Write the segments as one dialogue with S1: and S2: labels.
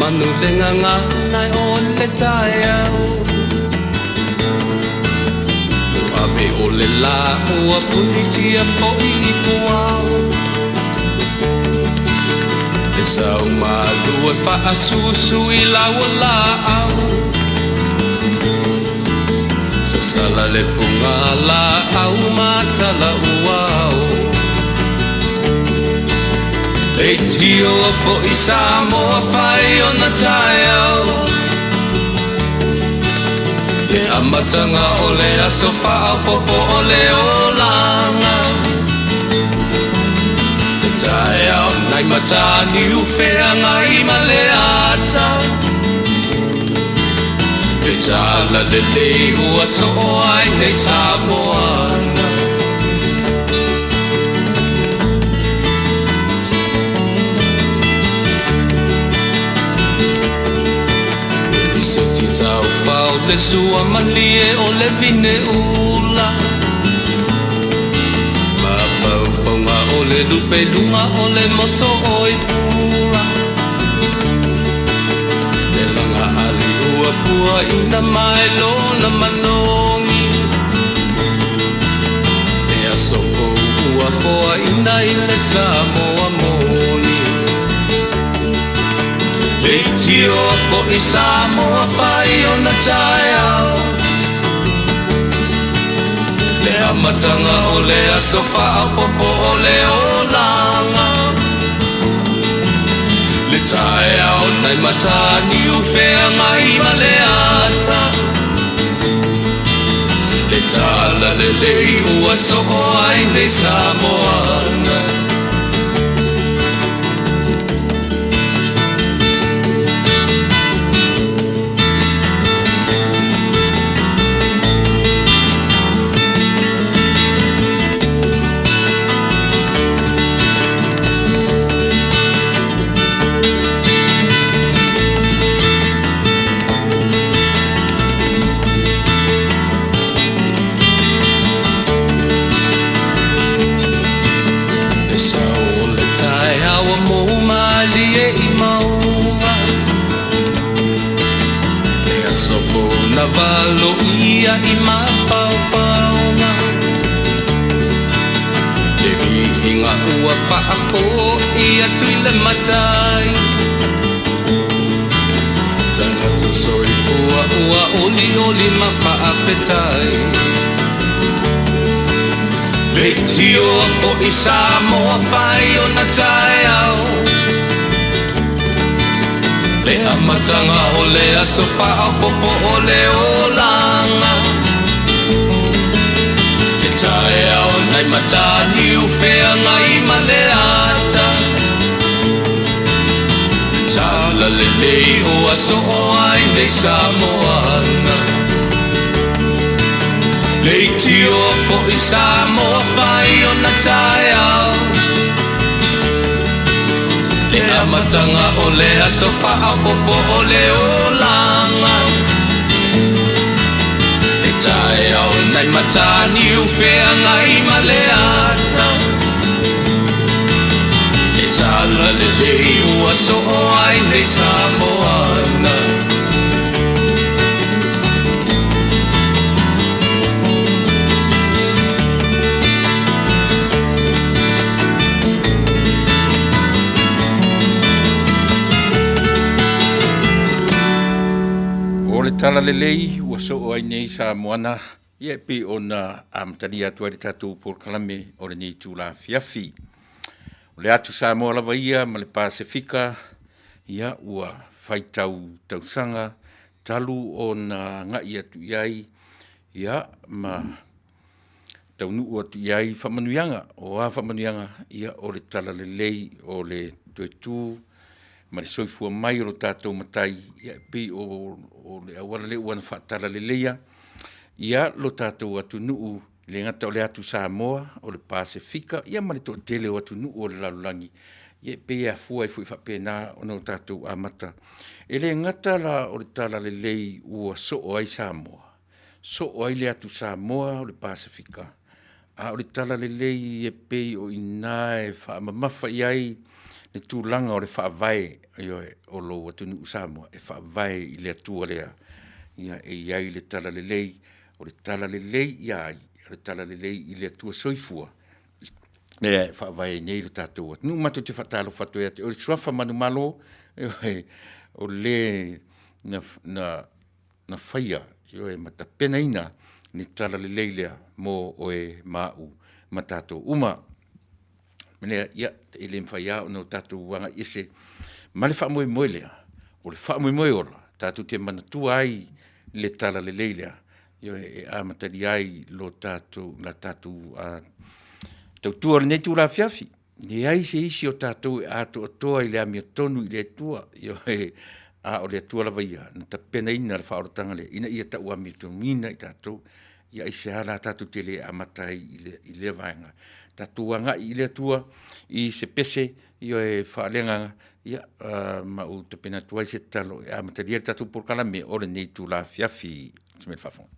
S1: manu le nganga nai o le tai au Abe o le la ua puni tia po I puau E sau malu e wha susu I laua la au Sa sala le punga la au matala uau E tio fo I Samoa whai o na tai au Le amatanga o le aso whao popo o le olanga Le tai au nai matani uwhea ngai ma le ata Le tala le lei ua so o ai nei Samoana Le sua malie o le vine ula Ma paufonga o le lupe lunga o le moso o I pula Le langa ali ua pua ina mai lona manongi E asofo ua foa ina I le Samoa moni E tio fo I Samoa whai o na tai au Le amatanga o le aso whao popo o le olanga Le tai au nai matani uwhea ngai ma le ata Le tala le lei ua so o ai nei Samoana Valo ia I mapaupaunga Le vihinga ua whaako ia tuile matai Tangata soi fua ua oli oli ma Faafetai Le tio o I Samoa whai o na tai au Le amatanga o le aso whao popo o le olanga Le tae au nai matani uwhea ngai ma le ata Tala le lei o aso o ai nei Samoana Le tio fo I Samoa whai o na tae au Le amatanga o le aso whao popo o le olanga Le tae au nai matani uwhea ngai ma le ata Le tala le lei ua so o ai nei Samoana
S2: Tala lelei ua so o ai nei Samoana ia pe ona amatania atu ai tatou por kalame o le nei tū la fiafi. O le atu Samoa lava ia ma le Pasifika ia ua whaitau tausanga talu o na ngai atu iai ia ma Taunuu atu iai whamanuianga o a whamanuianga ia o le tala lelei o le tuetū ma le soifua mai o tātou matai ia pi o le awala le ua na whaatara le leia ia lo tātou atu nuu le ngata o le atu Samoa o le Pasifika ia ma le to tele o atu nuu o le lalulangi ia pe a fua i fui whapena o no tātou amata e le ngata la o le tala le lei ua so o ai Samoa so o ai le atu Samoa o le Pasifika a o le tala le lei e pe o ina e whaamamafa iai le tūlanga o le whaavai o lo atunu Samoa, e whaavai i le atua lea, ia e iai le tala le lei, o le tala le lei iai, le tala le lei i le atua soifua, e whaavai nei le tātou atu. Nu matu te whatalo whatu e te, o le suafa manu malo, o le na whaia, e mata pena ina, ni tala le lei lea, mo o e mau, ma tātou uma, mene ia e le mwhaia o no tātou wanga ese ma le wha moe lea o le wha moe ola tātou te manatua ai le tala le leilea e amatari ai lo tātou la tātou tau tua le nei tūra fiafi e ai se isi o tātou e ato atoa i le amia tonu i le tua o le atua la vaia na ta pena ina le whaorotanga le ina ia ta ua mi tonu ina i tātou ia i se ala tātou te le amatai i le vaenga tātou anga i le tua i se pese i o e whaalenga ia ma u te pena tuai se talo e amataria tātou por kalame o le nei tū la fiafi te me whafong.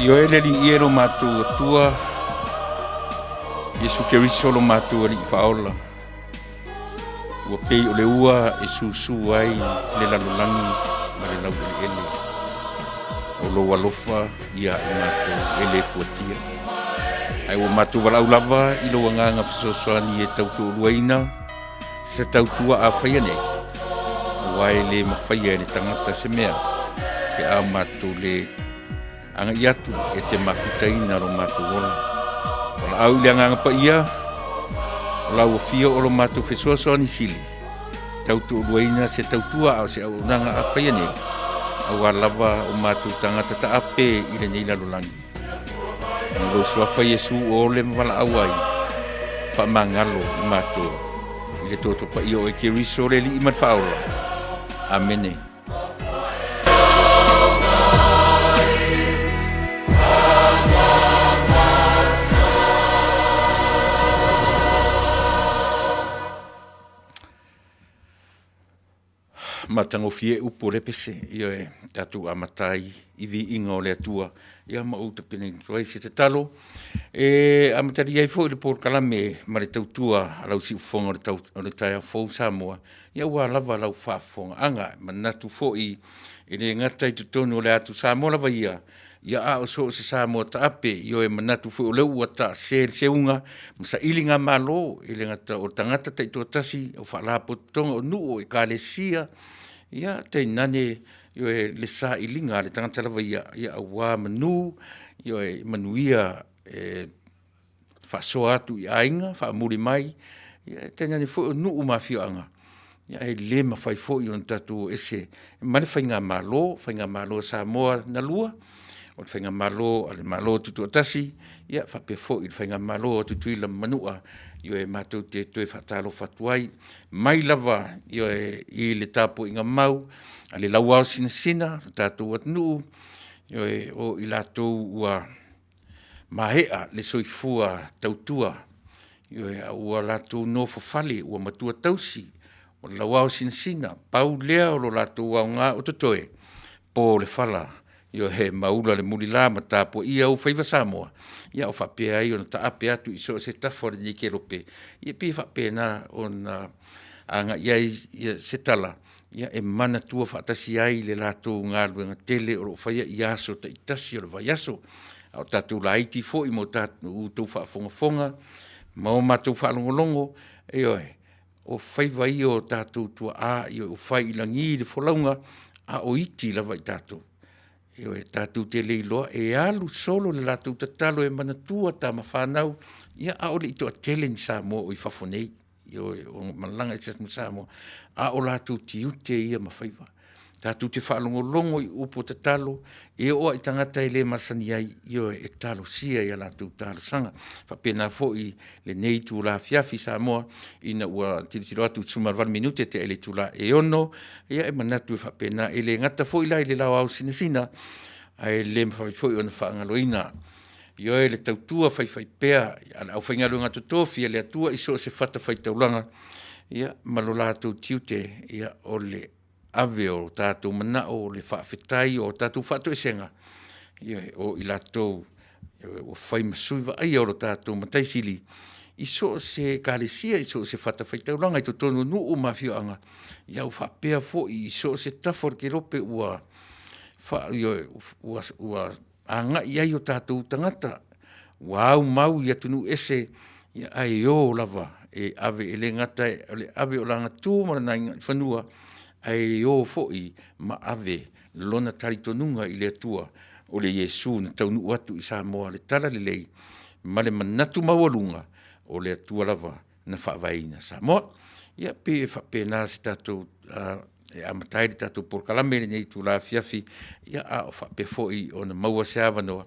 S2: Io e le li ero matu tua Yesu Keriso lo matu ri faola Ua pei o le ua e susu ai le lalolangi ma le lau ele O lo walofa ia e matu ele fuatia Ai ua matu walau lava i lo wanganga fisosoani e tautu uruaina Se tautua a whaia nei Ua e le mawhaia e le tangata se mea Ke a matu le anga iatu e te mawhitaina ro matu ola. Ola au le anga pa ia, ola ua fia o lo matu fesoasoani sili. Tautu uruaina se tautua au se au nanga a whaia nei. Au a lava o matu tangata ta ape i le nei lalolangi. Ngo suafa Yesu o le mwala au ai. Wha mangalo i matu. I le toto pa ia o e Keriso le li imat whaola. Amene. Matango fie upo le pese, ia e tatu amatai, iwi inga o le atua, ia mauta pene tuai se te talo. Amatari ai fo le por kalame, ma le tautua, alau si ufonga o le taia fo Samoa, ia ua lava lau whaafonga, anga, manatu fo i le ngatai tutonu o le atu Samoa lava ia a o so se Samoa ta ape, io e manatu fo o le ua ta se unga, masa ilinga malo, ile ngata o tangata ta ito tasi, o whaalapo tonga o nuo e ka le sia, ia te nane io e le sa ilinga le tangata lava ia a wā manu, io e Manuia e whasoa atu i ainga, whaamuri mai, ia te nane fo o nuo mawhio anga. ia e le mawhai fo'i o tātou ese, mane whainga malo Samoa na lua, o le whainga malo, ale malo tutu atasi, ia whape fo'i le whainga malo o tutuila Manua, io e mātou te toe whatalo whatuai, mai lava io e i le tāpo inga mau, ale lauao sina, tātou atnuu, io e o i lātou ua mahea le soifua tautua, io e ua lātou no fafale, ua matua tausi, o lauao sina, pau lea o lo lātou au ngā o totoe, po le fala, io he maula le muli la ma tapo ia o faiva Samoa, ia o whapea ai o na taape atu iso se tafore ni ke rope, ia pi whapea na o na anga iai se tala, ia e mana tua whaatasi ai le lātou ngā luenga tele o whaia i aso ta itasi o le vai aso, au tātou la iti fo i mo tātou tau whaafonga, mau mātou whaalongolongo, e oe, o whaiva i o tātou tua a, i o whai ilangi le wholaunga, a o iti lava i tātou. E oe tātou te leiloa, e alu solo le lātou tatalo e manatua tā mawhanau, ia a o le ito a tele ni Samoa o i whafonei, i oe o malanga i sasmu Samoa, a o lātou tiute ia mawhaiva. Tātou te whaalongolongo i upo tatalo, e oa i tangata i le masani ai, i oe e talo sia i a lātou talo sanga. Whapena fo i le nei tū la fiafi Samoa, ina ua tiro atu tsumarwan minute te ele tū la e ono, ia e manatu e whapena, e le ngata fo i la i le lau au sina, ai le mwhawai fo i ona whaangaloina. I oe le tautua whai pea, au whaingalu ngā totofi, le atua iso se whata whai taulanga, ia malo lātou tiute, ia o le ave o tātou manao o le Faafetai o tātou whātou esenga. Ia o i lātou o whai masui wa ai o tātou mataisili. Iso se kālesia, iso se whata whaitauranga i to tonu nu o mawhioanga. Ia o whapea fo i iso se tafor ke rope ua anga i ai o tātou tangata. Wau mau i atunu ese ia ai o lava e ave ele ngata, ave o langa tū marana i whanua, ai o foi ma ave lona taritonunga i le atua o le Yesu na Taunuu atu i Samoa le tala le lei ma le manatu mawalunga o le atua lava na whaavaina Samoa. Ia pe e whapena se tātou e amatai le tātou porkalame le nei tū la fiafi, ia a o whape foi o na maua se awanoa.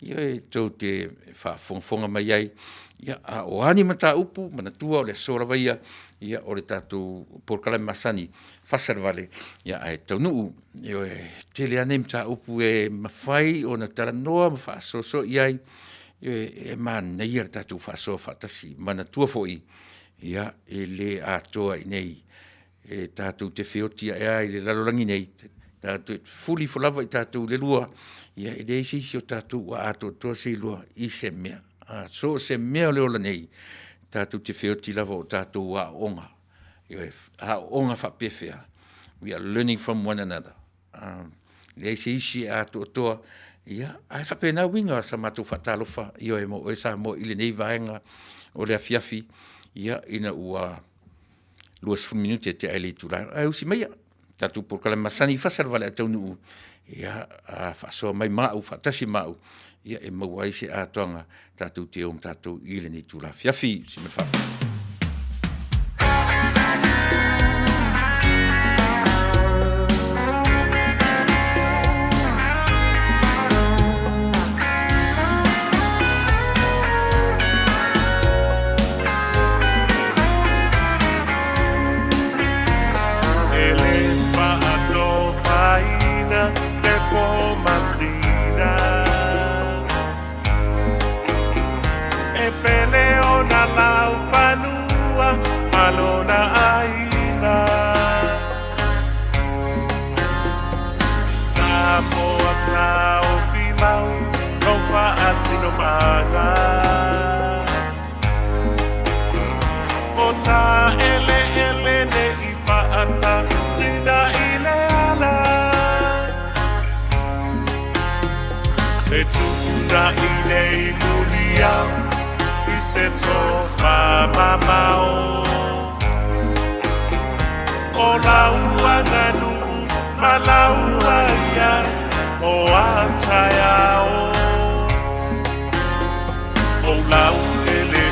S2: Ia e tau te whaafonga mai ai, ia a o ani mata upu, manatua o le sora vaia, ia o le tātou porkalame masani, Fasa Vale, ia e Taunuu, ia e tele ane mta upu e mawhai o na taranoa, ma whaasoso iai, ia e mana ia le tātou whaasoa whaatasi, manatua foi, ia e le atoa i nei, e tātou te whiotia e ai le lalorangi nei, tātou fuli folawa i tātou le lua, ia e reisi si o tātou wa ato toa se lua i se mea. So se mea leo la nei, tātou te whioti lava o tātou wa onga. Ia e onga whapewhea. We are learning from one another. Reisi isi ato toa, ia, ai whapena winga sa mātou whatalofa, ia e mo e sa mo ili nei vaenga o lea fiafi, ia ina ua luas fu minute te aile tūra. Ai usi meia, tātou porkalame masani Fasa Vale a Taunuu, ia whasoa mai mau, whatasi mau, ia e mau ai se atoanga tātou te om tātou ile nei tūra. Fiafi, si me whafu.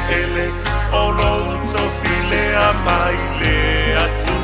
S3: Ele, o lo so file a mai le atu.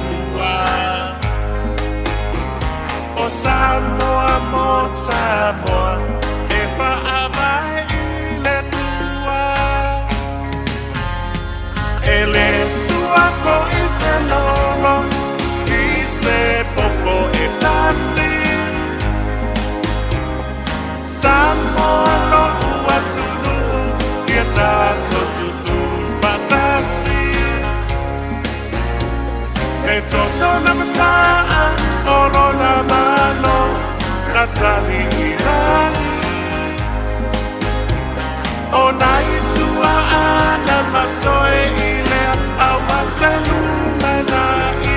S3: ilang o nai tua ana masoe ile awaselu manai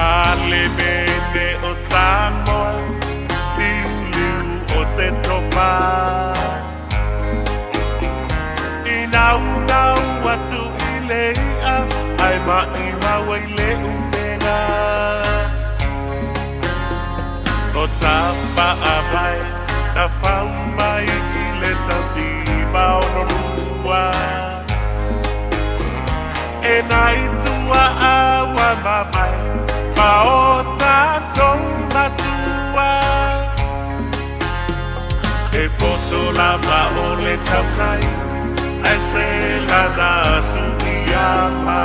S3: Alebene o Samoa, liu liu o se topa. Inau nau atu ilea, ai ma'iwa waile upenga. O tapa abai, na pau mai ile tasi maonolua. E nai tua awa mamai, ma o tātou matua e poto lava o le tausai ai se lana suiama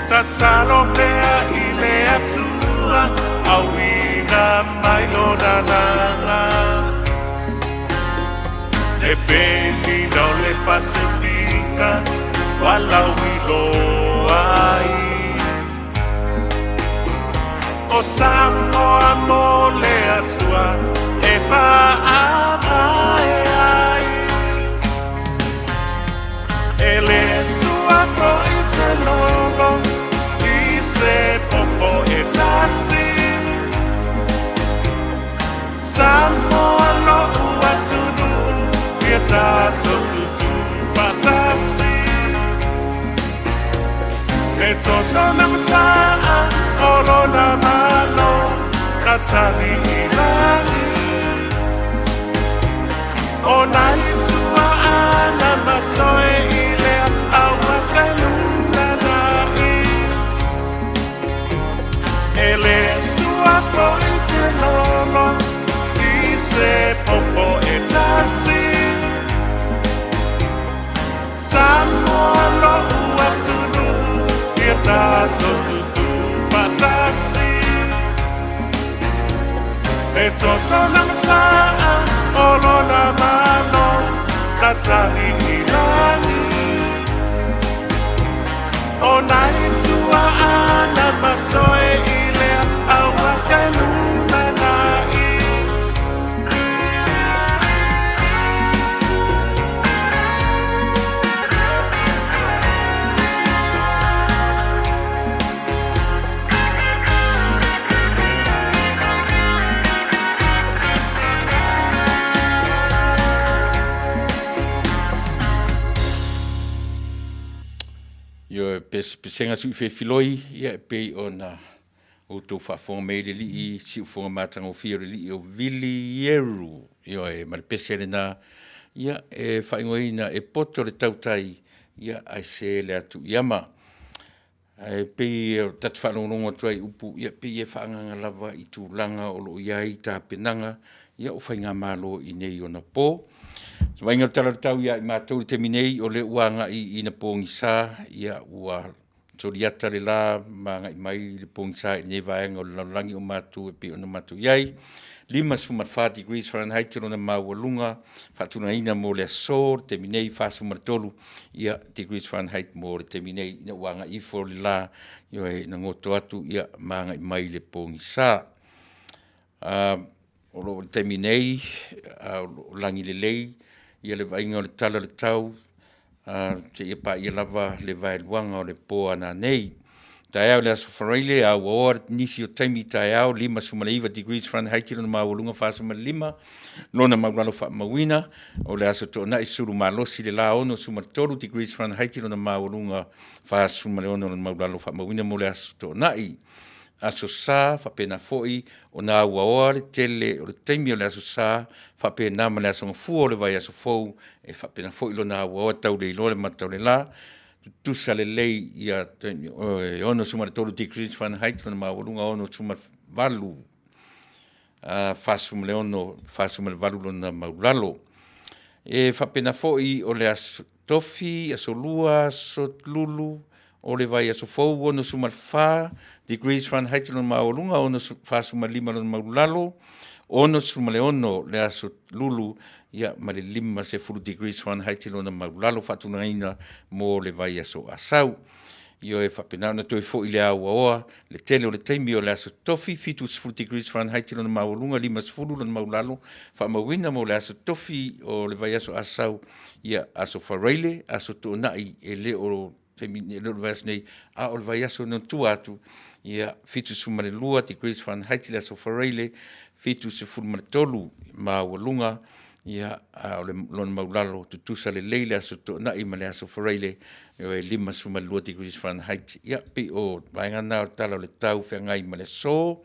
S3: tatsalo mea i le atua au ina mai no nanana e peni no le Pasifika walau i loai o Samoa mo le atua e whaamae ai e le sua po i se logo i se popo e tasi Samoa lo ua tunu i a tato tutu patasi e toto na masaa olo na malo katsani ilani o nai tua ana masoe ile awaselu nanai ele sua po i se lolo i se popo e tasi Samoa lo ua tunu i a tato tutu patasi e toto na masaa olo na malo tatani ilani o nai tua ana masoe ile awaselu manai
S2: Yo pesenga su fe filoi ia pe ona o to fa fo me le li si fo matanga o fio li o vilieru yo e mar peselena ia e fa ngoina e poto le tautai ia ai se le atu yama ai pe tat fa no no toi upu ia pe e fa nga lava i tu langa o lo ia i ta penanga ia o fa nga malo i nei ona po Vai ngā tala tau ia i mātou te minei o le uanga i na pōngi sā, ia ua toriata le la, mā ngai mai le pōngi sā i nei vaenga o le laulangi o mātou e pe o na mātou iai. 5.4 degrees Fahrenheit te rona māua lunga, whatuna ina mō le aso, te minei whāsumaratolu, ia degrees Fahrenheit mō le te minei ina uanga i fo le la, ia e na ngoto atu, ia mā ngai mai le pōngi sā. O lo te minei, o langi le lei, ia le vainga o le tala le tau, te ia pa ia lava le vai luanga o le po ana nei. Tai au le aso wharaile, au oar nisi o taimi tai au, 5 degrees Fahrenheit, na mawalunga 5, lona maulalo wha mawina, o le aso tō nai suru malosi le la ono, 3 degrees Fahrenheit, na mawalunga 5, na maulalo wha mawina, mo le aso tō nai. Aso sā, whapena foi, o nā ua oare tele, o le teimi o le aso sā, whapena ma le aso ngafu o le vai aso fou, e whapena foi lo nā ua oare tau le ilo le matau le la, tusa le lei ia, ono sumare tolu degrees Fahrenheit, na mawalunga ono sumare valu, whasumale ono, whasumale valu lo na maulalo. E whapena foi o le aso tofi, aso lua, aso lulu, o le vai aso fou ono sumal 4 degrees Fahrenheit lona maolunga, ono fa sumal 5 lona maulalo, ono sumal ono le aso lulu ia ma le 5 degrees Fahrenheit lona maulalo fatunaina mo le vai aso asau. Io e whapena na toi fo i le aua oa, le tele o le teimi o le aso tofi, 5 degrees Fahrenheit lona maolunga, 5 lona maulalo, whamawina mo le aso tofi o le vai aso asau, ia aso whareile, aso tuonai e le o teimi e le o le nei, a o le vai aso non tu atu, ia 5 degrees Fahrenheit le aso whareile, 5 maolunga, ia o le lona maulalo, tutusa le leile aso tuonai ma le aso whareile, e 5 degrees Fahrenheit. Ia pi o vaingana o tala o le tau whengai ma le so,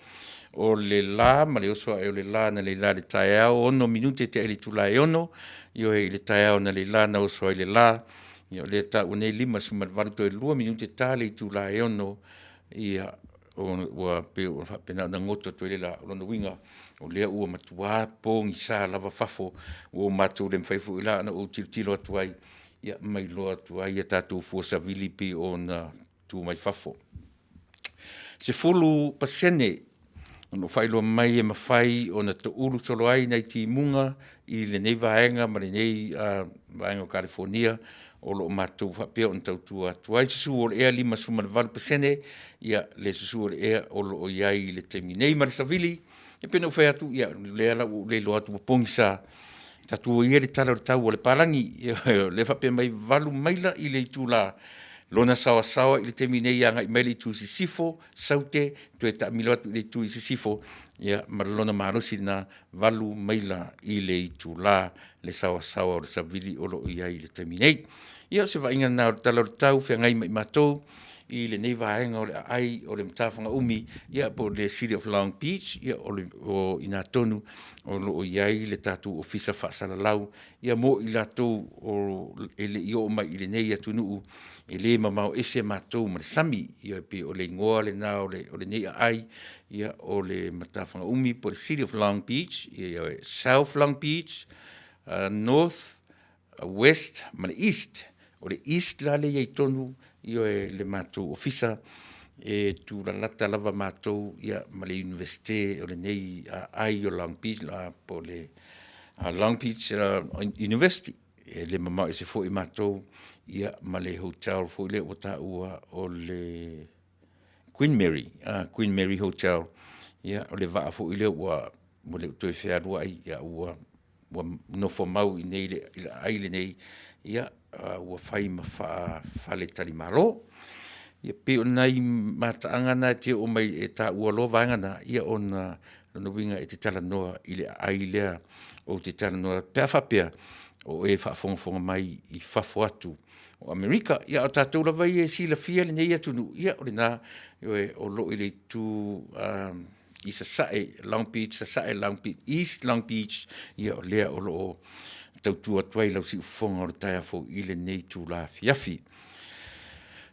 S2: o le la, ma le oso e o le la na le la le tae au, ono minute te ele tula e ono, io e le tae au na le la na oso e le la, ia le ta une 5 minute tale tula e ono, ia o pe o pena na ngoto to le la lona winga, o le ua matua pong sa lava fafo, o matu le mfaifu ila na o tilo atuai, ia mai loa tua ia tātou fuosa vilipi o na tu mai fafo. Se fulu pasene, ono whailo mai e mawhai o na te uru tolo ai nei ti munga i le nei vaenga, ma le nei vaenga o California, o lo mātou whapea o na tautua tuai susu o le ea 5% ia le susu o le ea o lo o iai le temi nei marisavili, e pena whai atu ia le ala o le lo atu pongisa, tatu ia le tala o le tau o le palangi, le whapea mai valu maila i le itula, lona sawa sawa i le temi nei anga i maili tu si sifo, saute, tu e ta milo atu i le tu i si sifo, ia maralona marosi na valu maila i le itula, le sawa sawa o le savili o lo ia i le temi nei. Ia se vainga na o le tala o le tau, whea ngai mai matou, i le nei vaenga o le ai o le mtawhanga umi, ia po le City of Long Beach, ia o ina tonu o lo iai le tatu ofisa Fasa lau, ia mo i latou o ele i o mai i le nei atunuu, e le mamau ese matou ma le sami, ia pe o le ngoa le na o le nei ai, ia o le mtawhanga umi po le City of Long Beach, ia South Long Beach, North, West, ma le East, o le East la le iai tonu, io e le mātou ofisa e tu la lata lava mātou ia ma le universite o le nei ai o Long Beach la po le Long Beach University e le mamau e se fo i mātou ia ma le hotel fo le o ta ua o le Queen Mary Hotel ia o le vaa fo i le ua mo le toi fea rua ai ia ua no fo mau i nei le ai le nei ia ua fai ma fale tali malo. Ia pe o nai mataanga na te o mai e ta ua lo vaangana ia o na winga e te tala noa i le ai lea o te tala noa pea whapea o e whaafonga mai i whafo atu o Amerika. Ia o tātou la vai e si la fia le nei atunu ia o le nā o lo i le tu i Sasae Long Beach, Sasae Long Beach, East Long Beach ia o lea o lo tautua tuai lau si ufonga o le taia fo i le nei tū la fiafi.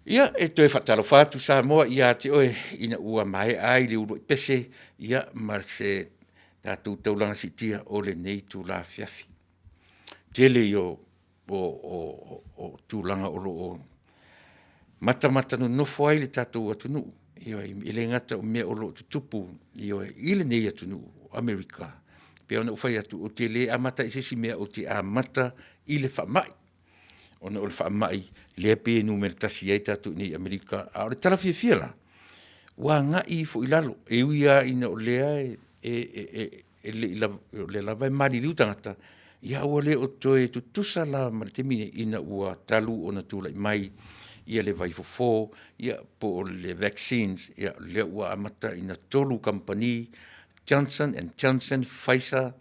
S2: Ia e toi whatalo whātu sa moa ia te oe ina ua mai ai le uro i pese ia mar se tātou taulanga si tia o le nei tū la fiafi. Tele i o tūlanga o lo o mata no nofo ai le tātou atunu. Ia i le ngata o mea o lo tutupu i le nei atunu Amerika. Pea ona ufai atu o te le amata i sesi mea o te amata i le whamai. Ona o le whamai lea pe numere tasi ai tatu ni Amerika. A o le tala fia la. Wa nga i fo ilalo. E uia ina o lea le lava e mari liu tangata. Ia ua le o toe tutusa la maritemine ina ua talu ona tula i mai. Ia le vai fofo. Ia po le vaccines. Ia lea ua amata ina tolu company Johnson & Johnson, Fasa,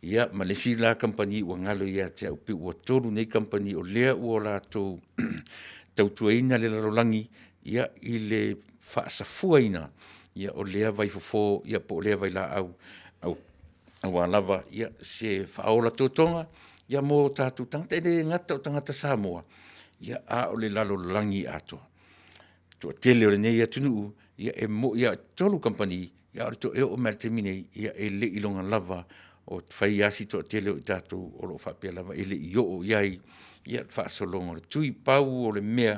S2: ia ma le sila company ua ngalo ia te upi ua toru nei company o lea ua la tautuaina le larolangi, ia i le whaasafuaina, ia o lea vai fofo, ia po lea vai la au lava, ia se whaola tōtonga, ia mō tātou tangata, e ngata o tangata Samoa, ia a o le larolangi ato. Tua tele o le nei atunu, ia e mo, ia tolu company, ia arito e o mertemine ia e le ilonga lava o whai asi to tele o tātou o lo whapea lava e le i o iai ia whaasolonga o le tui pau o le mea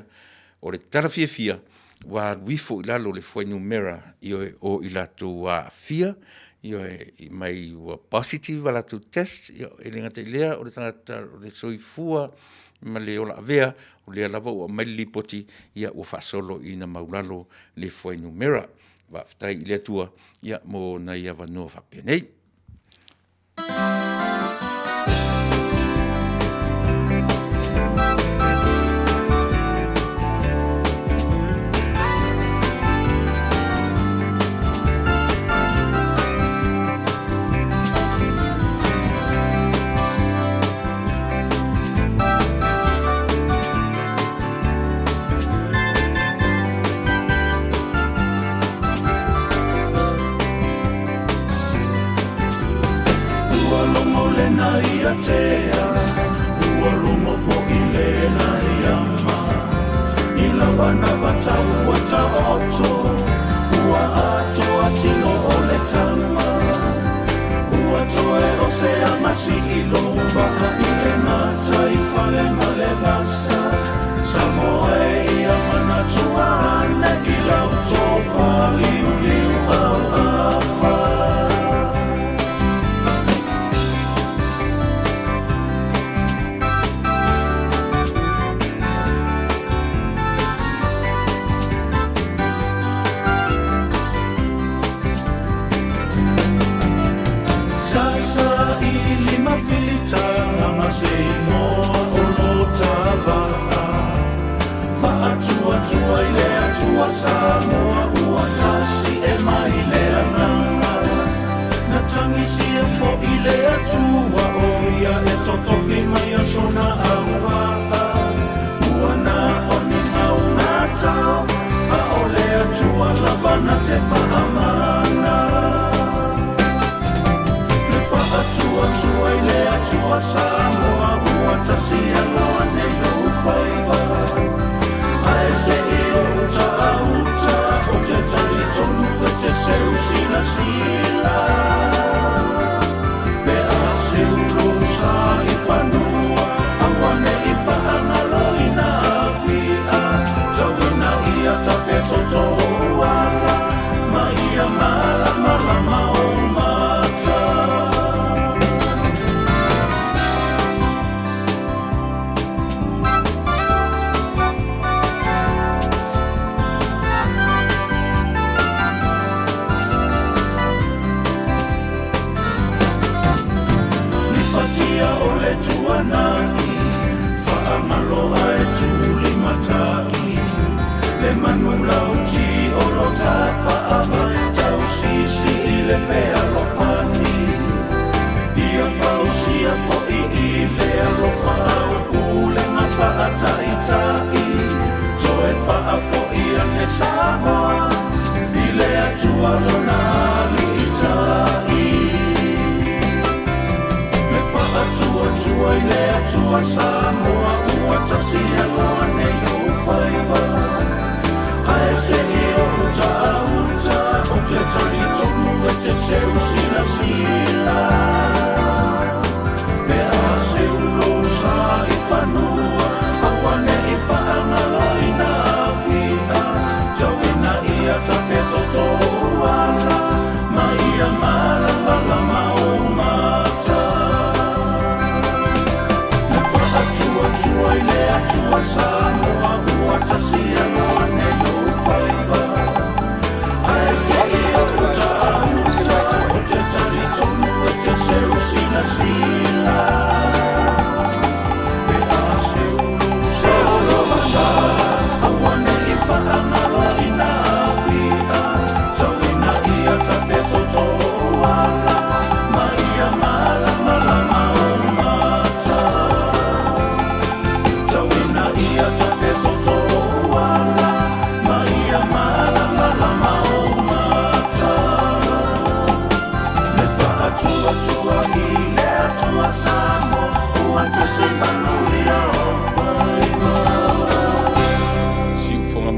S2: o le tarafia wa wifo ilalo le foi numera o ilato wa fia mai wa positive ala tu test e le ngata lea o le tangata le soifua ma le ola avea o le lava o mai lipoti o fasolo ina maulalo le foi numera wa ftai ile tua mo na ia vano fa penei.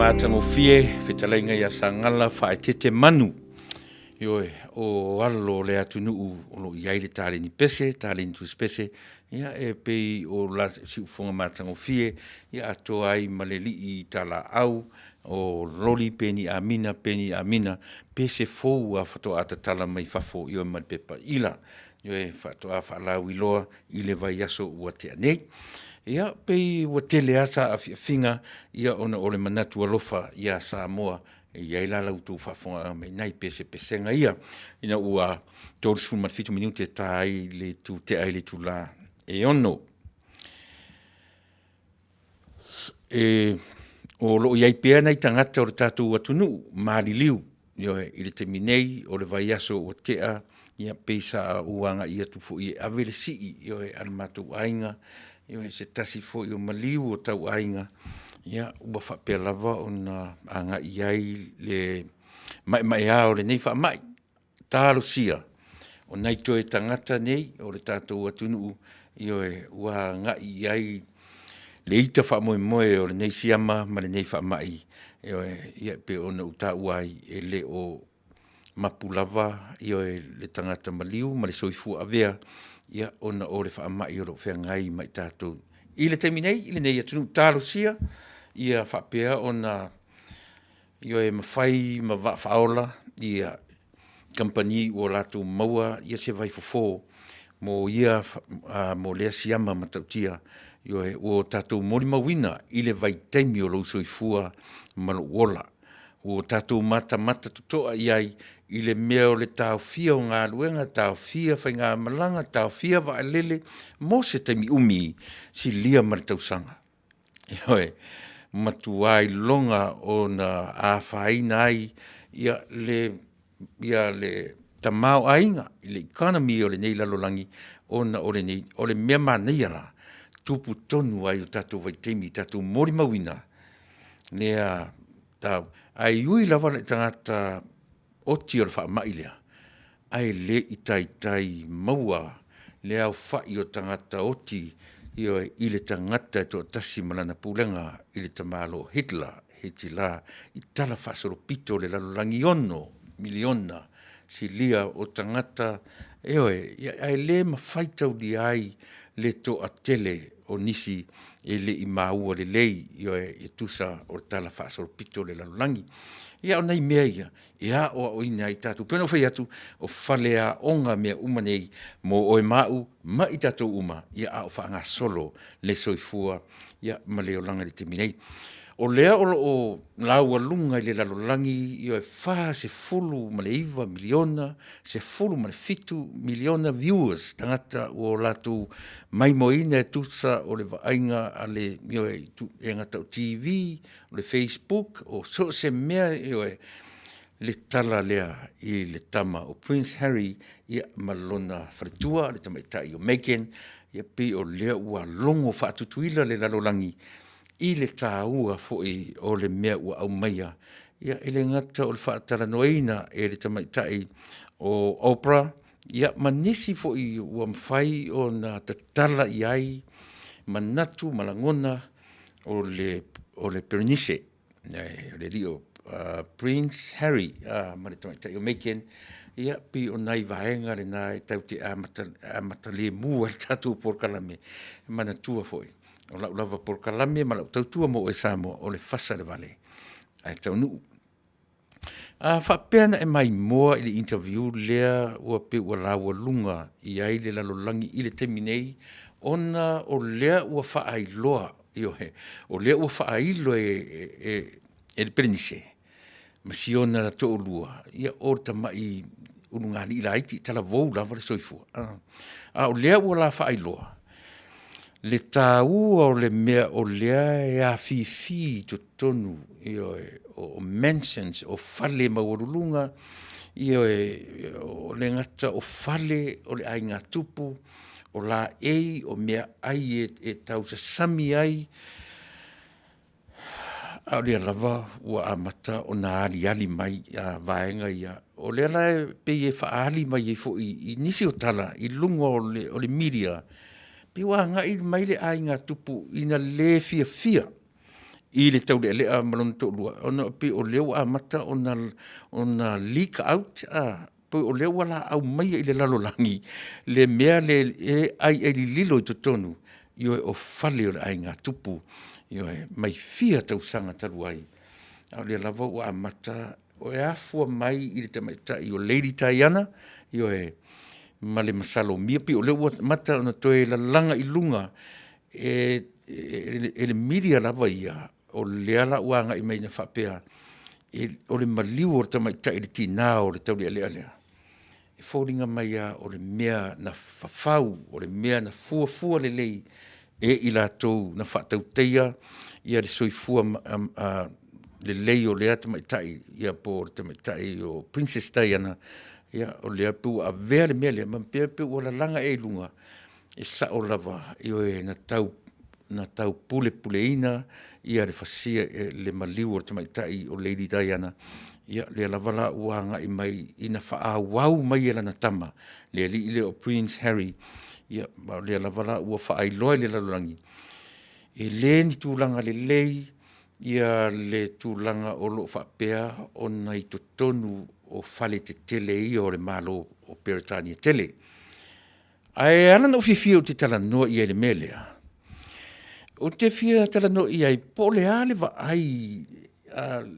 S2: Matangofie fetalainga ia sangala faetete manu Ioe, o alo le atunuu o lo iai le tale ni pese, tale ni tus pese, ia e pei o la si ufonga matango fie, ia ato ai maleli I tala au, o loli peni amina, pese fou a fato ata tala mai fafo ioe malpepa ila, ioe fato a falau iloa, ile vai aso ua te anei. Ia pei ua tele asa a finga, ia ona ole manatu alofa, ia Samoa, ia ila lautu whafonga mai nai pese nga ia. Ina ua tōrusu matfitu minute tā ai le tu te ai le tu la e ono. O lo iai pēr nei tangata o le tātou atunu, maari liu. I le te minei o le vai aso o tea, ia peisa uanga ia tufu i avele sii, al mātou ainga, se tasi fo I o maliu o tau ainga, ia ua whapea lava o na anga iai le mai ao le nei wha mai, tālo sia, o nei toe tangata nei, o le tātou atunu, ua nga iai le ita wha moe o le nei siama, ma le nei wha mai, ia pe o na uta uai e le o mapulava, le tangata maliu, ma le soifu avea, ia ona o le wha mai o lo whea ngai mai tātou. I le teminei, I le nei atunu tālo sia, ia whapea ona e mawhai ma whaola, ia kampani o lātou maua, ia se vai fofo, mo ia mo lea siama matautia, o tātou mori mawina, I le vai teimi o lau soifua malo wola. O tātou mata tutoa iai, I le mea o le tau fia o ngā luenga, tau fia whai ngā malanga, tau fia wa alele, mo se teimi umi, si lia maritausanga. Matuai longa o na āwhaina ai, ia le tamau ainga, I le economy o le nei lalolangi, o le mea manei ala, tupu tonu ai o tātou vai teimi, tātou mori mawina, nea tau, ai ui lava le tangata oti o le wha mailea, ai le itai maua, le au whai o tangata oti, I le tangata to tasi malana pulenga, I le tamalo Hitler, I tala whasoro pito le lalolangi ono, miliona, si lia o tangata, ai le mawhaitau di ai le to a tele o nisi e le I maua le lei, e tusa o tala whasoro pito le lalolangi. Ia o nei mea ia o ina I tātou. Pena o whai atu o whalea onga mea umanei mo oe mau ma I tātou uma. Ia a o whaanga solo le soifua. Ia ma leo langa le teminei. O lea o laua lunga I le lalolangi I o e wha se fulu ma le iwa miliona, se fulu ma le fitu miliona viewers. Tangata o latu mai moina e tusa o le vainga a le e ngata o TV, o le Facebook, o so se mea le tala lea I le tama o Prince Harry ia malona wharitua, le tamaitai o Meghan, ia pi o lea ua longo whaatutuila le lalolangi, I le tāua foi o le mea ua au maia, ia ele ngata o le whaatala noeina e le tamaitai o Oprah, ia manisi foi ua mwhai o na tatala I ai, manatu malangona o le Berenice, o le rio Prince Harry, ma le tamaitai o Meghan, ia pi o nai vaenga le nai tau te amatale mua le tātou porkalame, manatua foi. O lau lava porkalame, ma lau tautua mo e Samoa, o le Fasa le Vale, ai Taunuu. Whapena e mai moa I le interview lea ua pe ua laua lunga I ai le lalolangi I le teminei, ona o lea ua whaailoa, o lea ua whaailoa e le Berenice, ma siona na to lua, ia orta mai urungani I la iti, tala vou lava le soifua. O lea ua la whaailoa, le tāua o le mea o lea e a fifi to tonu o mentions o fale mawarulunga o le ngata o fale o le ai ngā tupu o la ei o mea ai e tau sa sami ai a le lava ua amata o na ali mai a vaenga ia o le ala pe e faali mai e fo I nisi o tala I lunga o le media Piwa nga I mai le ai ngā tupu ina le fia. I le tau le a malon to lua. Ona pe o leo a mata ona leak out pe o leo wala au mai i le lalolangi. Le mea le ai li lilo i tonu. Io o fale o le ai ngā tupu. Io mai fia tau sanga taru ai. Au le lava o a mata o afua mai i le tamaitai o Lady Taiana. Io ma le masalo mia pe o leo mata ona toe la langa i lunga. Le media lava ia. O le ala uanga i meina whapea, o le maliu o tamai tai le tina o le tau le alea. E fōringa mai o le mea na whawhau, o le mea na fuafua le lei, i la tau na whatau teia, ia le soifua le lei o le tamai tai, ia po le tamai tai o Princess Diana, ia o le apu a vea le mea le, mampea pe o la langa e lunga, e sa o lava, na tau puleina, ia le fasia le maliu o tamaitai o Lady Diana. Ia le lavala uanga i mai ina faa wau mai e lana tama. Le li ile o Prince Harry. Ia le lavala ua faa iloa le lalurangi. E le ni tūlanga le lei, ia le tūlanga o lo whapea o nai tonu o fale te tele i o le malo o Peritania tele. Ai ana no fifi o te tala noa i le melea. O te fia tala no i ai, po le ale wa ai,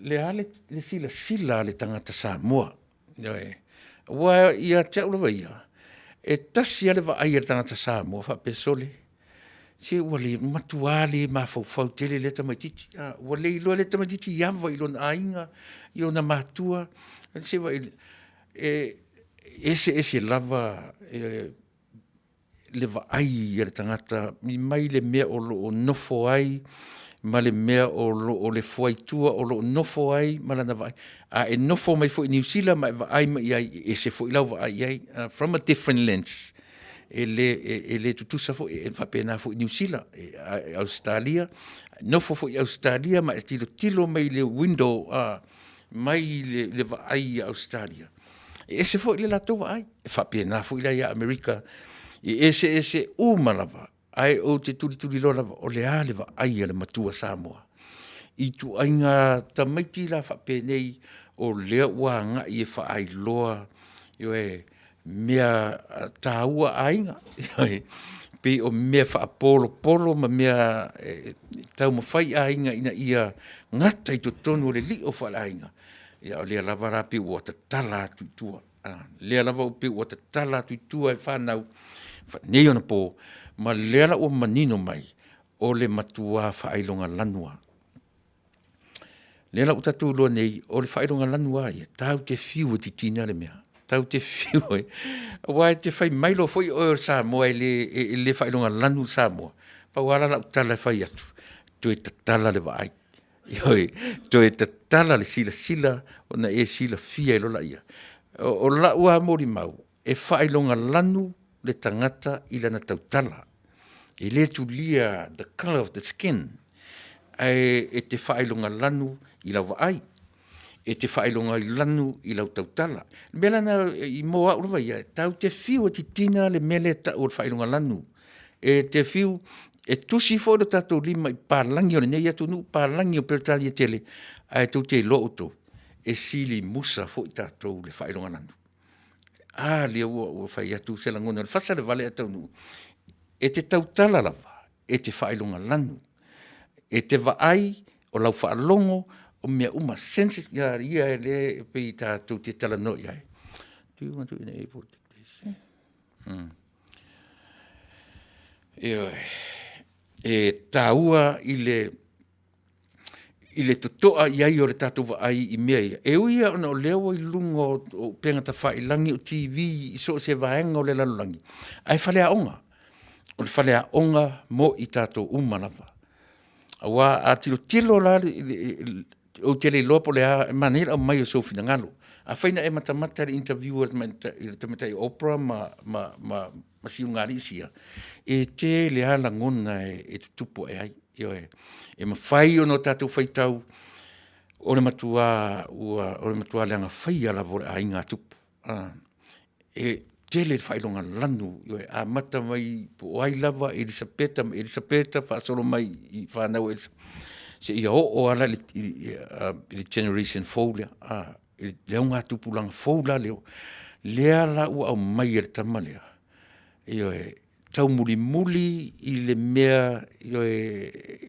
S2: le ale le sila le tangata Samoa. Wa ia te aula wa ia. E tasi ale wa ai le tangata Samoa, wha pesole. Se ua le matuale ma fau tele le tamaititi. Ua le iloa le tamaititi yamwa ilo na ainga, ilo na matua. Se wa ese lava, le va ai le tangata mi mai le mea o lo nofo ai ma le mea o le fuaitua o lo nofo ai ma lana vai e nofo mai fo i New Zealand ma va ai mai e se fo i lau va ai from a different lens e le tutusa fo e fa pena fo i New Zealand Australia nofo fo i Australia ma tilo mai le window mai le va ai Australia e se fo i le lato va ai fa pena fo i la America ese umalava ai o te turi lava o le aleva ai le matua Samoa. I tu ainga tamaiti la whapenei o lea wanga i e whaai loa mea tāua ainga. Pe o mea whaapolo ma mea tau mawhai ainga ina ia ngata i to tonu o le li o whaalainga. Ia o lea lava rapi o ta tala tuitua. Lea lava o pe o ta tala tuitua e whanau. Nei ona po, ma lea o manino mai, o le matua whailonga lanua. Lea o tatu loa nei, o le whailonga lanua ia, tau te fiu ti tina le mea. Tau te fiu e. Wai te whai mailo foi o Samoa e le whailonga lanu Samoa. Pa wala la utala whai atu. To e tatala le vai. To e tatala le sila, o na e sila fia ilo la ia. O la ua mori mau, e whailonga lanu, le tangata i lana tautala. E le tulia, the color of the skin, e te whailonga lanu i lau ai. E te whailonga lanu i lau tautala. Mela na i moa urwa ia, tau te fiu ti tina le mele ta o whailonga lanu. E te fiu, e tusi fo do tatou lima i pārlangi o le nei atu nu, pārlangi o Peritania tele, ai tau te lo oto, e sili musa fo i tatou le whailonga lanu. Lia ua whai atu se langona, le Fasa le Vale a Taunuu. E te tautala lava, e te whailonga lanu. E te vaai o lau whaalongo o mea uma sense ia e le pe i tātou te tala no iai. Do you want to enable this? E tāua i le totoa iai o le tātou vaai i mea ia. E uia ona o leo i lungo o pengata whailangi o TV i so se vaenga o le lalulangi. Ai whalea onga. O le whalea onga mo i tātou umanawa. Awa a tilo la o tele loa po le a manera o mai o sofina ngalo. A whaina e matamata le interview i le tamatai opera ma siungari isia. E te le a langona e tutupo e ai. E mawhai o no tātou whaitau o le matua leanga whai ala vore a inga tupu. E tele whailonga lanu, a mata mai po ai lava Elisabeta, whaasolo mai i whanau Elisabeta. se ia o ala le generation folia le unga tupulang fola lea la ua au mai le tama lea tau muli i le mea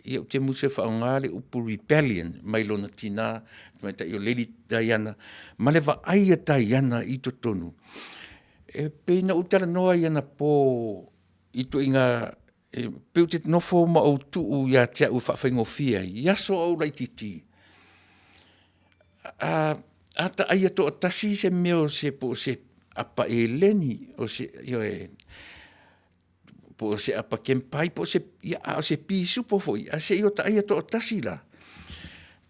S2: i te muse whaongare upu rebellion mai lona tina mai ta Lady Diana ma le wa aia Diana i to tonu peina utara noa iana po i to inga peu te nofo ma o tuu ia tea u whawhaingofia iaso au lai titi ata aia to atasi se meo se po se apa leni o se po se apa kempai po se se pisu po foi a se iota aia to atasi la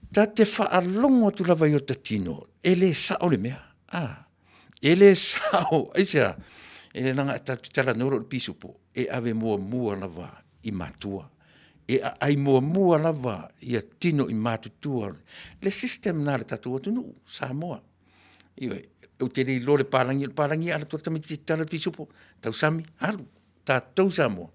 S2: ta te whaalongo tu lava iota tino ele sao le mea ele sao aisa ele nanga tala noro pisu po ave mua lava i matua ai mua lava ia tino i matutua le system na le tatu tunu Samoa o te rei lore parangi ala tu tamiti tala pisu po tau sami halu tātou Samoa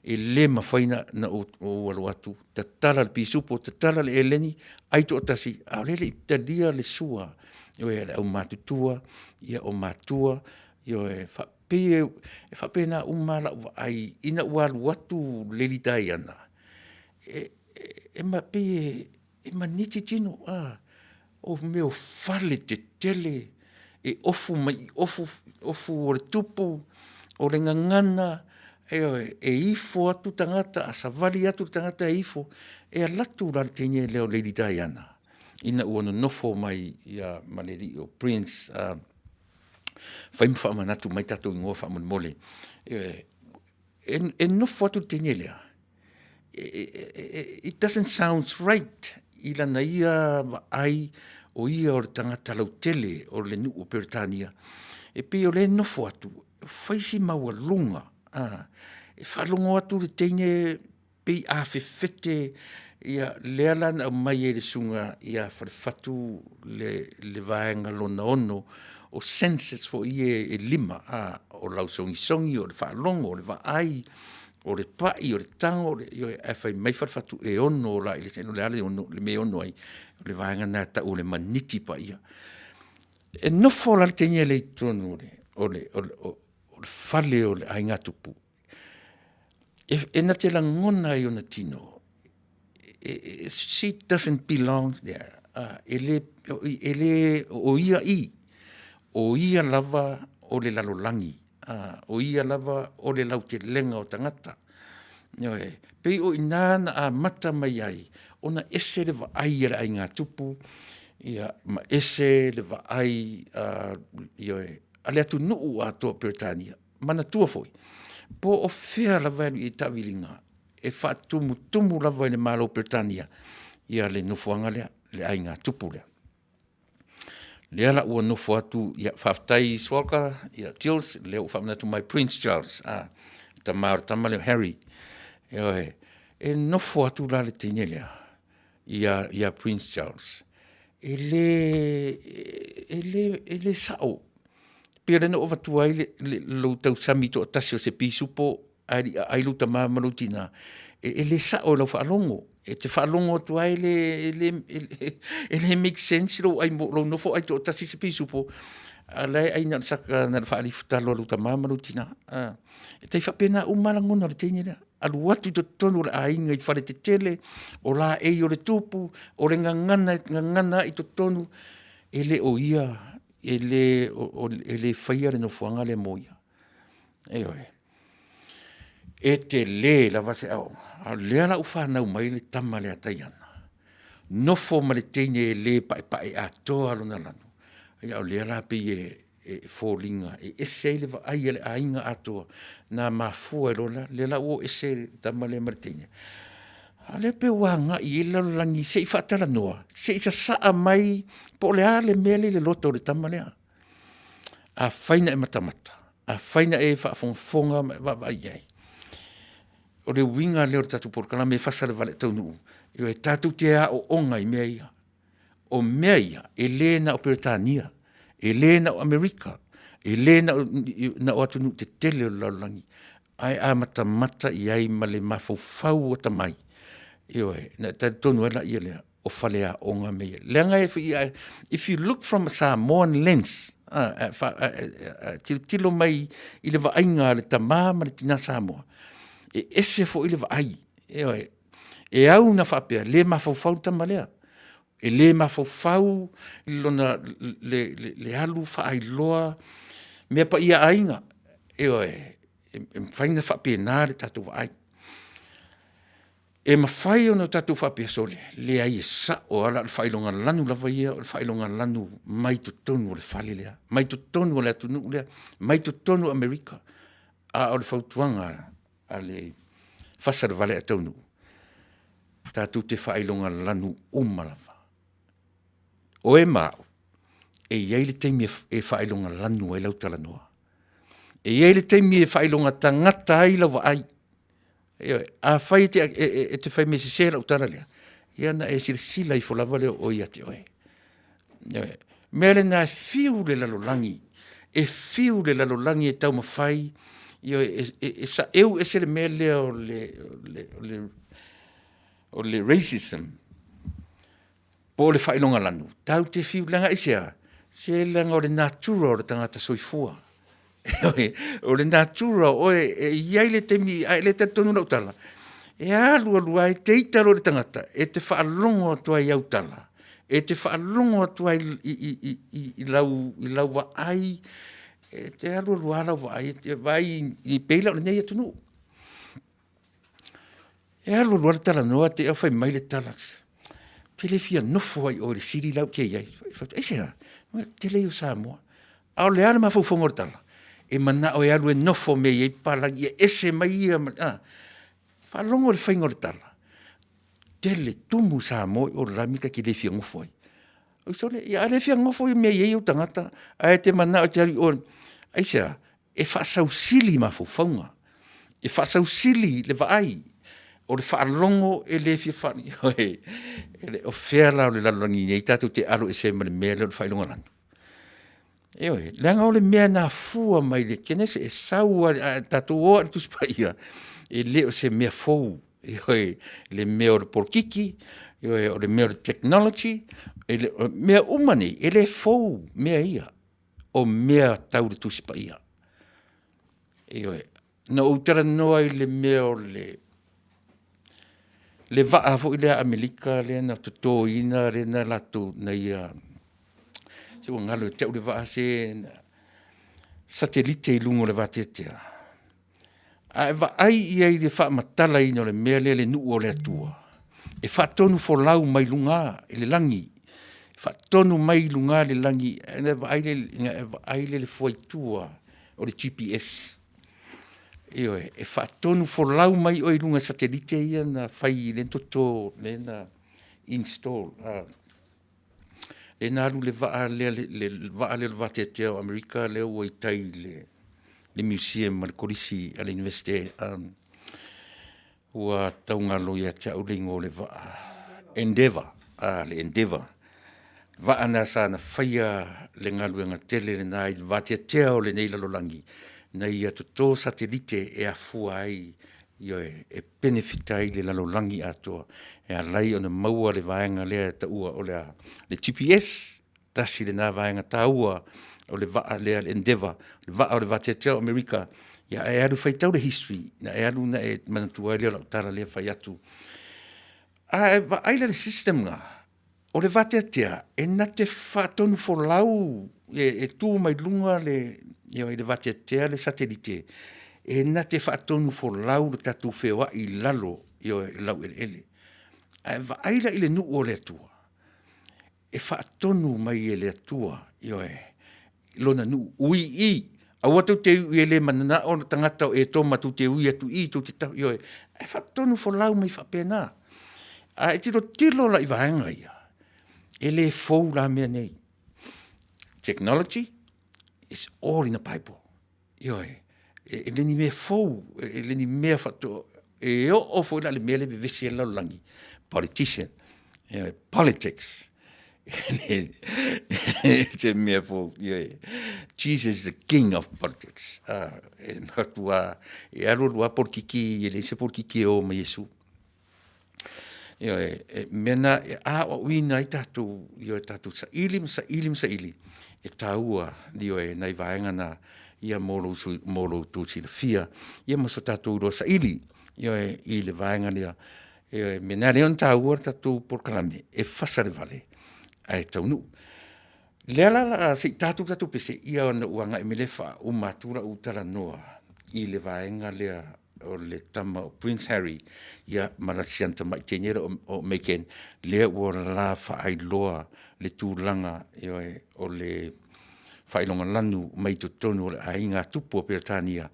S2: le mawhaina na o waluatu ta tala le pisupo, ta tala le eleni ai to atasi, a lele i tadia le sua le au matutua ia o matua whape na umala ai ina waluatu leli tai ana ma pe ma niti tino o meo fale te tele ofu mai ofu o le tupu o le ngangana ifo atu tangata a savali atu tangata ifo alatu la tenye leo Lady Diana ina uono nofo mai ia maleri o Prince faimfa manatu mai tatu ingoa fa mole nofo atu tenye lea it doesn't sound right ila na ia ai o ia o tangata lautele o le nu o Peritania pe o le nofo atu faisi maua lunga whalongo atu le teine pei awhewhete ia leala na mai e le sunga ia whatu le vaenga lona ono o census fo ie lima o lau songi o le whalongo o le vaai o le pai o le tango o le whai mai whatu ono o la i le seno le ale le me ono ai o le vaenga na ta o le maniti pa ia nofo la le teine le tonu o le fale o le ainga tupu. Na te langona i ona tino. She doesn't belong there. Ele o ia i. O ia lava o le lalolangi. O ia lava o le lau te lenga o tangata. Pei o inana a mata mai ai. Ona ese le va ai le ainga tupu. Ma ese le va ai ale atu nuu a toa Peritania. Mana tua foi. Po o fea lava i tawilinga. Wha tumu lava i le malo Peritania. Ia le nofuanga le ainga tupu lea. Lea la ua nofu atu ia Faafetai Swalka, ia Tils, lea ua whamanatu mai Prince Charles. Tama leo Harry. Nofu atu la le tine lea. Ia Prince Charles. Ele sao. Pia no ova tu ai le lo tau samito tasio se pisupo ai luta malutina ele sa o lo falongo te falongo tu ai ele make sense lo ai lo no fo ai to tasi se pisupo ala ai na saka na fa ali futa lo luta malutina te fa pena umalango no le tenia alu watu to tonu la ai ngai fa le tele o la e o le tupu o le ngangana i to tonu ele o ia ele faia no fuanga le moia te le la vase au le la ufa na mai le tama le ataiana no fo male tene le pa a to alona lano ia le la pe folinga ese le va ai le ainga ato na mafu le la o ese tama le martine ale pe wanga i la langi se fatala noa se sa mai po le ale mele le loto le tamalea a faina e matamata a faina e fa fonga va ai o le winga le tatu por kala me fasa le Vale Taunuu yo e tatu te o onga i mea o mea Elena o Peritania Elena o Amerika Elena na o atunu te tele o langi ai a matamata i ai male mafau o tamai na ta tonu la ia lea, o falea onga mea. Leanga if you look from a Samoan lens, tilo mai i le vaainga le tamā ma le tina Samoa, ese fo i le vaai, e au na whapea, le mafaufau tamalea, e le mafaufau lona le alu whaailoa, mea pa ia ainga, e whainga whapea nā le tatu vaai. E mawhai o no tatu whapea sole, le ai e sa o ala le whailonga lanu lava ia, o le whailonga lanu mai tu tonu o le whale lea, mai tu tonu o le atunu lea, mai tu tonu Amerika, a o le whautuanga a le Fasa le Vale a Taunuu. Tatu te whailonga lanu umalava. O e mao, e iei le teimi e whailonga lanu ai lautala noa. E iei le teimi e whailonga tangata ai lawa ai. A whai te whai me se sera utara lea. Ia na e sila I wholava leo o ia te oe. Mele na fiu le lalolangi. E fiu le lalolangi e tau mawhai. E sa eu e se le mele o le racism. Po le whailonga lanu. Tau te fiu langa isea. Se langa o le natura o le tangata soifua. O le natura o iai le temi le tonu na utala e alu ai te italo le tangata e te whaalongo atua I autala e te whaalongo atua I lau wa ai e te alu ala wa ai te vai I peila o le nei atunu e alu le tala noa te awhai mai le tala te le fia nofo ai o le siri lau ke iai e sea te leo Samoa au le ana mawhauwhongo le tala e mana o e alu e nofo me I palangi e ese mai ia whalongo le whaingo le tala. Tele tumu Samoa o ramika ki le fia ngofo ai. O sole, ia le fia ngofo I mea iei o tangata, a te mana o te ari o, aisea, e whaasau sili ma faufaunga. E whaasau sili le vaai. O le whaalongo e le fia whani. O whea o le lalangi nei tatu te aro e se mele mele o le whailonga lanu. Ewe, leanga o le mea nā fua mai le kenese e saua tatu oa le tuspaia e le o se mea fou le mea o le porkiki o le mea o le technology o mea umani e le fou mea ia o mea tau le tuspaia ewe, na utara noa I le mea o le vaa fo I le Amerika le na tuto ina le na latu na ia se o ngalo te o le vaa se satellite I lungo le vatetea. A e vaai ia I le wha matala ina o le mea le nuu o le atua. E wha tonu fo lau mai lunga I le langi. Wha tonu mai lunga le langi. E vaai le fuaitua o le GPS. E wha tonu fo lau mai o I lunga satellite ia na whai le toto le na install. E nāru le vaa le vatetea o Amerika leo o itai le museum ma le korisi a le universite ua taungalo ia te aulingo le vaa Endeavour, le Endeavour. Vaa na sa na whaia le ngaluenga tele le nai le vatetea o le nei lalolangi na ia toto satellite e a fua ai e benefitai le lalolangi atoa. E a lai o na maua le vaenga lea ta ua o le GPS, tasi le nā vaenga ta ua o le vaa lea le Endeavour, le vaa o le vatetea o Amerika. Ia e alu whaitau le history, na e alu na e manatua lea lau tara lea whai atu. A e aila le system nga, o le vatetea, e na te whatonu fo lau, e tū mai lunga le vatetea le satellite, e na te whatonu fo lau le tatu whewa I lalo, lau ele. A aila I le nuu o le atua. E whaatonu mai e le atua, lona nuu ui I. A watu te ui le manana o tangata o e tō matu te ui atu I, tō te tau, e whaatonu fo lau mai whapena. A e tilo la I vaenga ia. E le fau la mea nei. Technology is all in the Bible. E le ni mea fau, e le ni mea whato, e o fo ila le mea le vivesi e laulangi. Politician, politics. Jesus is the king of politics. E alu lua porkiki, e le se porkiki o ma Yesu. Io mena a o wina I tatu io tatu sa ili e taua io nei vaenga na ia molo tu silfia ia mo so tatu ro sa ili io ile vaenga lia mena leon taua tatu por kalame e Fasa le Vale ai Taunuu Lela si tatu pese ia ona uanga e melefa o matura utara noa I le vaenga lea o le tama o Prince Harry ia malasianta mai tenera o meken lea ua la whaailoa le tūlanga o le whailonga lanu mai tonu o le ainga tupu o Peretania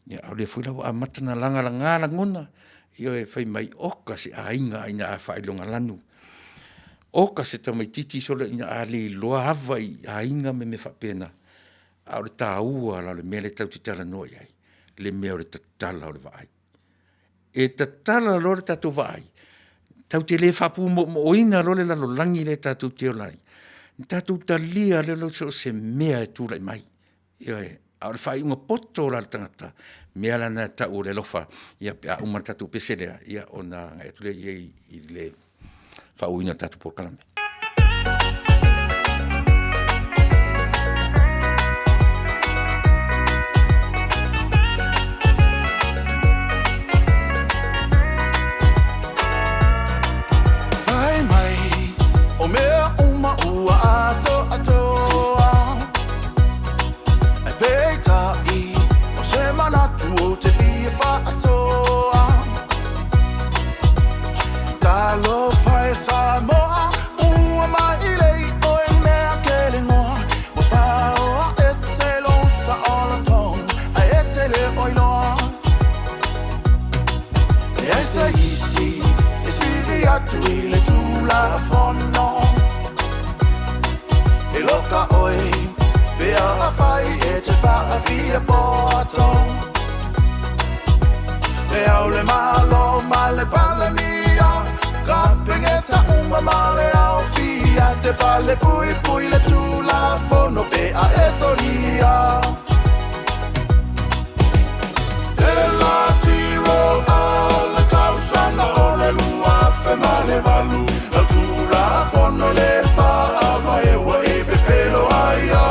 S2: ia o le whailawa a matana langa la ngāla ngona ia whai mai oka se ainga ina a whailonga lanu oka se tamai titi sola ina a le loa hawa I ainga me whapena a o le tāua la le mele tau titala noa iai le mea o le tatala o le vaai. E tatala lo le tatu vaai. Tau te le whapu mo oina lo le lalo langi le tatu te o lai. Tatu talia le lo se mea e tūrai mai. Ia a le whai unga poto la le tangata. Mea lana tau le lofa. Ia a umar tatu peselea. Ia o na ngai tule I le whauina tatu por kalame.
S4: Vale pui le tula fono pe a esoria E la tiro alla tausanga o le lua fe male valu La tula fono le fa ama e wa e pepelo aia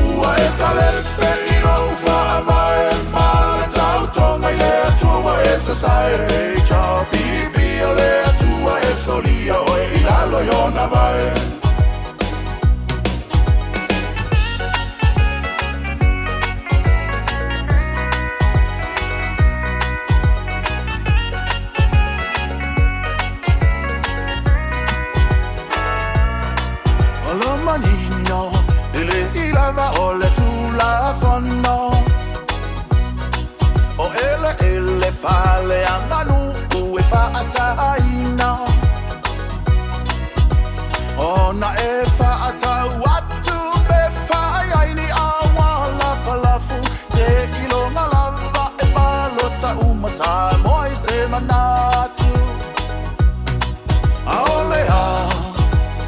S4: Ua e talepe I no fa ama e male tau tonga I le tua e sa sai e ciao bibi o le tua e solia o e Lalo yona vai Olo manino Ele ilava o le tula fono O ele fale anganu Ue Fasa aina Ona e whaatau atu be whaiaini a wala palafu Te ilonga lava e palota umasa moi se manatu Aole a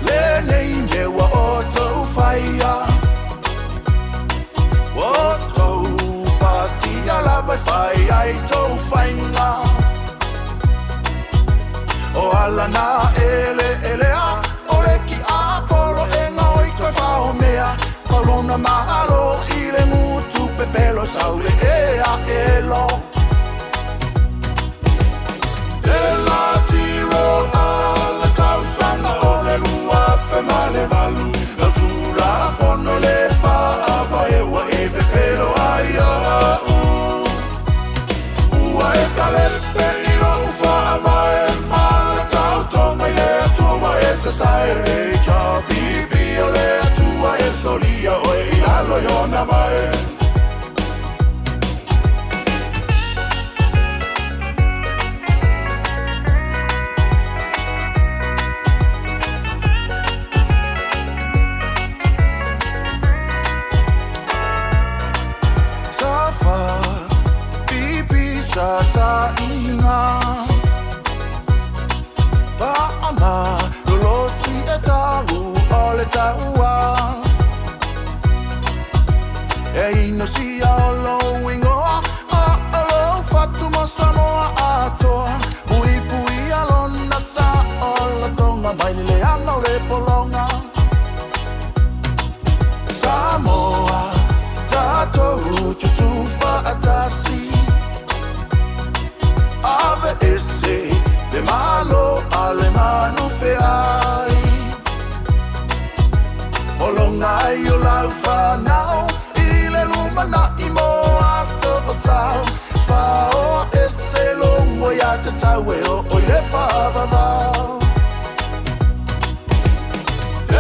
S4: le nei mewa o tau whaia O tau pasia lava e whaiai tau whainga O ala na ele a Corona malo I le mutu pepelo saule e a elo E la tiro alla tausanga o le lua fe male valu La tula fono le fa ava e wa e pepelo aia Ua e talepe I no fa ava e male tau tonga I le tua e sa sai e ciao bibi o le tua e solia o e ilalo yona vai Safa bibi sa inga Va'ama lolosi e tau o le taua E ino si a lo ingoa A lo fatu mo Samoa atoa Ui ngai o lau whanau I le lumana I mo aso o sau Whaoa e se longo ia te tau e o i le whaavavau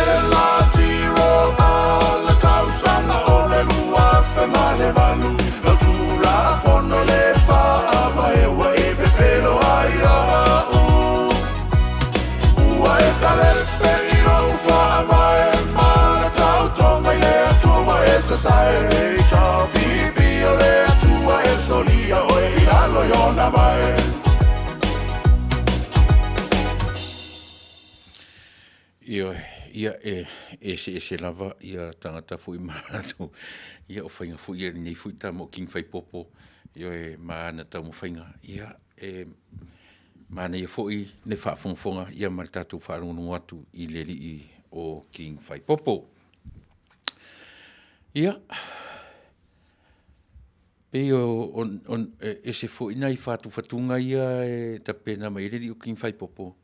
S4: E la tiro a la tausanga o le lua whemale walu La tūra whono le whaava e wa e pepelo ai a u Ua e kalepe I rau whaava e mala tau tonga I le atua e sa sae e ka pipi o le atua e solia o e I lalo yona vai
S2: Ia se lava ia tangata fui maratu ia o whainga fui ia nei fui tamo king whai popo ia e maana tamo whainga ia maana ia fui ne whaafonga ia maritatu whaarungu atu I le li o king whai popo ia pe on se fui nai whatunga ia e tapena mai le li o king whai popo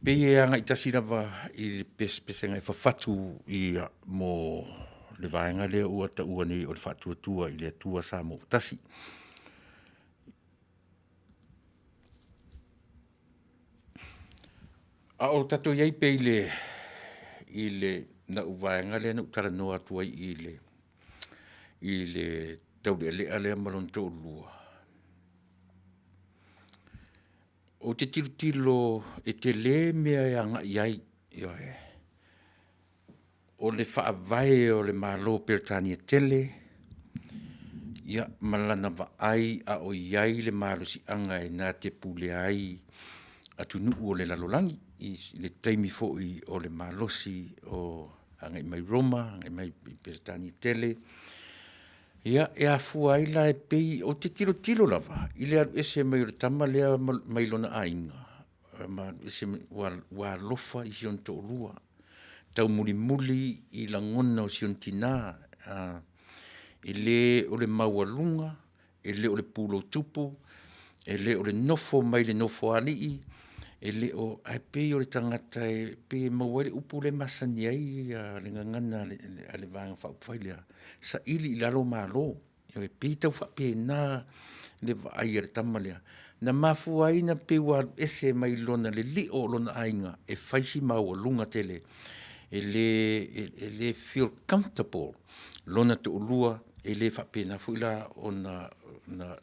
S2: Pe e anga I tasi rawa I pesenga I whawhatu I mo le vaenga lea ua ta ua nei o le whatuatua I le atua sa mo tasi. A o tato iai pe I le na u vaenga lea na utara noa atua I le tau lea lea malon tō lua. O te tilo e te le mea e anga iai, o le whaavae o le malo Peretania tele, ia malana wa ai a o iai le malo si anga e nā te pule ai atu nuu o le lalolangi, I le taimi foi o le malosi o anga I mai Roma, anga I mai Peretania tele, Ia e afua ai la e pei o te tilo lava. I le aru ese mai o le tama lea mai lona ainga. Ma ese wa lofa I sion tō lua. Tau muli I la ngona o sion tina. E le o le maualunga, e le o le pulo tupu, e le o le nofo mai le nofo alii, e le o ai pei o le tangata e pei maua le upu le masani ai le ngangana a le vanga whauwhailea. Sa ili I lalo malo, e pei tau whape nā le ai le tamalea. Na mafu ai na pei wa ese mai lona le li o lona ainga e whaisi maua lunga tele. E le feel comfortable lona te ulua e le whape na fuila o na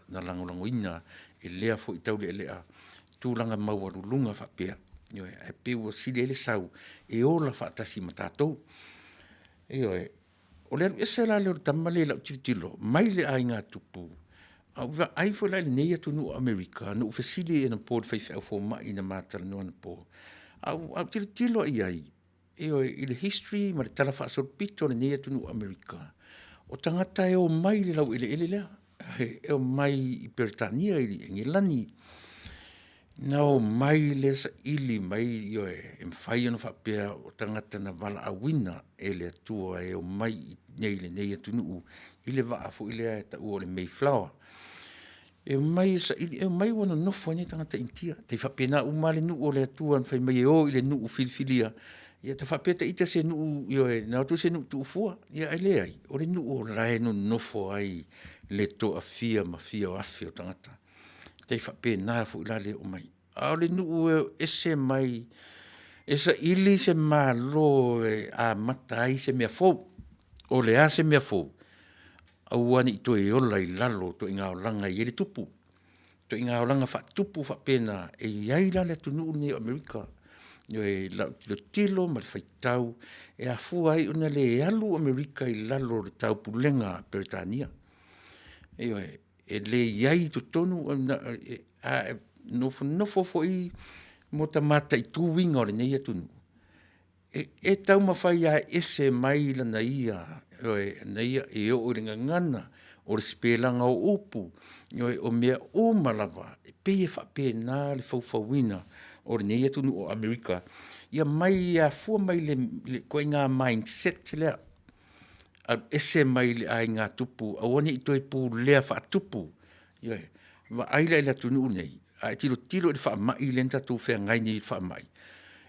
S2: langolango ina e lea fu I tau le lea. Tūlanga maua lunga whapea. E peua sile ele sau. E ola whaatasi matatou. O lea esa la leo tamale la utitilo. Mai le ai ngā tupu. Ai fo la le nei atu nu Amerika. Nu ufesile e na pōr whaiwhi au fō mai na mātara noa na pō. Au tilo I ai. I le history ma le tala whaasor pito le nei atu nu Amerika. O tangata e o mai le lau ele lea. E o mai I Peretania I Engilani. Nau mai le sa ili mai e mwhai ana whapea o tangata na wala awina e le atua e o mai nei atu nuu I le waafu I le ta ua le Mayflower. E mai sa ili e mai wana nofo ni tangata intia. Te whapea na umale nuu o le atua mwhai mai e o I le nuu filfilia. Ia te whapea ta ita se nuu na tu se nuu tu ufua. Ia ai le ai. O le nuu o lae no nofo ai le to a fia ma fia o afi o tangata. Te whape nā fu ila le o mai. A le nuu ese mai, esa ili se malo a matai se mea fau. O le a se mea fau. A uani to e ola I lalo to inga o langa I ele tupu. To inga o langa wha tupu whape nā e iaila le tu nuu ni Amerika. Le tilo ma le whaitau e a fuai una le alu Amerika I lalo le tau pulenga Peretania. E le iai to tonu nofo foi mo tamata I tuwinga o le nei atunu. E tau mawhai a ese mai lana ia, ia e o le ngangana o le spelanga o upu, o mea o malawa, e peye whape nā le fauwhawina o le nei atunu o Amerika. Ia mai a fua mai le koe ngā mindset lea. Ese mai le ai ngā tupu, a wani I toi pū lea wha tupu. Wa aila ila tunu nei. A tilo le wha mai le nta tū whea ngai ni wha mai.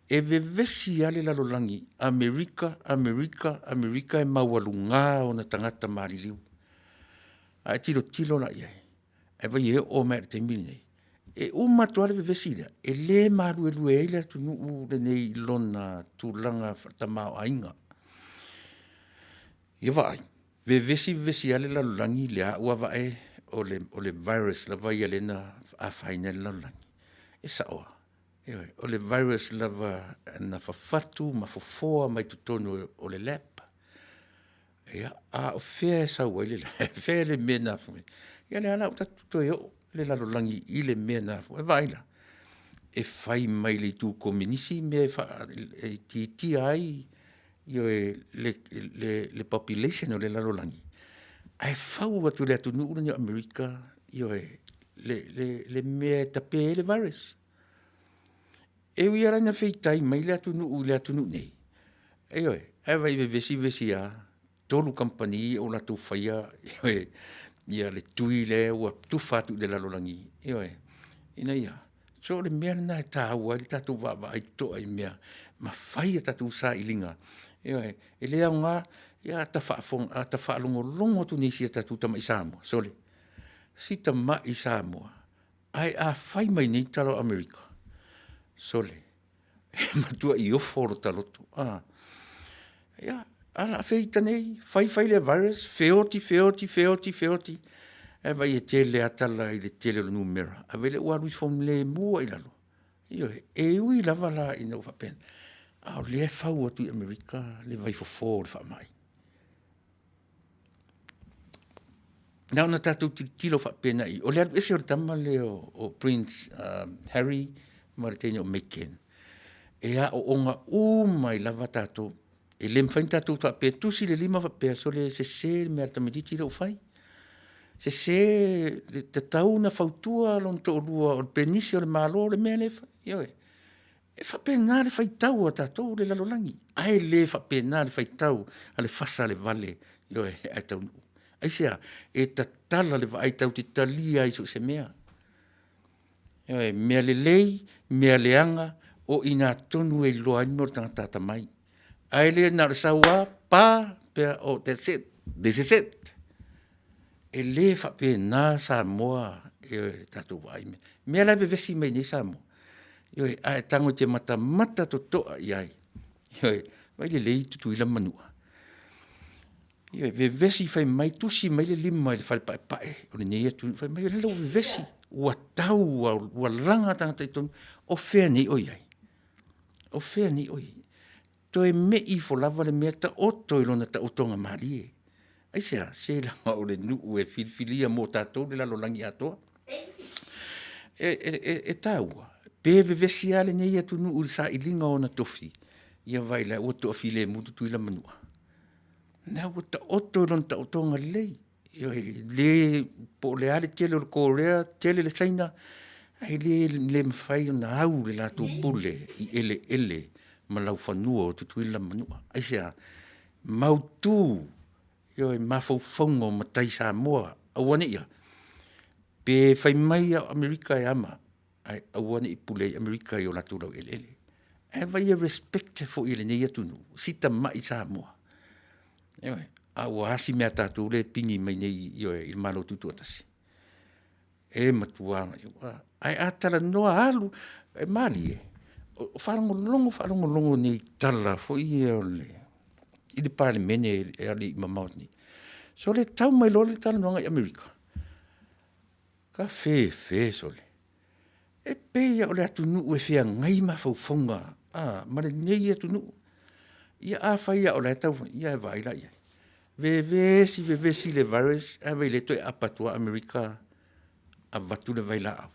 S2: e vevesi ale lalolangi, Amerika e maualunga o na tangata mariliu. A tilo la iai. E vai e o mea te mine. E umatuale vevesi lea, e le marue eile tunu le nei lona tūlanga whatamao ainga. Ia vai, vevesi ale lalolangi lea ua vai o le virus la vai alena a whaine lalolangi. E sa oa. O le virus lava na whawhatu, ma fofoa, mai tutonu o le lap. Ia, a o whea sa waile la, whea le mena fumi. Ia le ala o tatu toi o, le lalolangi i le mena fumi. E vaila, e whai mai le tū kominisi, me e ti ai, io le population o le lalolangi. Ai whau atu le atu nuu ni Amerika, io le mea tape le virus. E ui ara na feitai mai le atu nuu nei. E vai vesi a tolu company o la tu whaia, ia le tui le ua tufatu le lalolangi. Ina ia. So le mea na e tāua, le tatu wa ai toa i mea, ma whaia tatu sa ilinga. E lea ngā, ia ta whaalongo tu nisi a tatu tama i Samoa. Sole, si tama i Samoa, ai a whai mai nei talo Amerika. Sole, matua i oforo taloto. Ia, ala feita nei, whai le virus, feoti. E vai e tele atala i le tele o numera. A vele uarui fom le mua i lalo. E ui lava la i nau whapen. A le whau atu i Amerika, le vai fofo le whamai. Nau na tātou tilo whapena i. O le atu ese o tama le o Prince Harry, Maritene o Meken. E a o onga umai lava tātou. E le mwhain tātou whape, tusi le lima whapea, so le se mea tamaditi le o whai. Se te tau na whautua lon to lua o prenisi o le malo le mea le whai. E whapena le whai tau a tātou le lalolangi. Ai le whapena le whai tau a le Fasa le Vale. Ai Taunuu. Ai sea, e tatala le vai tau te talia iso se mea. Mea le lei, mea le anga, o ina tonu e loa ni mor tangata mai. Ai le na sawa pa pe o that's it. E le whapena Samoa e tatu vai me. Mea la vevesi mai ni Samoa. Ai tango te mata to toa iai. Vai le lei tutuila Manua. Vevesi fai mai tusi mai le lima le fai pae. O le nei atu fai mai le lo vevesi. Ua tau, ua langa tangata i tonu. O fea ni o iai. O fea ni o iai. To e me i fo lava le mea ta oto i lona ta otonga marie. Ai sea, se langa o le nuu e filfilia mo tātou le lalolangi atoa. E taua. Pe vevesi ale nei atu nuu sa ilinga o na tofi. Ia vai la ua tofi le mutu tuila Manua. Nā ua ta oto i lona ta otonga lei. Le po le ale tele o le Korea, tele le China. Ai le mawhai o na au le lato pule i ele. Ma lau whanua o tutuila Manua. Ai sea, mautu, mawhauwhaunga o matai Samoa, awane ia. Pe whai mai a Amerika e ama, ai awane i pule Amerika i o lato lau ele. E vai e respect fo i le nei atunu, sita mai Samoa. A ua hasi mea tātou le pingi mai nei i malo tutu atasi. E matuanga, ai atala noa alu, e mali e. O whalongolongo ni tala fo i e o le. I le pāle mene e ali i mamaut ni. So le tau mai lo le tala noanga i Amerika. Ka fe so le. E peia o le atu nuu e fea ngai mawhauwhaunga. Ma le nei atu nuu. Ia a whaia o le tau, ia e vaila ia. Vevesi le virus, a vei le toi apatua Amerika a vatu le vaila au.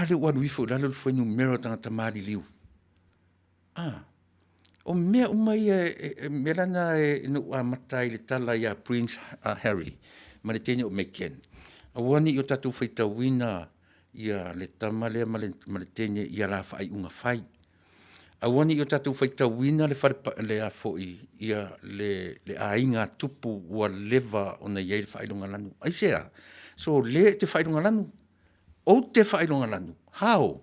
S2: Le wanu ifo lalo foi numero tangata mari liu. O mea umai me lana no matai le tala ia Prince Harry, Maritene o Meken. A wani i o tatu whaita wina ia le tamale Maritene ia la whai unga whai. A wani i o tatu whaita wina le a foi ia le ainga tupu ua leva o na iei le whailonga lanu. Ai sea, so le te whailonga lanu. O te whailonga lanu. How?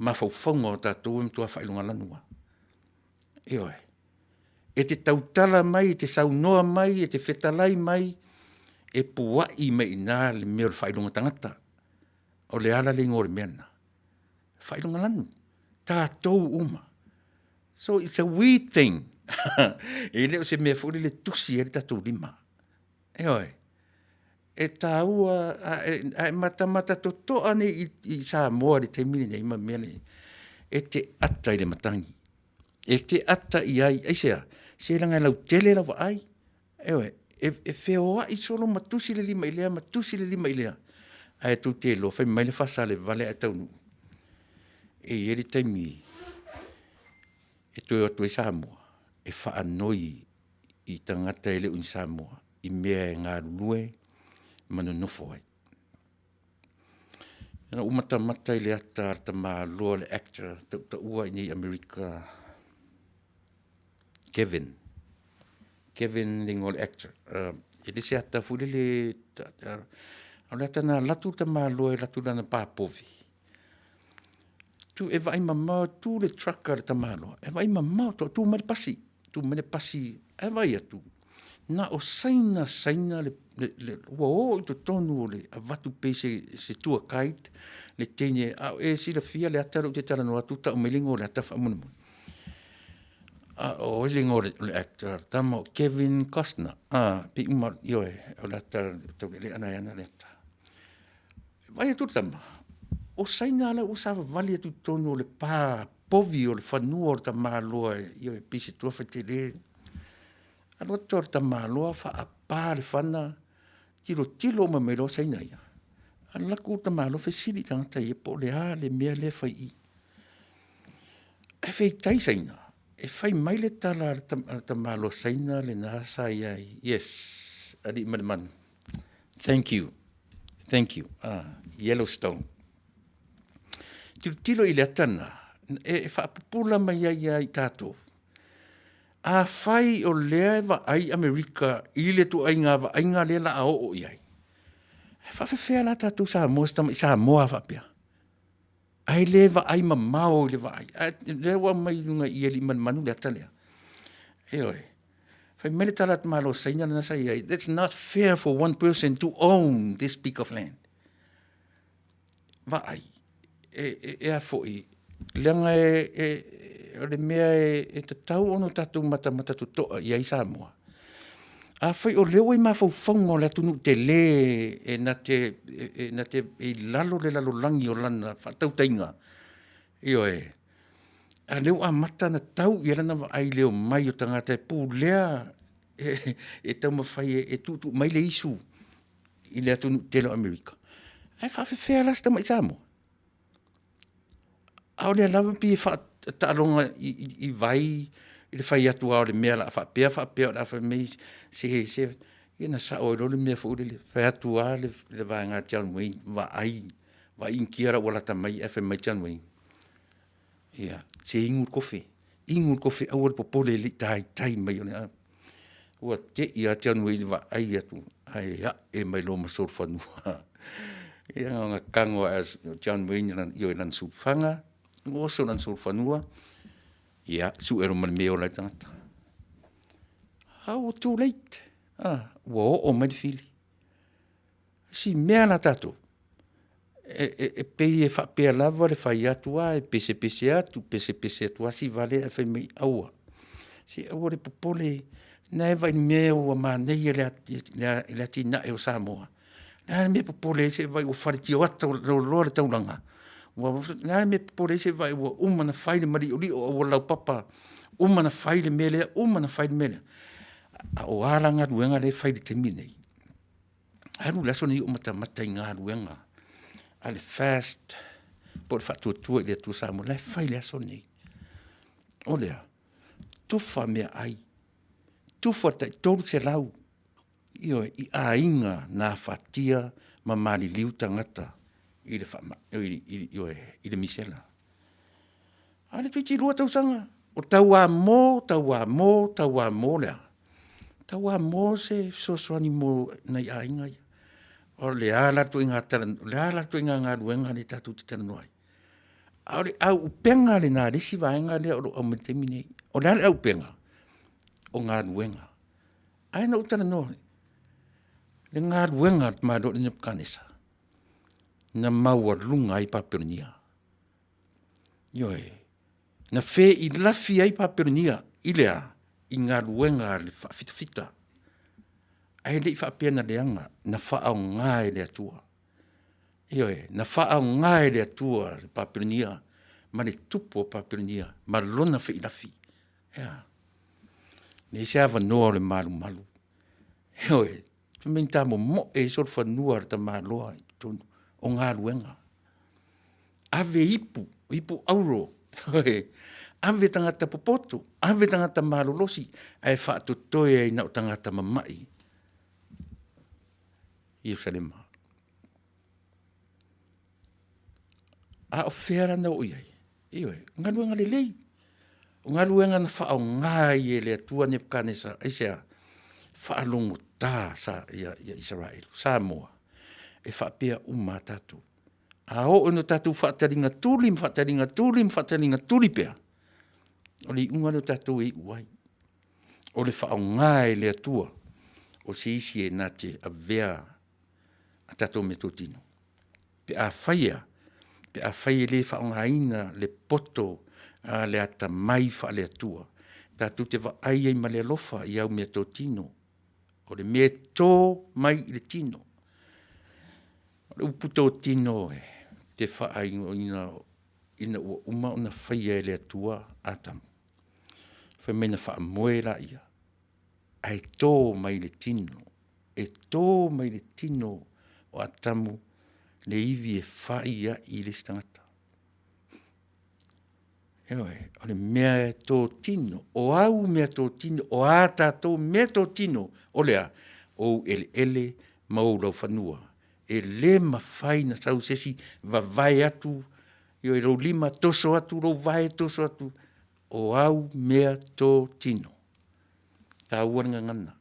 S2: mawhauwhaunga o tātou tua whailunga lanua. E oe. E te tautala mai, e te saunoa mai, e te whetalai mai, e puai mai nā le mea o le whailunga tangata. O le ala le ngore meana. Whailunga lanu. Tātou uma. So it's a weird thing. E leo se mea furi le tusi e le tātou lima. E oe. E tāua, e mata totoa ne i Samoa le teimini nei ma mea ne. E te ata i le matangi. E te ata i ai, eisea, se langa lau tele lau ai. E oe, e wheoa i solo matusi le lima ilea, matusi le lima ilea. Ai tu te lo, whai mai le Fasa le Vale a Taunuu. E eri taimi, e toi o toi Samoa, e whaanoi i tangata ele un Samoa, i mea e ngā lue, manu nofo ai. Ena umata mata i le ata arta maa loa le actor, ta ua i nei Amerika, Kevin lingo le actor. E le se ata fule le, au le ata na latu ta maa loa e latu lana pāpovi. Tu e vai mamau, tu le trucker ta maa loa, e vai mamau, tu mene pasi, e vai atu. Na o saina le o i to tonu le avatu pe se tua kite le tenye e si la fia le ataro te tala no atu ta o melingo le atafa mun. O lingo le actor tamo Kevin Costner. Pi uma yo o la ta to le ana ana le ta. Vai atu tama. O saina la usava vale tu tonu le pa povi o le fanua ta malo yo e pisi tua fatele. Alo torta maloa fa apa le fana tilo ma melo saina ia. Ala ku ta malo fe sili tangata ia po le a le mea le fai i. E fei tai saina. E fai mai le tala ta malo saina le nasa ia. Yes. Adi man. Thank you. Yellowstone. Tilo i le atana. E fa pula mai ia i tātou. A fai o leva ai Amerika i le tu ainga le la o iai. Fa fea la tatu sa moa fa pia. Ai leva ai mamao leva ai. Lewa mai nunga i eli manu le atalea. E oi. Fai mele talat malo saina na sa iai. That's not fair for one person to own this piece of land. Va ai. E a foi. Leanga o le mea e te tau ono tatu mata tu toa i ai Samoa. A whai o leo i mawhauwhaunga o le atunu te le e na te lalo le lalo langi o lana whatau tainga. Io e. A leo a mata na tau i lana ai leo mai o tangata e pū lea e tau mawhai e tutu mai le isu i le atunu te lo Amerika. Ai whawhewhea lasta mai Samoa. Au le lawa pi ta'alonga i vai i le whai atu au le mea la whapea o la whamei se ina sa o le mea whaure le whai atu au le vai ngā Taunuu va inkiara wala tamai e whamei Taunuu. Ia, se ingur kofe au le popole li tai mai o le a. Ua te ia Taunuu va ai atu, ai ya e mai lo masor whanua. Ia ngā kango as Taunuu i o ilan supfanga, ngoso nan sur fanua ia su ero man meo la tangata. How too late? Wo o mai fili. Si mea la tato. E pei e fa pe lava le fai atua e pese atua si vale e fai mei aua. Si aua le popole na e vai meo a manei le atina e o Samoa. Na me popole se vai o farti o ata lo le taulanga. Nā me pore se vai ua umana whaile mari uri o lau papa umana whaile mele, o āranga ruenga le whaile te minei. Haru laso ni o mata i ngā ruenga. Ale fast, po le whatuatua i le tu Samoa, le whaile aso ni. O lea, tufa mea ai, tufa tai toru se lau, i a inga nā whatia ma mali liu tangata. I le misela. Ale tuiti lua tau sanga. O tau a mo lea. Tau a mo se soani mo nei a inga. O le ala tu inga ngā ruenga le tatu te tana noai. Aore au upenga le nā resi vaenga le o au matemi nei. O le au upenga. O ngā ruenga. Ai na utana no. Le ngā ruenga ma do ni kanisa. Na maua lunga i paperonia. Yoe. Na fe I lafi ai paperonia. Ilea. I ngā ruenga le fita. Ai le I whapena leanga. Na whaau ngā le atua. Ioe, na whaau ngai le atua le papironia, ma le tupo papironia, ma lona whi lafi. Ea. Ne se awa noa le malu. Ioe, tu minta mo e sol whanua ta maloa o ngā luenga. Ave ipu auro. Ioe, ave tangata popoto, ave tangata malolosi, ai whaatu toe ai nau tangata mamai. Ierusalema. A o whera na o iai. Iwe, ngā luenga le lei. O ngā luenga na wha o ngai e le atua Nepkanesa, aisea, whaalongo tā sa ia Israel, Samoa, e whapea tatu. A o no tatu whaataringa tuli pea. O li unga no tatu e uai. O le wha o ngai le atua, o se isi e nate a vea a tatu me totino. Pe a whaia, pe a whai le whaongaina, le poto, le ata mai wha le atua. Tātou te wa ai ma le alofa I au mea tō tino. O le mea tō mai I le tino. O le upu tō tino te wha ai ina ua uma ona whai le atua atamu. Whai mena wha moe la ia. Ai tō mai le tino. E tō mai le tino o atamu. Le iwi e whaia I le stangata. Ewe, o le mea tō tino, o au mea tō tino, o ata tō mea tō tino, o lea, o ele mau rau whanua. E le mawhai na sau sesi, vai atu, yo e rau lima toso atu, rau vai toso atu, o au mea tō tino. Tā uaranga ngana.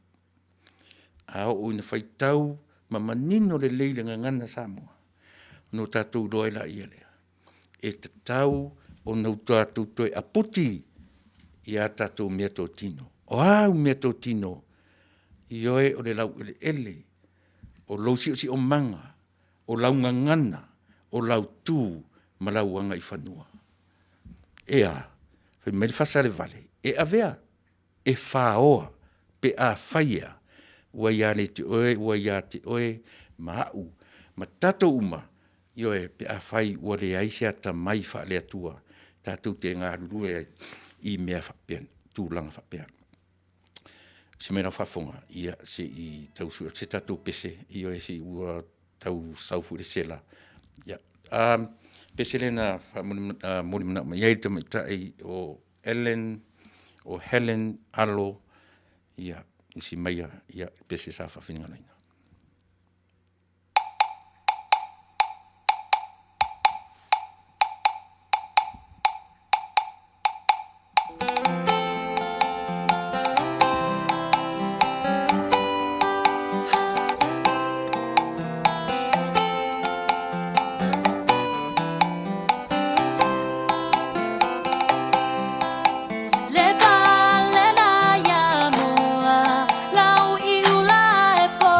S2: A o ina whai tau, ma manino le leile ngana Samoa. No tātou roe la ia lea. E te tau o nau tātou toi aputi I a tātou mea tō tino. O au mea tō tino, ioe o le lau ele, o lau si o manga, o lau ngangana, o lau tū, ma lau anga I whanua. Ea, whai mele Fasa le Vale, e avea, e whaoa, pe a whaia, ua ia te oe, ma au, ma tātou uma, Ioe pe a whai ua le aise ata mai wha le atua. Tātou te ngā rurue I mea whapean, tūlanga whapean. Se mera whafonga, ia se I tau sua, se tātou pese, ioe se ua tau saufu le sela. Ia, pese le na mori mana, ma iai te maitai o Helen Alo, ia, usi maia, ia pese sa whawhinga naina.
S5: Le vale na ya moa, lau I ula e po.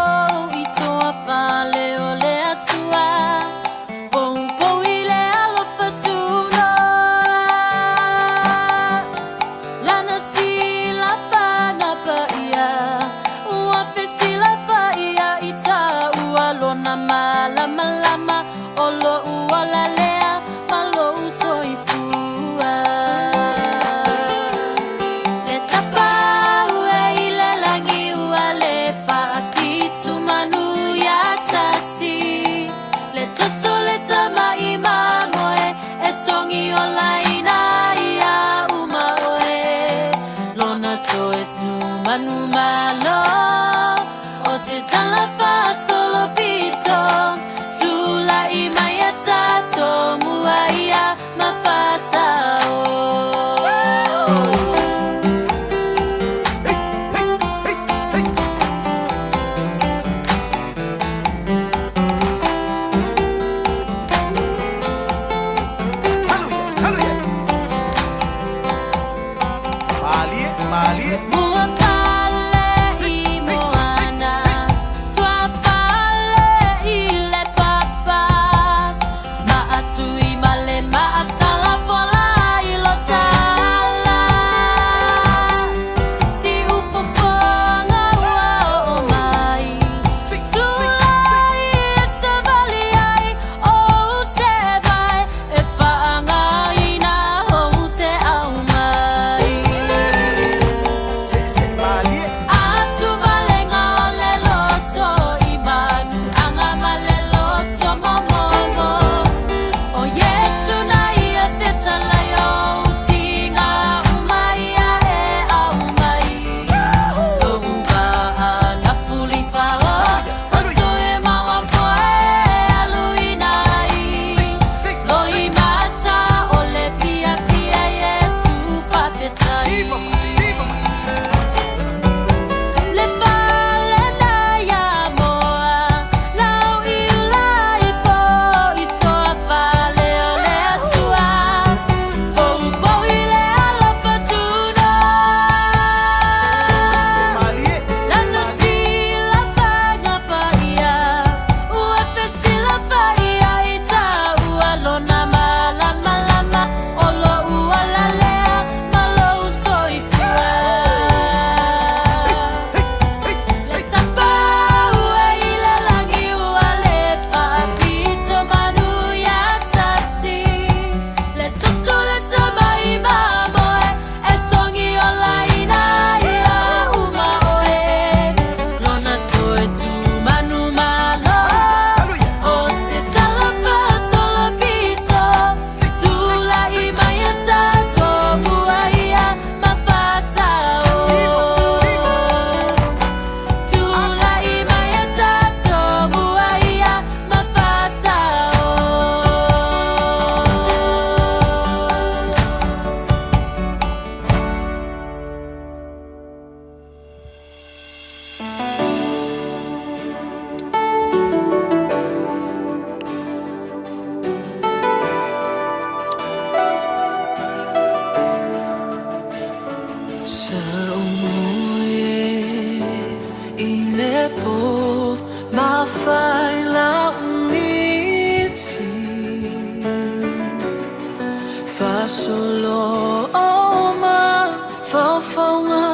S5: solo oma fafaunga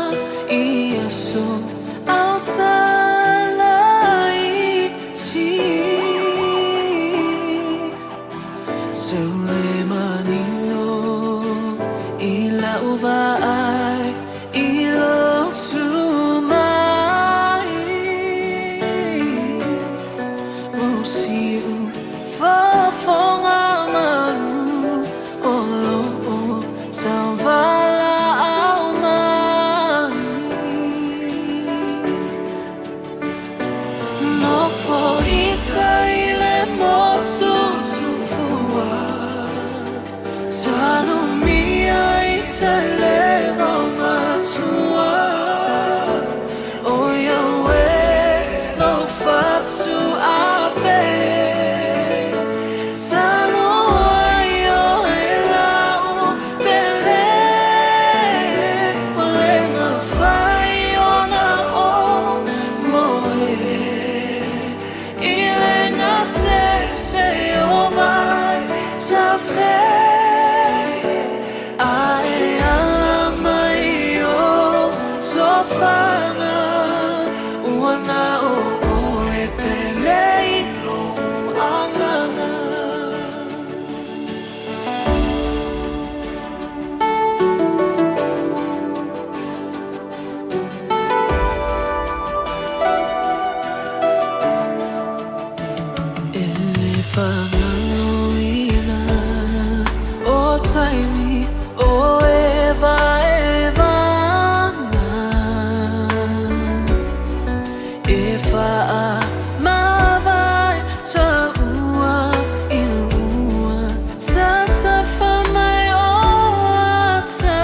S5: Iesu outside si Sule manino ila uva ai ilo sumai Usiu fafaunga manu olo salvala almai No for itaile motu tufua Tanu mia itaile romatua Oya we lo fatu ape Tanu ayo ela upele Ole mafai ona o moe Ile nase se o mai ta fe Ai ala mai o sofana Uana o e pelei no angana Elefangaloina o taimi o eva evana Efa mavai taua inua Tata famai o ata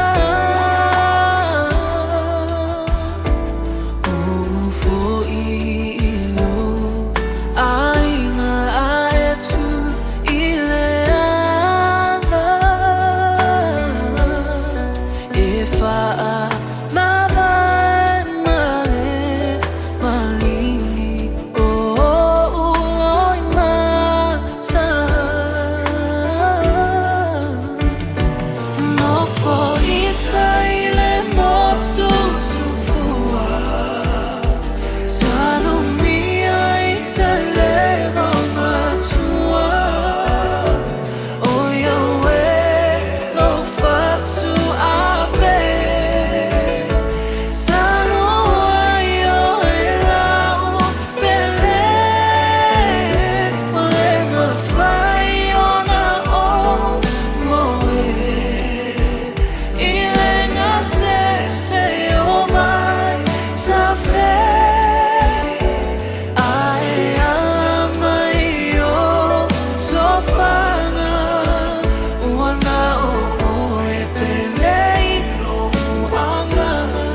S5: Ufo ilo Ainga aetu ileana Efa mavai male malili o uloi mata No for itaile motu tufua Tanu mia itaile romatua Oya we lo fatu ape Tanu ayo ela upele Ole mafai ona o moe Ile nase se o mai ta fe Ai ala mai o sofana Uana o e pelei no angana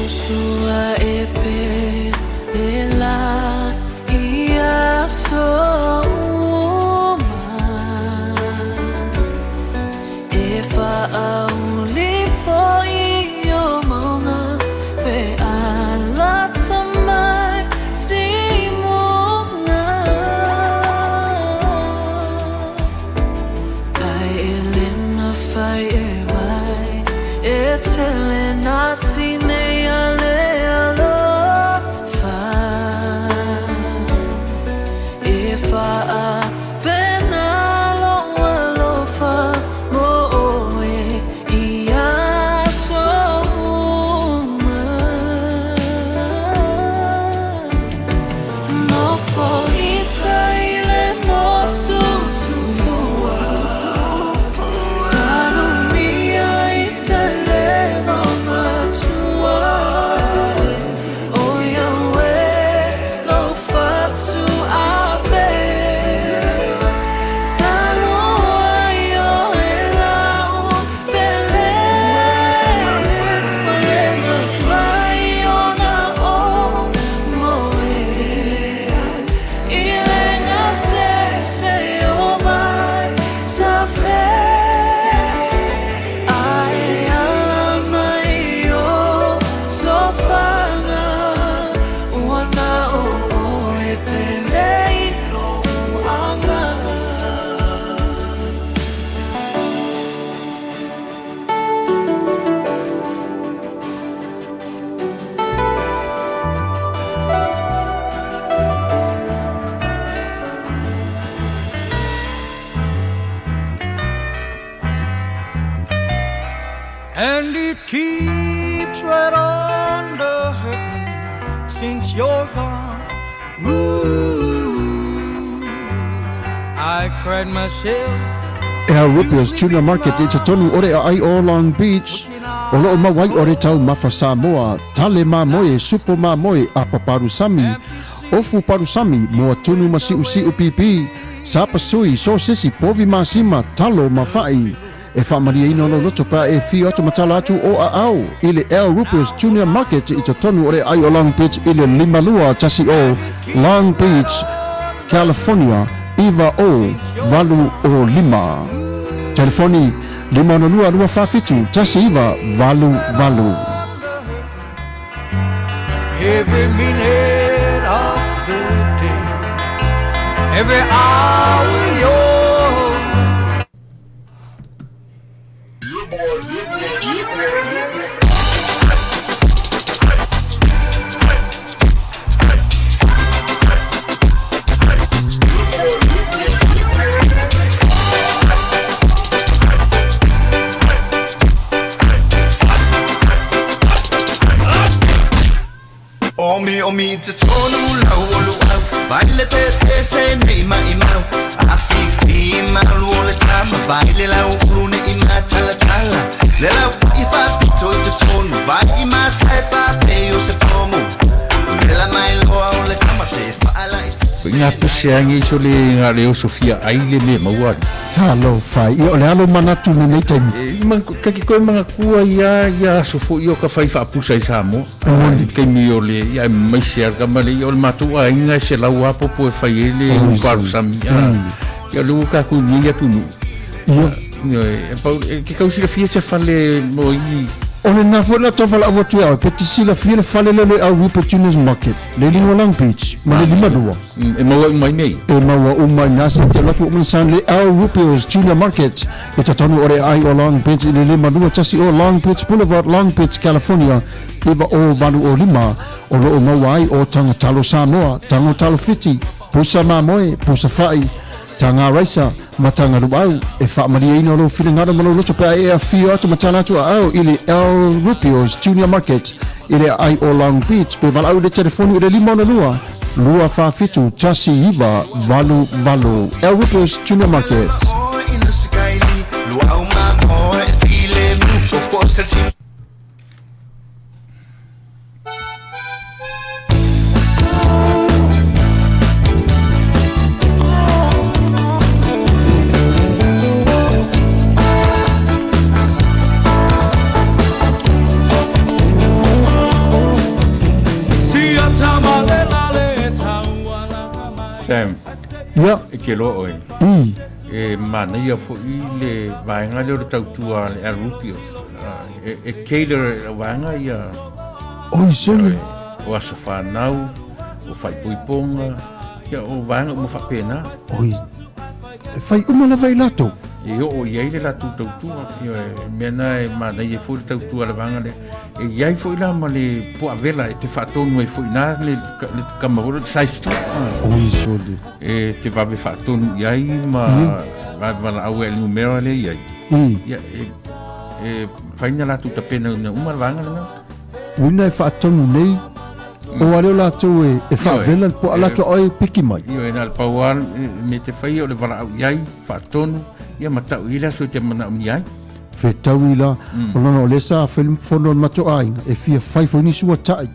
S5: Usua epe lela ia soma Efa auli foi o mauna pe ala tamai simuna Ai elena fai e vai e tele nati nei ale alofa Efa pena lo alofa mo e ia soma No for itaile motu tufua Tanu mia itaile romatua
S6: And it keeps right on the hurting since you're gone. Ooh, I cried myself.
S7: Ea Rupios Junior Market i te tonu ore a ai o Long Beach. O loo mawai ore tau mafa Samoa, tale ma moe, supo ma moe, apa parusami, ofu parusami, moa tunu ma siu pipi, sapa sui, so sisi, povi ma sima, talo ma fai. E whamaria ino no loto pa e fi atu matala atu o a au. Ile Ea Rupios Junior Market i te tonu ore ai o Long Beach, ile limalua tasi o Long Beach, California, Iva o Valu o Lima. Telefoni 502 Faafetai tasi iwa valu.
S6: Every minute of the day, every hour yours.
S4: O mi te tonu lau o luau Baile pe se ne ima A fi malu o le tama Baile lau urune ima tala Le lau i pito i te tonu Vai ima sai pa pe o se pomu Le la mai loa o le tama se faala i te
S2: Ngā pese angi so le ngā leo Sofia aile me mauari.
S7: Talo fai, i o le alo manatu ni nei taimi.
S2: Kaki koe mga kua ia sofo i o ka whai whaapusa i Samoa. Kei mi o le, ia maisi arka male, i o le matua inga se lau apopo e whai ele uparu sami. Ia leo ka kui ni atu nu. Ke kausira fia se whale mo i
S7: O le nā fwela tawhala awa tui au, pe te sila fia le whale le au Rupert Juniors Market, le lingo Long Beach, ma le lima dua.
S2: E maua umai nei.
S7: E maua umai nasi, te lapu umansan le au Rupert Junior Market, e tatonu ore ai o Long Beach, le lima dua tasi o Long Beach Boulevard, Long Beach, California, iwa o valu o lima, o loo maua ai o tangatalo Samoa, tangatalo fiti, pusa mamoe, pusa fai, tanga raisa matanga ruau e fa maria ino lo filingado malo loto pe e fio atu matana atu au ili El Rupios Junior Market ile ai o Long Beach pe valau de telefoni ile limona lua Faafetai tasi iwa valu El Rupios Junior Market.
S2: Sam.
S7: Ja.
S2: E ke lo oi. E Manuia fo i le vaenga le o tautua le El Rupios. E keile vaenga ia.
S7: Oi sene.
S2: O aso whanau, o whai puiponga, ia o vaenga mo whapena.
S7: Oi. E whai umana vai lato.
S2: E o iei le latu tautua. Mena e Manuia fo le tautua le vaenga le. E iai fo i la ma le po avela e te whaatonu e fo i nā le kamahoro le saistu.
S7: Oi sone.
S2: E te wawe whaatonu iai ma wawe au e numero le iai. Ia e whaina latu ta pena una umar vanga le nga.
S7: Wina e whaatonu nei, o areo lato e whaavela po alato oi piki mai.
S2: Io e nā le pauan me te whai o le wala au iai, whaatonu, ia matau ila so te mana umi iai.
S7: Fetau ila, o nono le sa whono mato ainga, e fia whaifo ni sua tai.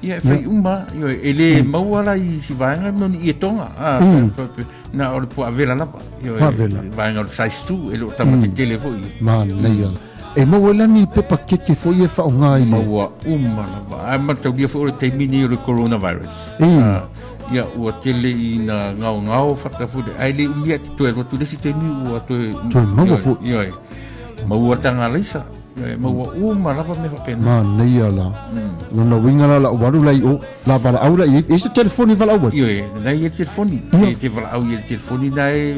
S2: Ia e whai uma, io e le mauala i si vaenga no ni i e tonga. Nā o le po avela lapa. Io e vaenga o le saistu, e lo tamate tele fo i.
S7: Mana, nei ala. E maua ni pepa keke fo i e whao ngai.
S2: Maua uma lapa. A matau lia fo o le teimini o le coronavirus. Ia ua tele i na ngao whatafude. Ai le umia te toe rotu lesi teimi ua toe.
S7: Toe maua fo.
S2: Ia e. Maua tanga leisa. Maua uma lapa me whapena.
S7: Mana, nei ala. Nona wingala la waru lai o. La vala au lai. E se telefoni vala au.
S2: Ia e. Nei e telefoni. E te vala au i e telefoni nai.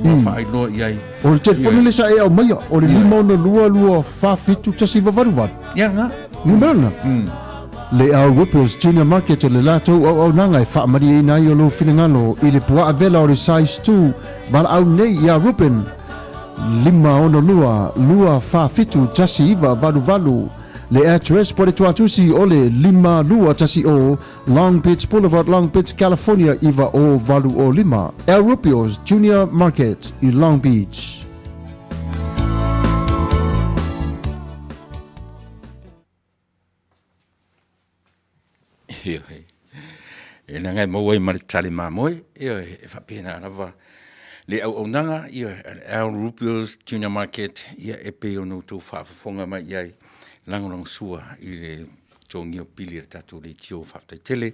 S2: Mawha ai loa iai.
S7: O le telefoni le sa e au maia. O le lima ona lua Faafetai tasi vavaruvat.
S2: Ia nga.
S7: Numerana. Le au Rupios Junior Market le lato au nanga e whaamari e nai o lo finangano i le pua avela o le size 2 vala au nei ia Rupen 5 lua fafitu tasi iwa valu le address po le tuatusi o le 5 tasi o Long Beach Boulevard, Long Beach, California iwa o valu o 5 El Rupios Junior Market i Long Beach.
S2: E na ngai mawai maritale mamoe, e whapena rawa. Le au nanga, Al Rupios Junior Market, e pe ono tō whaafafonga mai iai langorang sua i le tōngio pili tatu le tio Faafetai tele.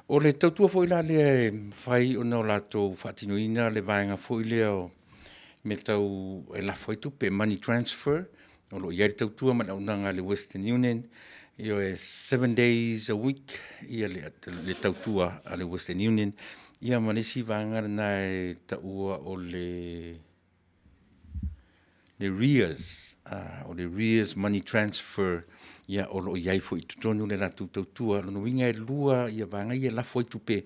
S2: O le tautua fo ila le whai ono la tō whaatinoina le vaenga fo ileo me tau e la fo itu pe money transfer. O lo iai tautua man au nanga le Western Union, Io e 7 days a week, ia le tautua a le Western Union. Ia manisi vangara nai ta ua o le rears, o le rears money transfer, ia o lo iai fo i tutonu le latu tautua, lono winga e lua, ia vanga ia la fo i tupe,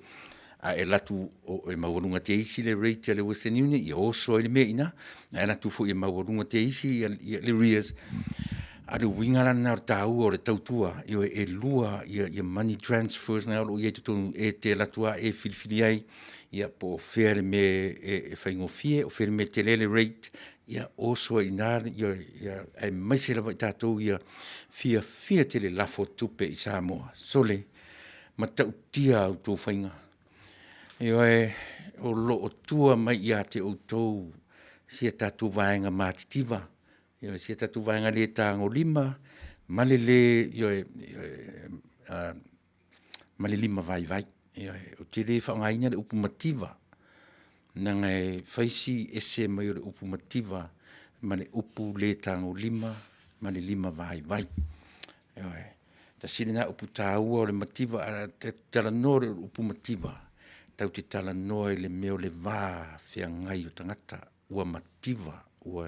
S2: e latu o e mawarunga te isi le rate le Western Union, ia oso e le mea ina, e latu fo i mawarunga te isi ia le rears. Ale winga lana tau o le tautua, io e lua, ia money transfers na alo ia tutonu e te latua e filifili ai, ia po fere me e whaingofie, o fere me te lele rate, ia oso i nare, ia e maise lawa i tātou, ia fia te le lafo tupe i Samoa. Sole, ma tau tia au tō whainga. Io e o lo o tua mai ia te o tōu, sia tātou vaenga mātitiva, Io sia tatu vaenga le tango 5, male le male 5 vai. Io o te le whaongaina le upumativa. Nanga e whaisi ese mai o le upumativa, male upu le tango 5, male 5 vai. Io ta sile na upu tāua o le mativa, te tala no le upumativa. Tau te tala no le meo le vā whiangai o tangata, ua mativa, ua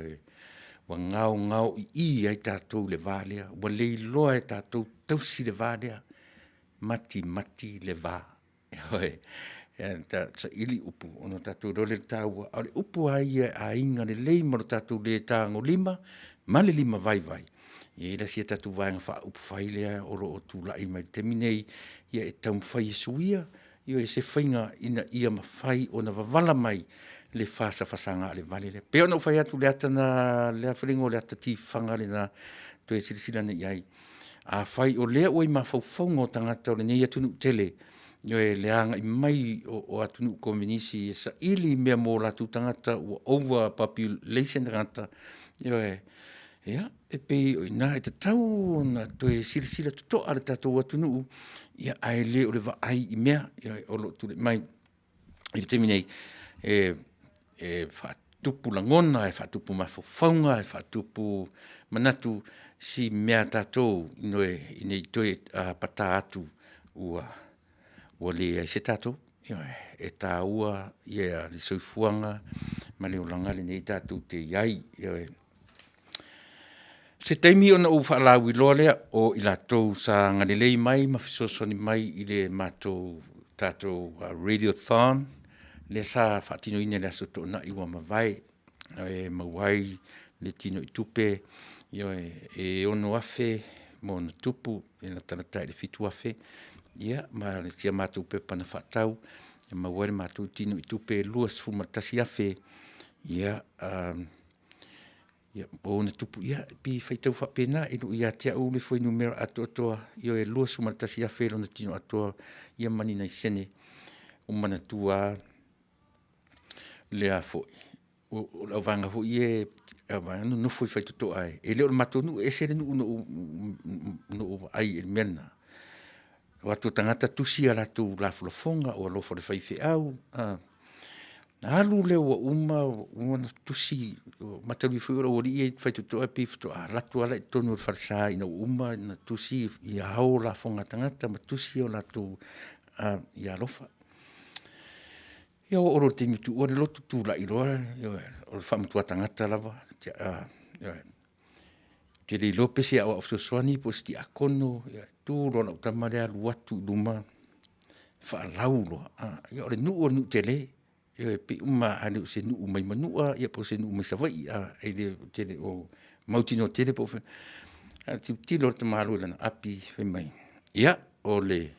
S2: wa ngau i ai tātou le Valea, wa leiloa e tātou tausi le Valea, mati le vā. Hoi, ta ili upu, ono tātou role tāua, ale upu ai a inga le leima lo tātou le tāngo 5, ma le 5 vai. Ia ila sia tātou vaenga wha upu whailea, oro o tūlai mai teminei, ia e taum whai suia, ia e se whainga ina ia ma whai o na wavala mai, le Fasa fasanga le Vale le. Pe ona fai atu le atana le afringo le atati fanga le na to e sirisila ne iai. A fai o lea oi ma faufaungo tangata o le nei atunu tele. Io e leanga i mai o atunu kominisi sa ili mea mo la tu tangata o overpopulation tangata. Io e pe o ina e te tau na to e sirisila tuto ale tatou atunu ia ai le o le va ai i mea. Io o lo tu le mai i le teminei e whaatupu langona, e whaatupu mawhawhaunga, e whaatupu manatu si mea tātou ino i toi pata atu ua le se tātou. E tā ua ia le soifuanga ma le olanga le nei tātou te iai. Se taimi ona u whaalau i loa lea o i lātou sa ngalelei mai, mawhisosoni mai i le mātou tātou radiothon, le sa whaatino ine le aso tōna iwa mawai, e mawai le tino i tupe, e ono afe, mo na tupu, e na tanatai le fitu afe, ma le tia mātou pepa na whaatau, e mawai le mātou tino i tupe, luas fumatasi afe, o na tupu, pi whaitau whapena, e no ia tia ule foi numera atoa, e luas fumatasi afe, lo na tino atoa, mani nei sene, umana tua, lea foi. O vanga foi no foi feito to ai. Ele o matonu ese no ai el mena. O atu tangata tusi ala tu la flofonga o lo for fai fe au. Alu le uma tusi matavi foi o ri feito to ai pifto la tu ala tonu farsa ina uma na tusi ia au la fonga tangata ma tusi o la tu ia lofa. Ia o oro te mitu, o le lotu tū la iroa, o le whamutua tangata lava, te le lopese au afsoswani, po sti akono, tū rola utamarea luatu luma, whaalau loa, ia o le nu te le, Ia pe uma ane se nu mai manua, ia po se nu mai savai, e le tele o mautino tele po tilo te malu lana api fe mai. Ia, o le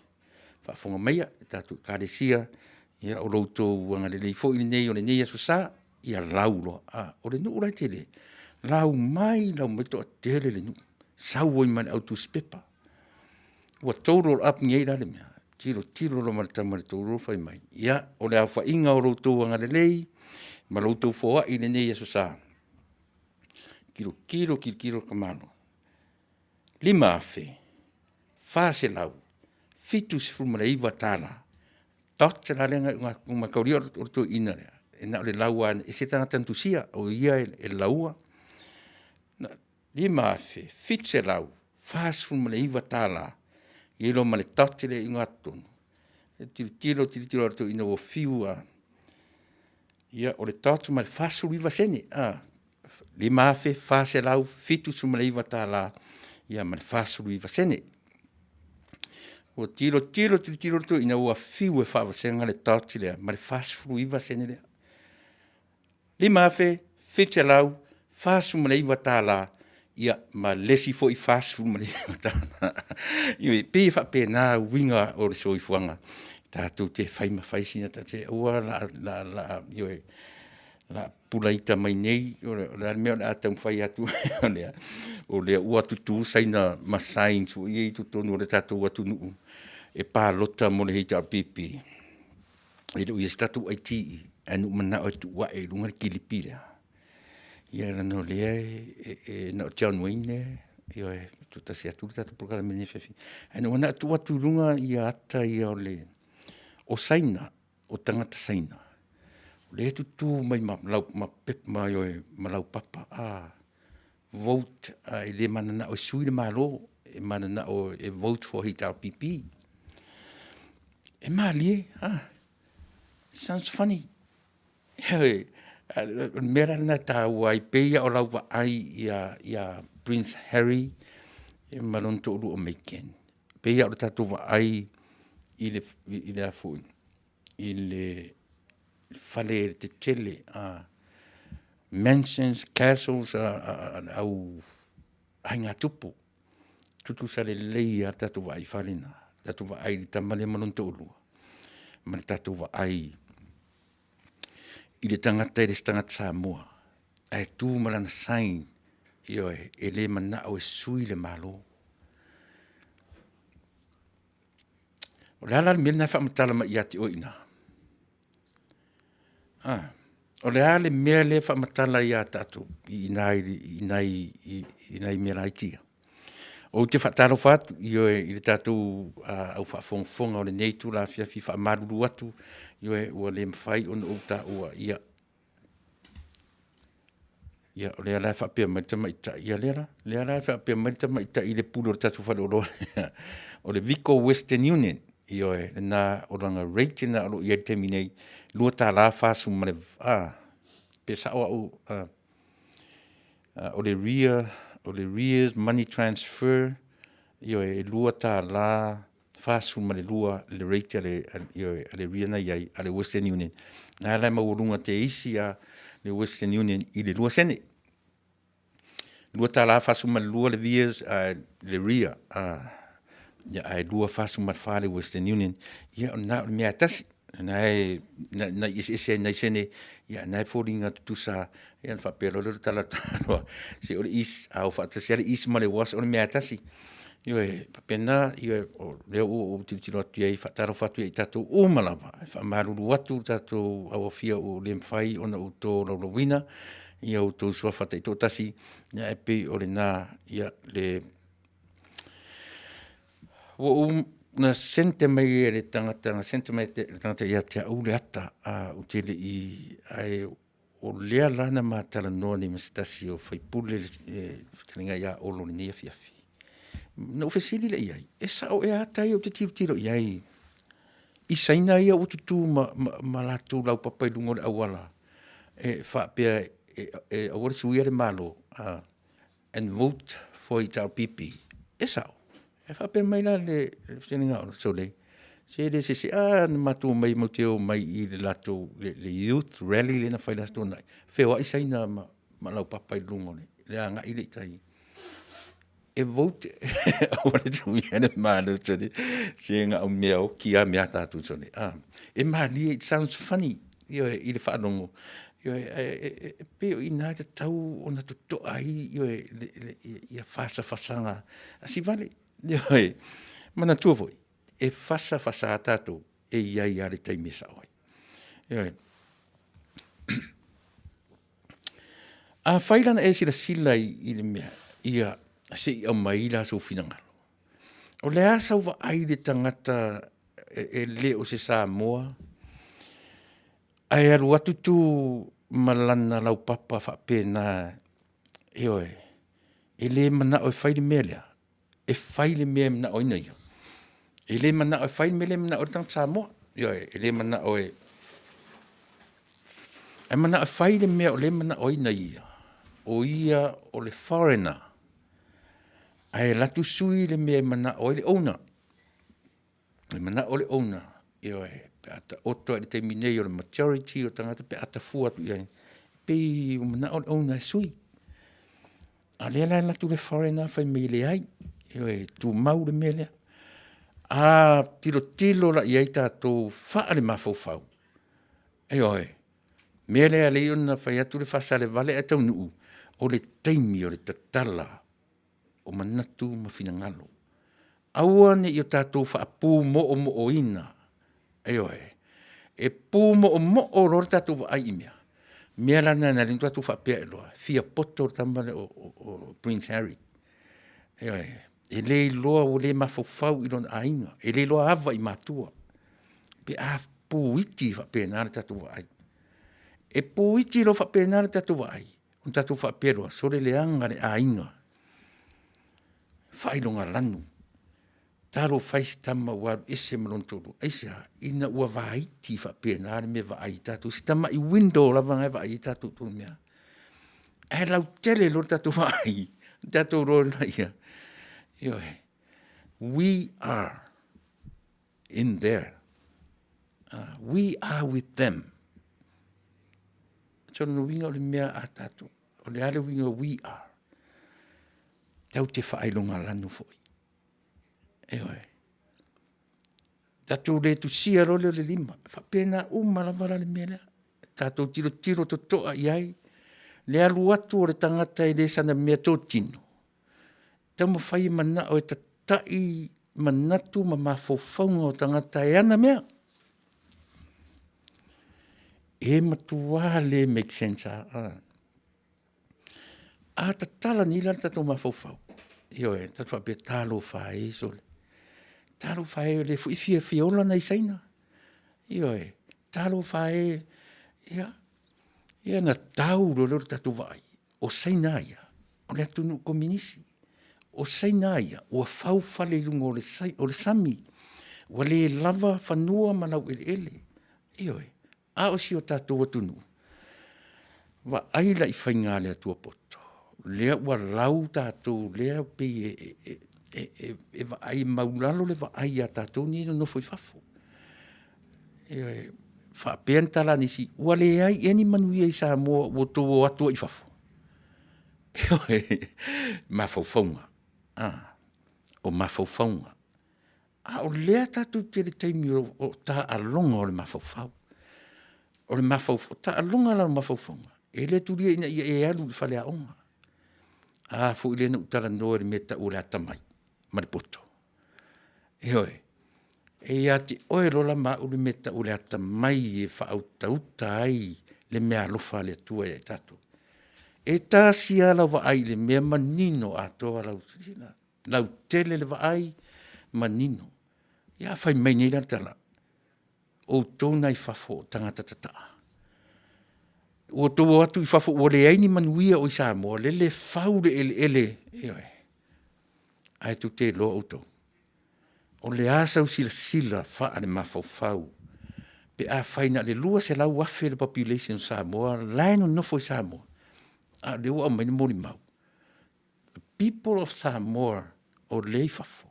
S2: whaafonga meia, tatu kāresia, ia o loutou wanga le fo i nei o le nei aso sa, ia laulo, o le nu rai tele, lau mai to a tele le nu, sau oi mani autu spepa. Ua tauro ap ngei rale mea, tiro lo marita mari tauro fai mai. Ia, o le awha inga o loutou wanga le lei, ma loutou foa i le nei aso sa. Kiro kamano. Lima afe, fase lau, fitu se fumare iwa tala, Totsa la lenga nga kauria o to ina le. E na le laua e se tana tantusia o ia e laua. Na lima afe, fitse lau, fas fuma le iwa tala, i lo ma le totse le inga atonu. E tiro to ina o fiua. Ia o le totse ma le fasu iwa sene. Lima afe, fase lau, fitu suma le iwa tala, ia ma le fasu iwa sene. O tiro to ina ua fiu e whaawasenga le tauti lea, ma le whaasfuru iwa sene lea. Lima afe, fitse lau, whaasu ma le iwa tāla, ia ma lesi fo i whaasfuru ma le iwa tāla. Iwe, pe whape nā winga o le soifuanga, tātou te whaima whaisina, ta te ua la pulaita mai nei, o le mea le atau whai atu, o le ua tutu saina ma sainz, o iei tutonu o le tātou atu nuu. E pā lota mo le heita pipi. E le ui statu ai tii, anu mana o tu wa e lunga kilipi lea. Ia rano lea e na o John Wayne, ia e tuta se atu tatu programa mene fefi. Anu mana tu watu lunga ia ata ia o le o saina, o tangata saina. Le tutu mai ma pep ma yo ma lau papa. Vote e le mana na o sui le malo, e mana na o e vote for hita pipi. E malie, sounds funny. Mera na ta wai peia o lau wa ai ia Prince Harry e malonto ulu o meiken. Peia o tatu wa ai i le afu i le fale te tele mansions, castles au hainga tupu. Tutu sa le lei a tatu wa ai falena. Tatu wa ai tamale malonto ulu. Ma tatu wa ai i le tangata i le tangata Samoa. Ai tu malana sain io e le mana o sui le malo. O le ala mena fa matala ma iati o ina. O le ala mea le fa matala ia tatu i nai mea laitia. O te whataro whatu, i le tātou au whafonga o le neitu la fiafi whamaruru atu, ua le mwhai o na uta ua ia. Ia, o le ala whapea marita maita, ia lera, le ala whapea marita maita i le pulu o tātou whaoro. O le Vico Western Union, le nā o ranga rate na alo i te minei, lua tā la whasu ma le, pesa o o le rears money transfer e lua tā la whasu ma le lua le rate le ria na iai a le Western Union. Nā lai maurunga te isi a le Western Union i le lua sene. Lua tā la whasu ma le lua le rears le ria ai lua whasu ma le Western Union. Ia o nā mea tasi. Na isi nei sene ia nai foringa tusa ia fa pero le tala tala se o is au fa se is male was o mea tasi io e pena io o le o titiro ai fa taro fa tu tatu o malava fa maru watu tatu au fia o le fai ona o to lo wina ia o to so fa to tasi ia e pe o le na ia le o na sente mai le tangata sente mai te tangata ia te au le ata o tele i ai o lea lana matala noa ni mastasi o faipule telinga ia o lo ni fiafi no fesili le iai e sa o e ata i o te tiro iai i saina ia o tutu ma latu lau papai lungo le awala e fa pia e awara suia le malo and vote for it our pipi e sa e fa pe mai la le telinga o so le Se na matu mai mo te o mai I le lato le youth rally le na whai lato nai. Whewa I saina ma lau papai lungo le anga I le tai. E vote, wana tumi ane māna tone, se ngā o mea o ki a mea tātou tone. E māni, it sounds funny, I le whaanongo. Peo I nā te tau o na to toa I a Fasa asi Vale. Mana tua voi, e Fasa a tātou, e iai a le taimi sa oi. A whailana e sila I le mea, ia se o mai la so finangalo. O le asa wa ai le tangata e le o se Samoa. Ai alu atu tu malana lau papa fa pena e oe. E le mana o whaile mea lea. E whaile mea mna o ina ia. E le mana o whaile mea mna o tang Samoa. E le mana o e. E mana o whaile mea o le mana o ina ia. O ia o le foreigner. Ai latu sui le mea mana o le ona. Le mana o le ona. Pe ata oto le te minei o le majority o tangata pe ata fua tu iai. Pe o mana o le ona sui. A lea lai latu le foreigner fai me le ai. Tu mau le mea lea. A tilo la iai tātou faa le mafau. Mea lea le iona fai atu le Fasa le Vale a Taunuu. O le taimi o le tatala. O manatu ma finangalo. Aua ne I o tātou whaapu mo o ina. E pū mo o lor tātou wa ai imea. Mea lana na rintu tātou whaapea e loa. Fia poto tamale o Prince Harry. E le loa o le mafofau I lona ainga. E le loa ava I matua. Pe a pū iti whaapea nāre tātou wa ai. E pū iti lo whaapea nāre tātou wa ai. O tātou whaapea loa. Sore le anga le ainga. Whailonga lanu. Taro whais tama waru ese malontoro. Eisa, ina ua vaiti whapea nāre me vai tātou. Si tama I window lava ngai vai tātou tō mea. E lau tele lo tātou vai. Tātou rōna ia. We are in there. We are with them. So no winga o le mea a tātou. O le ale winga we are. Tau te whaelonga lanu foi. Tātou le tu sia role le lima. Whapena malavala le mea lea. Tātou tiro to toa iai. Le alu atu o le tangata I le sana mea tō tino. Tau ma whai mana o e tatai manatu ma mawhauwhaunga o tangata e ana mea. E matua le make sense a. A tatala ni lan tatou mawhauwhau. Tatou whapea talo whae sole. Talo whae le fia fiola nei saina. Talo whae. Ia na tau lo tatou vai. O saina ia. O le atunu kominisi. O saina ia. O whau whale lungo o le sami. O le lava whanua manau ele. A o si o tatou atunu. Wa aila I whainga le atua poto. Lea ua lau tātou, lea pe e wa ai maulalo le wa ai a tātou ni no foi fafo. Whapean tala nisi, ua le ai eni Manuia I Samoa o tō atua I fafo. Mafaufaunga. O mafaufaunga. O lea tātou te le taimi o tā alonga o le mafaufau. O le mafaufau, tā alonga la mafaufaunga. E le turia ina e alu le whale a onga. Fu ile na utala noa le meta o le atamai. Maripoto. E ati oe rola ma o le meta o le atamai e whaauta ai le mea lofa le atua e tato. E tā si ala wa ai le mea manino a toa lau tina. Lau tele le wa ai manino. Ia whai mai nila tala. O tōna I whafo tangata tataa. O tō atu I whafo o le aini Manuia o I Samoa, le whau le ele. Ai tu te loa auto. O le asau sila wha le mawhau. Pe a whaina le lua se lau wafe le population Samoa, laino nofo I Samoa. A le ua mai mori mau. The people of Samoa o le whafo.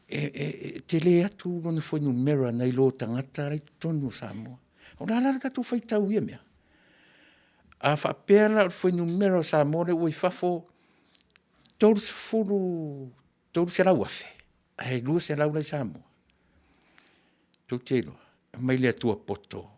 S2: te le atu lona foi numera nei lo tangata rai tonu Samoa. O la tatu fai tau ia mea. A whapea la foi numera Samoa le ui fafo tors furu se lau afe. Ai lua se lau lai Samoa. Tau telo. Mai le atua poto.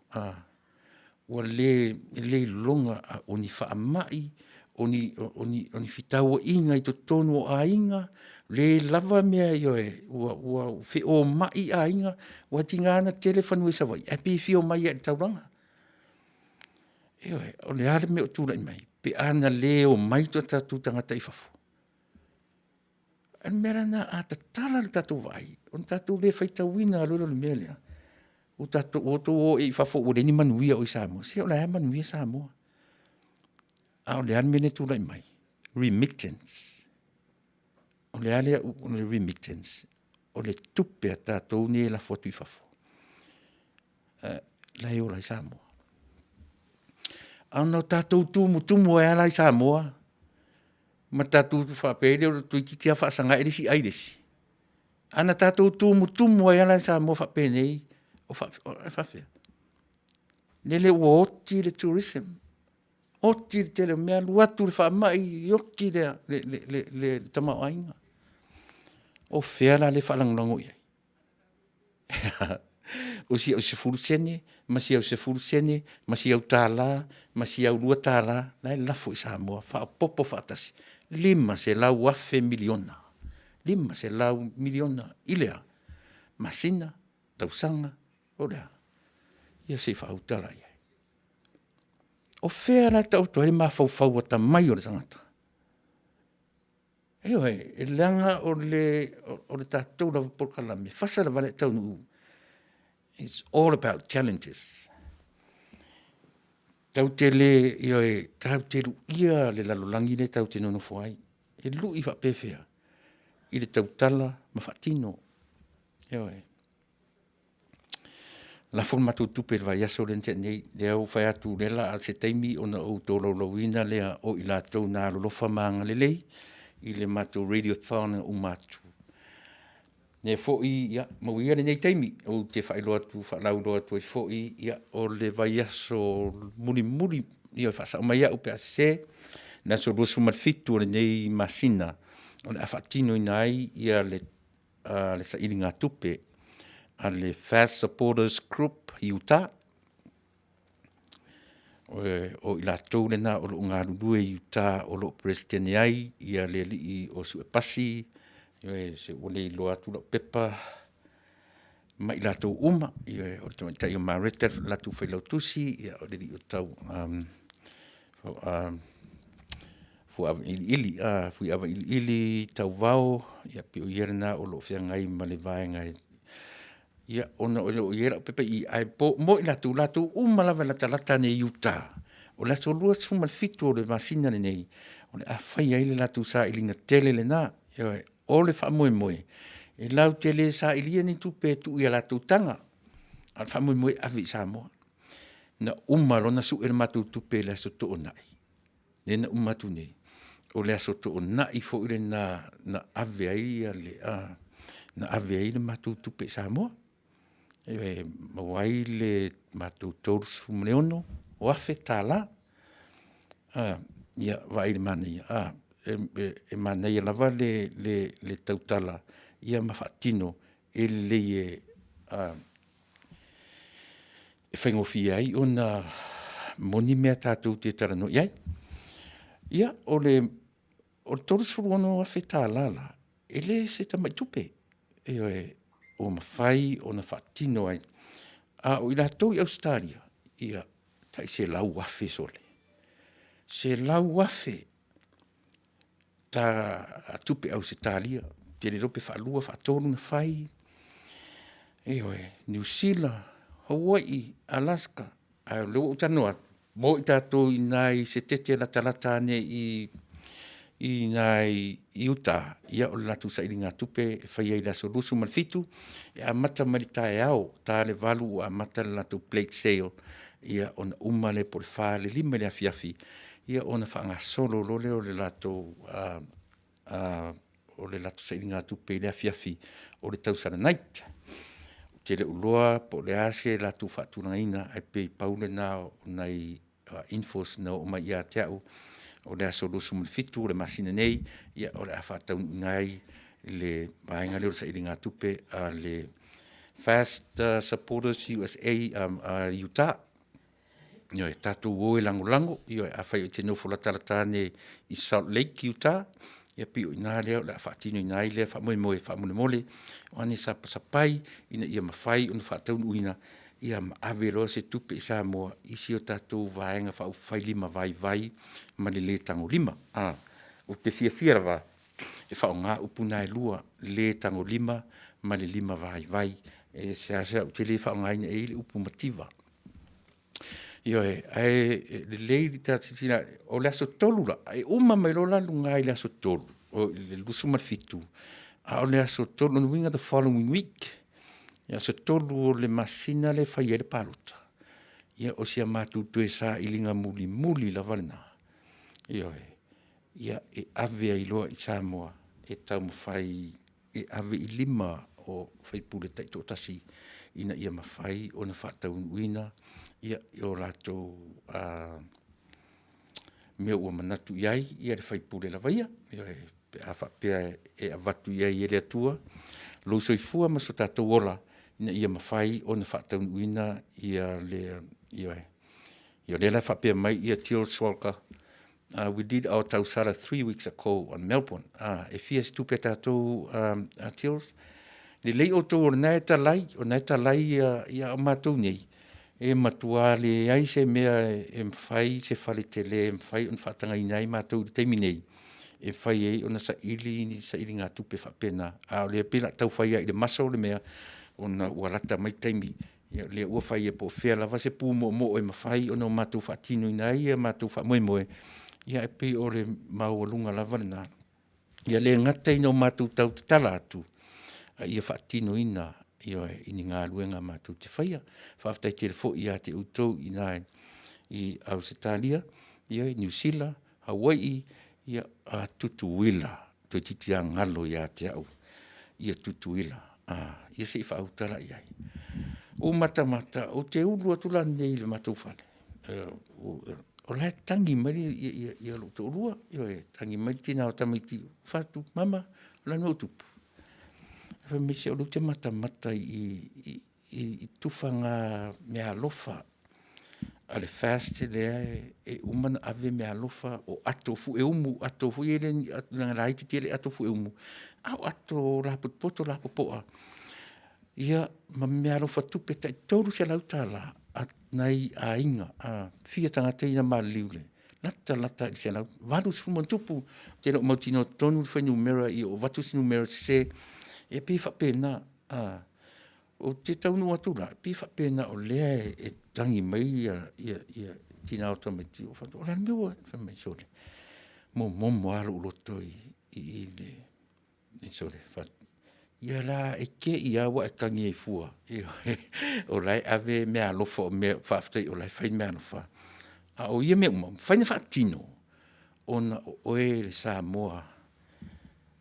S2: Ua le longa o ni wha mai, o ni fitau inga i to tonu o a inga, le lava mea ioe, ua fi o mai a inga, ua tingana telefonu e savai, e pi fi o mai e tauranga. Ioe, o le ale me o tūra i mai, pe ana le o mai to tatu tangata i fafu. An mera na a tatala le tatu vai, on tatu le faitawina alolo le mea lea. O tatu o to o i fafo o le ni manuia o i Samoa. Se o la manuia Samoa. A o le an mene tūra i mai. Remittance. O le ale o le remittance. O le tupe a tātou ni e la fotu i fafo. La e o la i Samoa. A no tātou tumu e ala i Samoa. Ma tātou whapele o tui kitia whaasanga erisi airesi. Ana tātou tumu e ala i Samoa whapenei. O whawhia. Nele ua oti le tourism. Oti le tele mea luatu le whamai yoki le tamau ainga. O whea le whalangongo iai. O si au se furu sene, ma si au se furu sene, ma si au tāla, ma si au lua tāla, lai lafo i Samoa, whaapopo whaatasi. 5 se lau afe miliona. 5 se lau miliona ilea. Masina, tausanga, ora, ia se whautara iai. O whea la tau toa, e maa whau a ta mai o le tangata. Eoi, e langa o le tātou la porkalame. Fasa la Vale Taunuu. It's all about challenges. Tau te le, ioi, tau te lu ia le lalolangi le tau te nono fuai. E lu i whapewhea. I le tau tala, ma whatino. Eoi. La forma tu tupe vai aso lente nei le au fai atu lela a se taimi ona o tolo lowina lea o i latou na lofa manga lelei i le matu radiothon o matu. Ne fo i ia mawia le nei taimi o te fai loa tu fa lau loa tu e fo i ia o le vai aso muri i o fasa o mai au pe se na so rosu marfitu o le nei masina o le afatino inai ia le sa ilinga tupe a le Fast Supporters Group Utah. O i la tau lena o lo ngā lulue Utah o lo presidente ai ia le li o su e pasi se o le loa tu lo pepa ma i la tau uma o le tai o mareta la tu fai lau tusi ia o le li o tau fu ava ili tau vau ia pi o ierna o lo fia ngai ma le vaenga ia ona o iera pepe i ai po mo ila tu umala vela talata ne Utah o la so lua suma fitu o le masina nei o le afai ai le latu sa ilinga tele le na o le fa moe e lau tele sa ilia ni tu pe tu ia latu tanga al fa moe avi sa mo na umalo na su el matu tu pe la so to nai ne na umatu nei o le so to nai fo ile na ave ai le na ave ai le matu tu pe sa mo e mawai le matu tors fumleono o afetala ia vai le mani e mani lava le tautala ia mafatino e le e fengofi ai ona moni mea tātou te tarano iai ia o tors fumleono afetala e le se tamai tupe o mawhai o na whatino ai. O i latou i Australia, ia tai se lau wafe sole. Se lau wafe ta tupe au se talia, te le rope whalua, whatonu na whai. New Zealand, Hawaii, Alaska, leo utanoa, mo i tātou i nai se tete la talata ne i nai Utah ia o latu sa ilinga tupe fai ai la solusu malfitu a mata marita e au ta le valu a mata latu plate sale ia on umale por fa le lima le afiafi ia ona fanga solo lo le latu o le latu sa ngā tupe le afiafi o le tausana night. Te le uloa po le ase latu whāturangaina ai pe paule nā o nei infos na o mai ia te au o le aso lusu mo le fitu o le masina nei ia o le awhātau ngai le vaenga leo sa ngā tupe a le Fast Supporters USA Utah. Io e tatu oe lango, io e awhai o te nofo la taratane i Salt Lake, Utah. Ia pi o ina leo, la whaatino ina i leo, whaamole mole. O ane sa pai, ina ia mawhai, ona whaataun uina, ia ma avero se tupe i Samoa, isi o tatu vaenga whai lima vai, ma le tango lima. O te fia rawa, e whao ngā upuna e lua, le tango lima, ma le lima vai. E se asa o te le whao ngā ina e le upu mativa. Io le lei tatina o le aso tolu la e uma mai lo la lunga i le aso tolu o le lusu malfitu a o le aso tolu no winga the following week ia aso tolu o le masina le fai ele paluta ia o sia matu tu sa ilinga muli la valna ia e ave ai loa i Samoa e tau mawhai e ave i lima o fai pule taito tasi ina ia mawhai o na whatau uina ia o lato mea ua manatu iai ia le whaipule la vaia ia pe a whapea e avatu iai ele atua lo soifua ma so tātou ola ina ia mawhai o na whatau uina ia le la whapea mai ia Teal Swalka. We did our tausara 3 weeks ago on Melbourne. E fia stupe tātou Teals. Le lei o tō o nai talai ia o mātou nei. E matua le ai se mea e mwhai se whale tele, e mwhai on whatanga i nei mātou i teimi nei. E whai ei ona sa ili ngā tupe whapena. O le pila tau whai ai le masa o le mea ona uarata mai teimi. Le ua whai e po whea lava se pū mo e mawhai ona o mātou whatino i nei, e mātou whamoe. Ia e pi o le maua lava na. Ia le ngata ina o mātou tau te tala atu. Ia whatino ina. Ia ini ngā luenga mātou te whaia. Faafetai te refo ia te utou i Australia, ia New Zealand, Hawaii, ia a Tutuila. Toi titi a ngalo ia te au. Ia Tutuila. Ia se i whautara iai. O mata, o te ulu atula nei le mātou whale. O lai tangi mari ia lo te urua. Ia tangi mari tina o tamaiti whatu mama, lai no tupu. Me se olu te mata i tufanga mea lofa a le fast le e umana ave mea lofa o ato fu e umu ato fu ele nga laiti tele ato fu e umu au ato la poto la popoa ia ma mea lofa tupe tai toru se lautala nai a inga a fia tangata ina maliule lata se lau valus fu montupu te no mautino tonu fe numera i o vatus numera se e pi whapena, o te taunu atura, pi whapena o lea e tangi mai ia tina o tameti o whatu. O lea mewa, whamai sore. Mo alo uloto i le, sore, whatu. Ia la e ke i awa e kangi e fua. O lai ave mea alofa o mea whaftai, o lai whain mea alofa. O ia mea umam, whaina whaatino, ona o e le Samoa,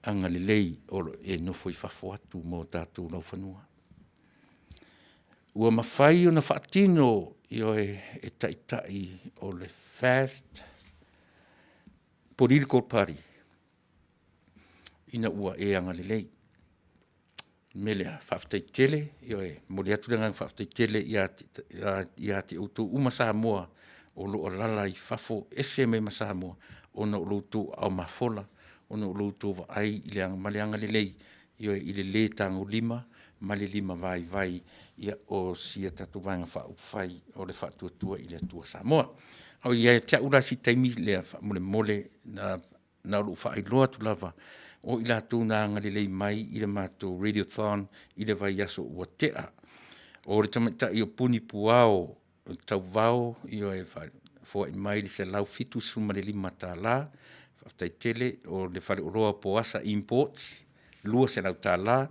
S2: anga le lei o e nofo i whafo atu mō tātou lau whanua. Ua mawhai o na whaatino i o e taitai o le Fast Political Party. Ina ua e anga le lei. Melea whaftai tele, i o e mole atu lengang whaftai tele i a te utu Samoa o lo o lala i whafo ese me Samoa o na o lutu au mafola. Ona uloutou ai i le maleanga le lei i le tango lima ma le lima vai ia o sia tatu vanga whai o le whatuatua i le atua Samoa. Au ia te ura si taimi le mole na ulu whai loa tu lava o i la tūna anga le lei mai i le mātou radiothon i le vai aso ua tea. O le tamata i o puni puao tau vau i o e whai mai le se lau fitu suma le lima tā la tai tele o le whare oroa po asa imports, lua se lau tā la,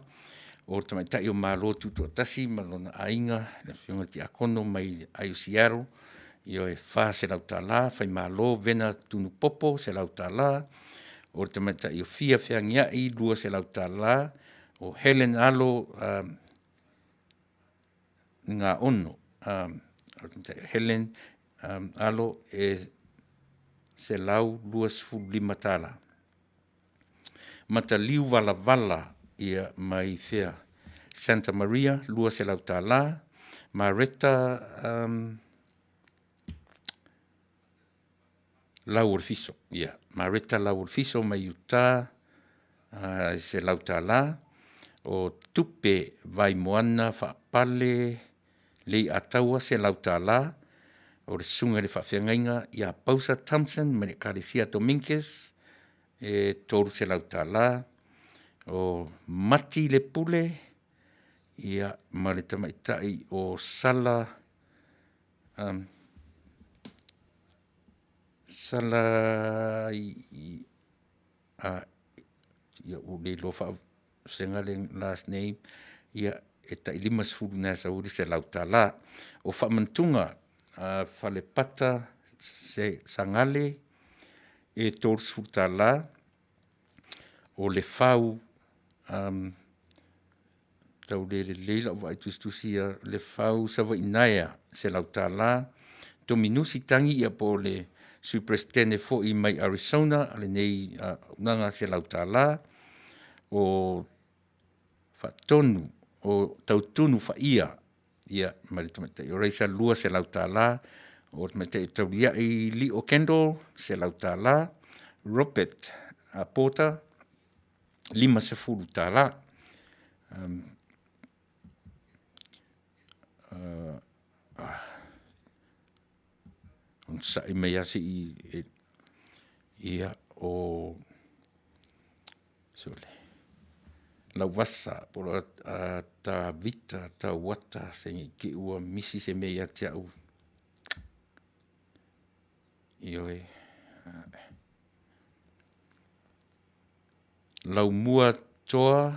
S2: o tamaitai o mālo tutu atasi, malona ainga, le whiunga ti akono mai ai o Seattle, i o e wha se lau tā la, whai mālo vena tunu popo se lau tā la, o te mata i o fia whiangia i lua se lau tāla, o Helen Alo ngā ono. Helen Alo se lau lua sifuru lima tāla. Mata liu vala vala ia mai fea. Santa Maria, lua se lau tāla. Mareta lau orfiso, Mareta lau orfiso mai Utah, se lau tāla. O tupe vai moana whaapale lei ataua se lau tāla. O re sunga le whawhiangainga ia Pausa Thompson, mene Karesia Dominguez, toru se lau tāla. O Mati le pule, ia mare tamaitai o Sala, ia o le lo whaafhiangaling last name, ia e tai lima sifuru nea sauri se lau tāla. O whaamantunga, whale pata se sangale e toru sifuru tāla. O le whau tau le leila o vai tustusia le whau sawa inaia se lau tāla. Tominusi tangi ia po le Superstene fo i mai Arizona, ale nei unanga se lau tāla. O whatonu, o tautunu whaia, ia maritamata. O reisa lua se lau tāla. O tamata i tauria i li o Kendall se lau tāla. Robert Porter, lima sifuru tāla. On sa i mea si ia o sole. Lau wasa, poro ta vita, ta wata, se ki ua misi se mea tia u. Ioe. Lau mua toa,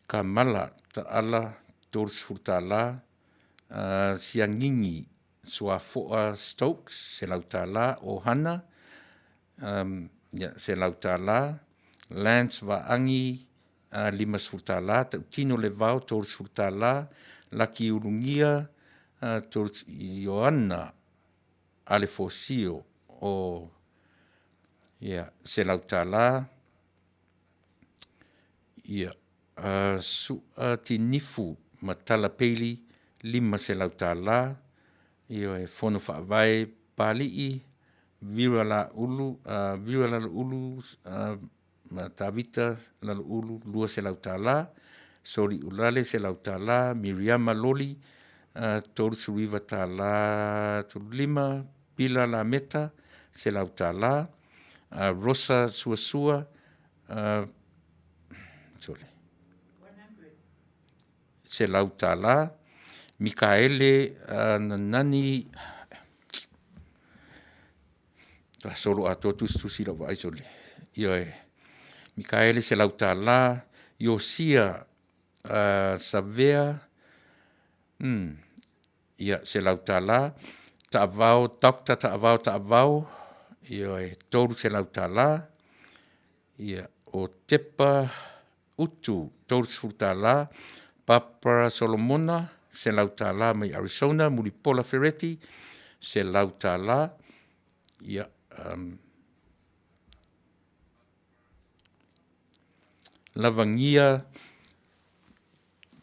S2: ka mala ta ala, toru sifuru tāla, siangingi, Sua foa Stokes, se lau tāla. O Hana, se lau tāla. Lance Vaangi, lima sifuru tāla. Tino le vau, toru sifuru tāla. Laki Urungia, toru Ioana, ale fosio, o se lau tāla. Tinifu, matala peili, lima se lau tāla. Io e fono whaavai pali'i, vira la ulu, matavita la ulu, lua se lau tāla. Sori ulale se lau tāla. Miriama Loli, toru suriva tāla, toru lima. Pila la meta, se lau tāla. Rosa Suasua, se lau tāla. Mikaele Nanani, solo ato tustusi la vai sole. Ioe. Mikaele se lau tāla. Yosia Savea, ia se lau tāla. Taavao, Dr. Taavao, ioe toru se lau tāla. Ia o Tepa Utu, toru sifuru tāla. Papa Solomona, se lau tāla mai Arizona. Mulipola Ferretti, se lau tāla. Ia, Lavangia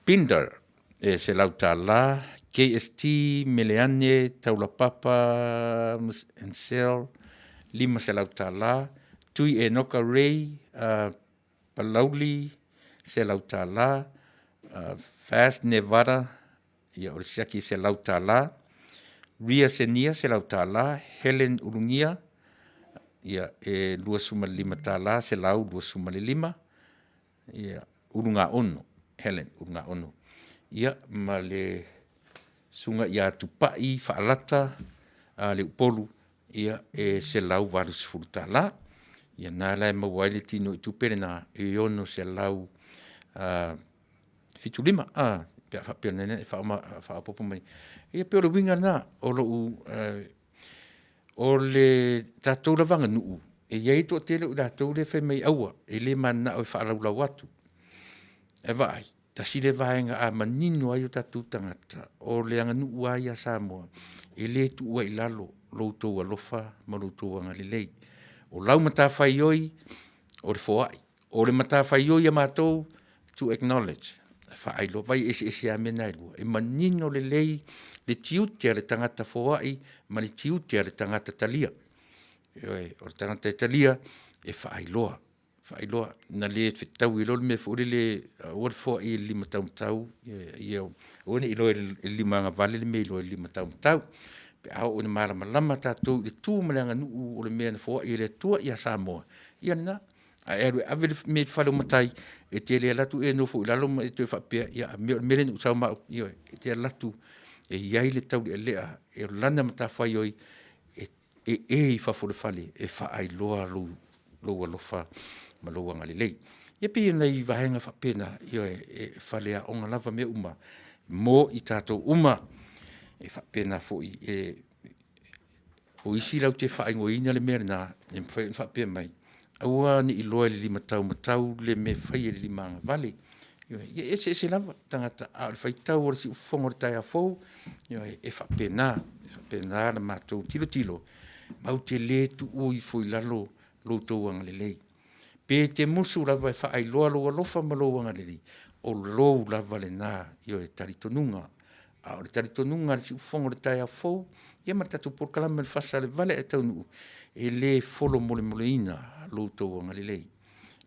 S2: Pinder, se lau tāla. KST Meleane, Taulapapa and Sel, lima se lau tāla. Tui e Noka Ray, Palauli, se lau tāla. Fast Nevada, ia orisiaki se lau tāla. Ria Senia se lau tāla. Helen Urungia, ia e lua suma lima tāla, se lau lua suma lima. Ia urunga ono, Helen urunga ono. Ia ma le sunga ia tupai whaalata le upolu, ia e se lau varu sifuru tāla. Ia nā lai mawaile tino i tupere nā e ono se lau fitu lima, pia whapia nene, whaapopo mai. Ia pia o le winga nā, o le tātou rawanga nuu, e iai to tele u tātou le whai mai aua, e le mana o e whaaraulau atu. E vai, ta si le vaenga a manino ai o tātou tangata, o le anganu uai a Samoa, e le tu ua i lalo, loutou alofa, ma loutou angalilei. O lau mata whai oi, o le foai. O le mata whai oi a mātou, to acknowledge. Whai lo, vai ese a mena i lua. E manino le lei, le tiutia le tangata foai, ma le tiutia le tangata talia. O le tangata talia, e whai loa. Whai loa, na le whitau i lolo me fure le, o le foai e lima tau, o ne i loa e lima ngā vale le me i loa e lima tau. Pe au o ne marama lama tātou, le tū malanga nuu o le mea na foai e le tua i a Samoa. Ia na, a ere ave me whalo matai, e te le latu e no fo i lalo ma e te whapea, ia mele nu sau mau, ia e te latu, e iai le tau le lea, e lana mata whai oi, e i whafole whale, e whaai loa loa lofa, ma loa ngalilei. Ia pi nei vahenga whapena, ia e whalea onga lava me uma, mo i tātou uma, e whapena fo i, o isi lau te whaingoina le mea na, e whapea mai, aua ni i loa le lima matau le me whai le lima ngā vale. E se lava, tangata a le whaitau o le si ufongo le tai a fau, e whapena na mātou tilo, mau te le tu ui fo i lalo, loutou anga le lei. Pe te musu lava e whaai loa lofa ma loa anga le lei, o lou lava le nā, e taritonunga, a o le taritonunga le si ufongo le tai a fau, ia matatu por kalama le Fasa le Vale e Taunuu, e le folo mole ina loutou anga le lei.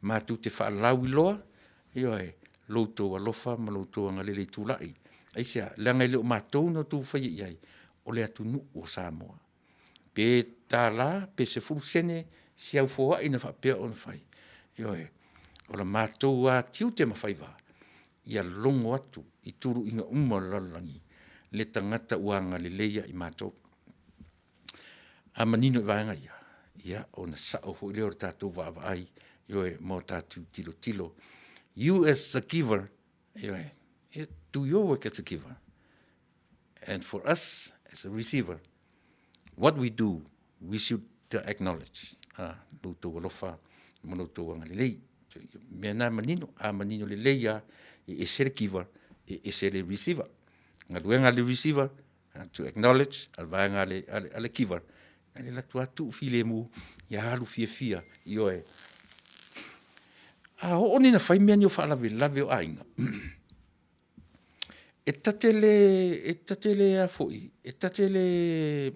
S2: Mātou te whaalau i loa, loutou alofa ma loutou anga le lei tūlai. Aisia, langa i leo mātou no tū whai iai, o le atunu o Samoa. Pe tā la, pe se furu sene, si au fōa ina whapea o na whai. O la mātou a tiu te mawhai wā, ia longo atu, i turu inga lalangi, le tangata uanga le leia i mātou. A manino i vāenga ia, o na sao ho leo tātou wāwa ai, mō tātou tilo. You as a giver, do your work as a giver. And for us as a receiver, what we do, we should acknowledge. Loutou alofa, loutou angalilei. Mea nā manino, a manino le leia, e se le giver, e se le receiver. Ngā luenga le receiver, to acknowledge, al vaenga le giver. Ale la tua tu file mu, ia halu fia, ioe. O ni na whai mea ni o whaalave o ainga. E tatele a foi, e tatele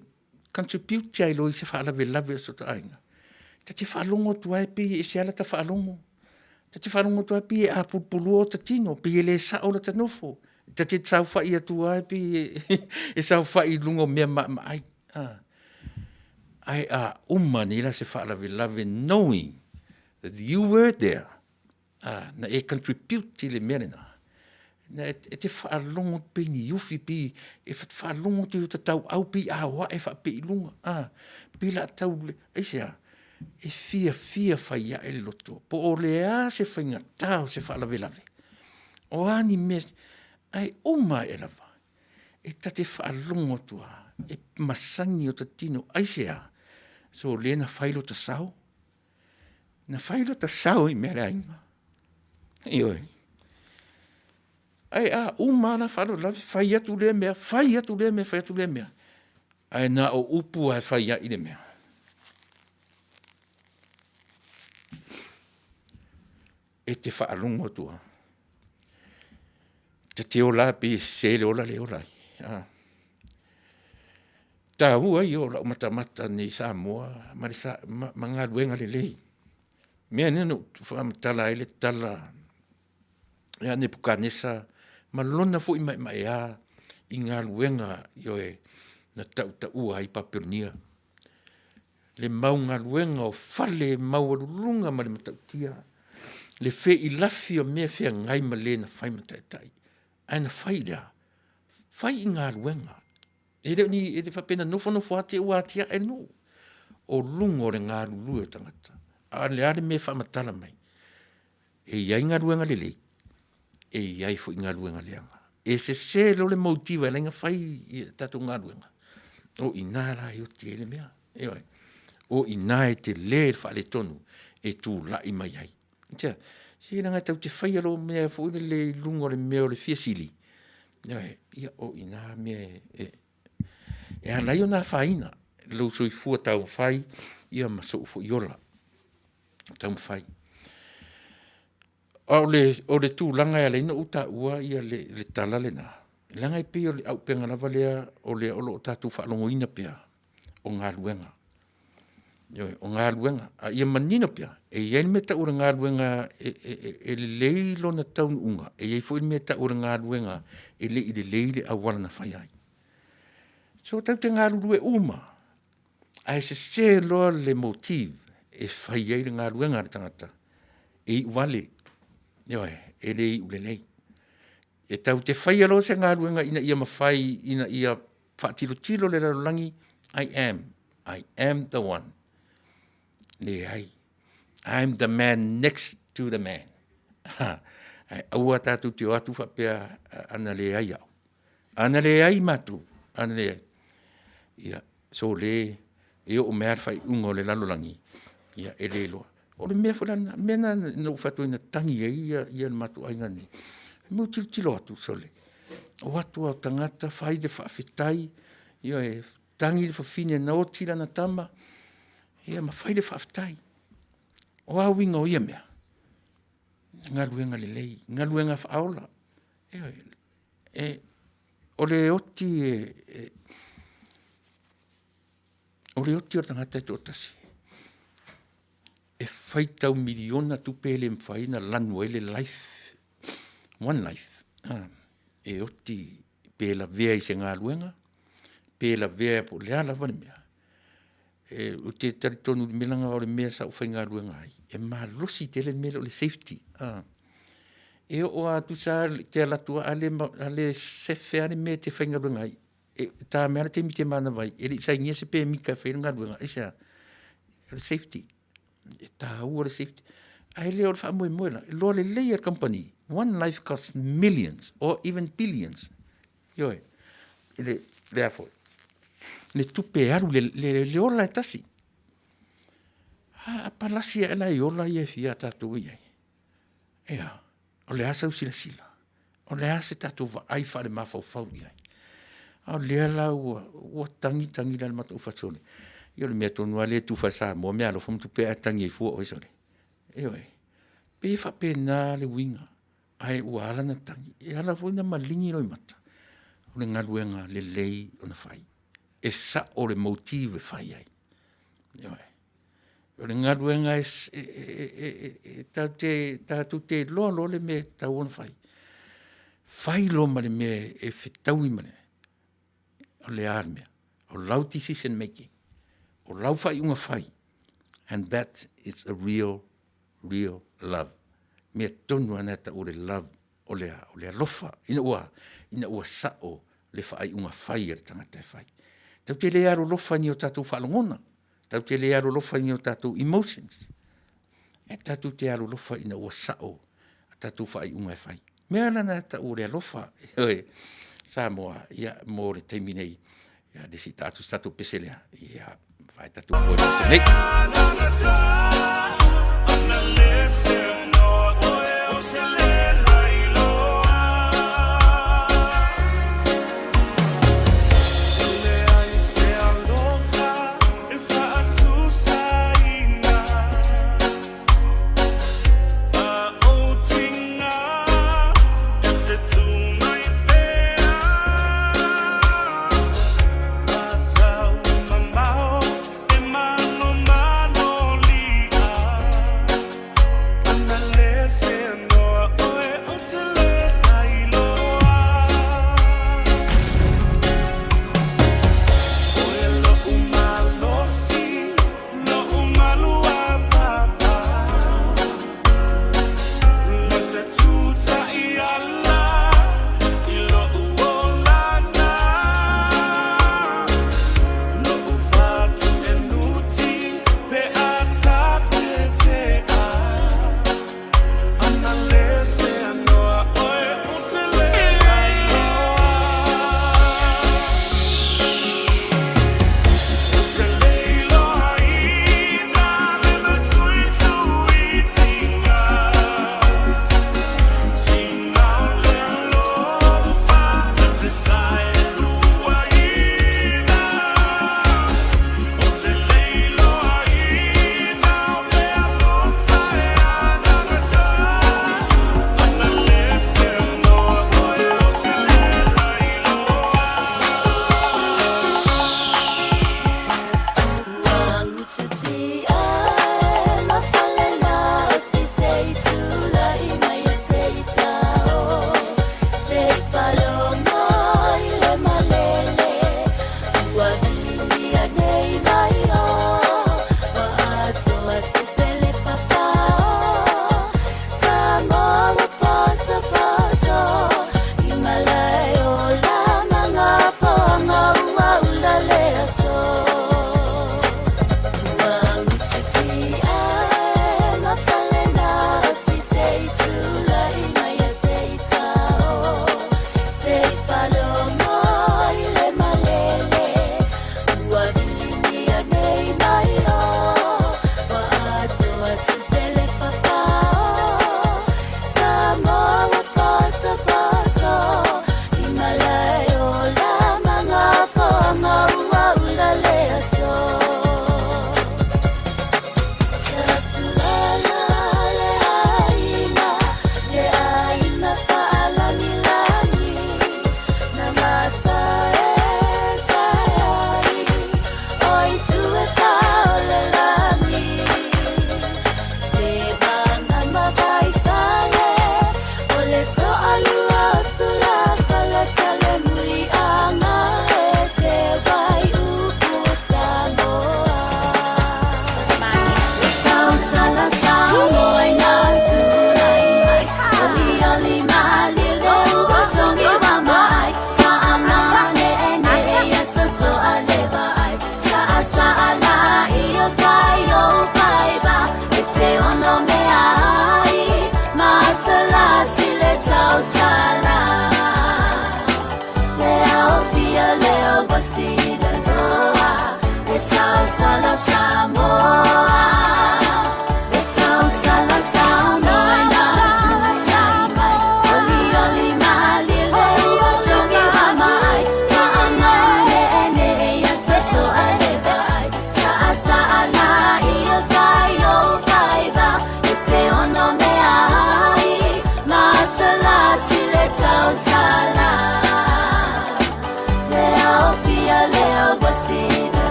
S2: contribute ai lo i se whaalave o sota ainga. Tate whaalongo tua e pi e se ala ta whaalongo. Tate whaalongo tua e pi e a pulpulu o tatino, pi e le sa o la tanofo. Tate tsau whai atua e pi e sau whai lungo mea ma ai. Ai a ni la se whaalave knowing that you were there. Na e contribute ti le merena. Na e te whaalongo pe ni ufi pi, e whaalongo ti uta tau au pi a wa e whape i lunga. Pi la tau le, e sea, e fia whai a e loto. Po o le a se whainga tau se whaalave. O ani me, ai e lava. E tate whaalongo tua, e masangi o tatino, ai sea. So le na whailo ta sao. Na whailo ta sao i mea ainga. Ioi. Ai na whailo lawe, whai atu le mea. Ai na o upu ai whai a i le mea. E te whaalongo tua. Te o la pi se le ola le orai. Ta ua i o la mata nei Samoa, ma ngā luenga le lei. Mea nenu, whamatala ele tala, ea ne pukanesa, ma lona fo i mai i ngā luenga na tau ua i papironia. Le mau ngā luenga o whale mau arulunga ma le matautia. Le fe i lafi o mea fea ngai ma le na whai mataitai. Ai na whai lea, whai i ngā luenga. E reo ni, e te whapena nofo ate ua atia e no. O lungo re ngā rulua tangata. A le are me whamatala mai. E iai ngā ruenga le lei. E iai fo i ngā ruenga leanga. E se lo le motiva e lenga whai i tato ngā ruenga. O i nā la i o te ele mea. E oi. o ina e te le fa le tonu e tu la i mai ai. Tia, si nanga tau te whai alo mea fo le lungo le mea o le fiasili. Ia o ina mea e anai o nā whaina. Lau soi fua tau whai, ia maso fo iola. Tau whai. O le tū langa e leina uta ua ia le tala le nā. Langa i pia o le au penga lava lea o le olo o tātou whaalongo ina pia o ngā luenga. O ngā luenga. A ia manina pia. E iei me ta ura ngā luenga e leilo na taun unga. E iei fo me ta ura ngā luenga e le i le leile a wala na whai ai. So tau te ngā lue uma. A e se loa le motiv e whai ai le ngā luenga le tangata. E i wale. E le i ule lei. E tau te whai alo se ngā luenga ina ia mawhai, ina ia whaatilo le rarolangi, I am the one. Le ai. I am the man next to the man. Aua tātou te o atu whapea ana le ai au. Ana le ai matu. Ana le ai. Ia, so le, e o mea whai ungo le rarolangi. Ia, e le loa. O le mea whalana, mena no whatu ina tangi e ia matu aingani. Mo tilo atu sole. O atu au tangata, whai de Faafetai, ia e tangi de whawhine na o tira na tama, ia ma whai de Faafetai. O au winga o ia mea. Ngā luenga le lei, ngā luenga whaola. O le oti o le oti o tangata e tōtasi. E whai tau miliona tupele mwhai na lanu ele life. One life. E oti pēla vea i se ngā luenga, pēla vea po lea lava ni mea. O te taritonu ni melanga o le mea sa o whai ngā luenga ai. E mā losi tele mele o le safety. E o atu sa te alatua ale sefe ane mea te whai ngā luenga ai. E tā mea te mi te mana vai. E li sa ingia se pē mika whai ngā luenga. E sa, le safety. E tā ua le safety. Ai leo le wha moe moe la. Lo le layer company. One life costs millions or even billions. Yoe. Le afo. Le tupe aru le ola e tasi. A palasi e la i ola i e fia tātou i ai. Ea. O le asa usila sila. O le asa tātou va ai whare mawhau whau i ai. O le ala ua tangi la mata ufatsone. Yo le mea tonu ale tu Fasa mo mea lo fom tupe a tangi e fua o isole. Yoe. Pe fa pe na le winga. Ai ua ala na tangi. E ala foi na malingi roi mata. O le ngaluenga le lei o na whai. E sa o le motive whai ai. Yoe. O le ngaluenga tatu te loa le me tau ona whai. Whai lo ma le me e whetau i mane. O le armea. O lau decision making. O lau whai unga whai. And that is a real love. Me tonu ana ta o le love o le alofa. Ina ua sao le whai unga whai e tangata e whai. Tau te le aro lofa ni o tātou whaalongona. Tau te le aro lofa ni o tātou emotions. E tātou te aro lofa ina ua sao a tātou whai unga e whai. Mea lana ta o le alofa. Sa moa, ia mo le teiminei. Ia desi tātou peselea. Ia vai tātou kore te nei.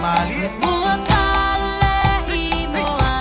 S6: Vale.
S5: Mua fale I moa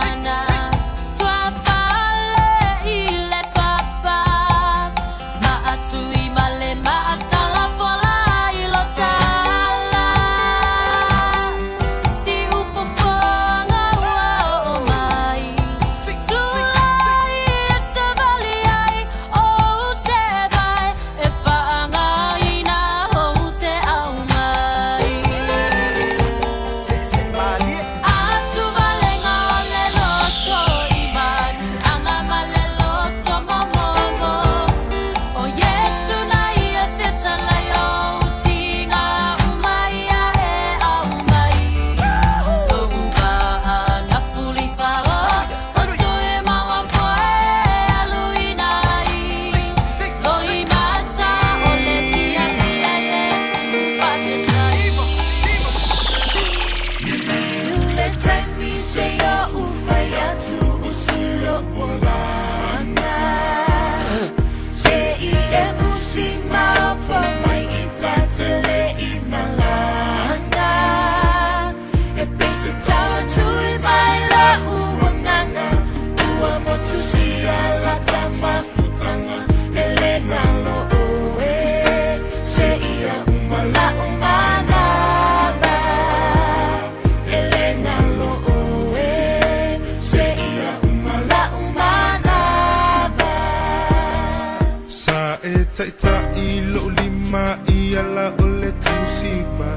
S3: taita I lo lima I ala ole tusipa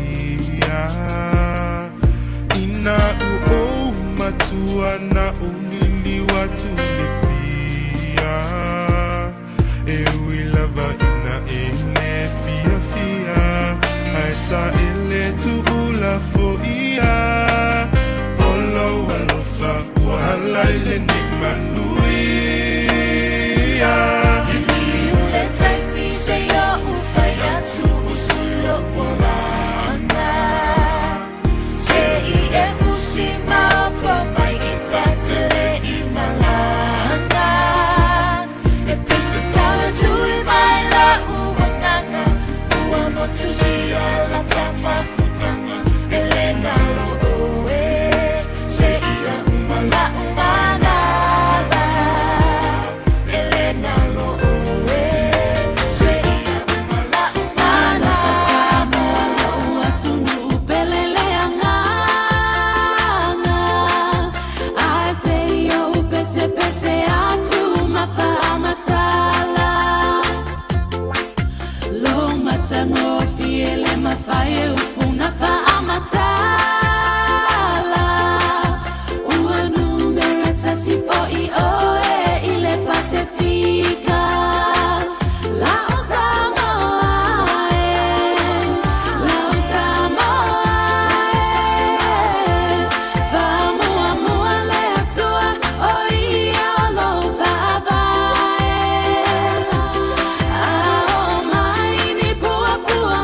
S3: ia Ina u matua na unili watu lipia E wilava ina ele fia fia Aisa ele tu ula fo ia Olo alofa uala ile ni Manuia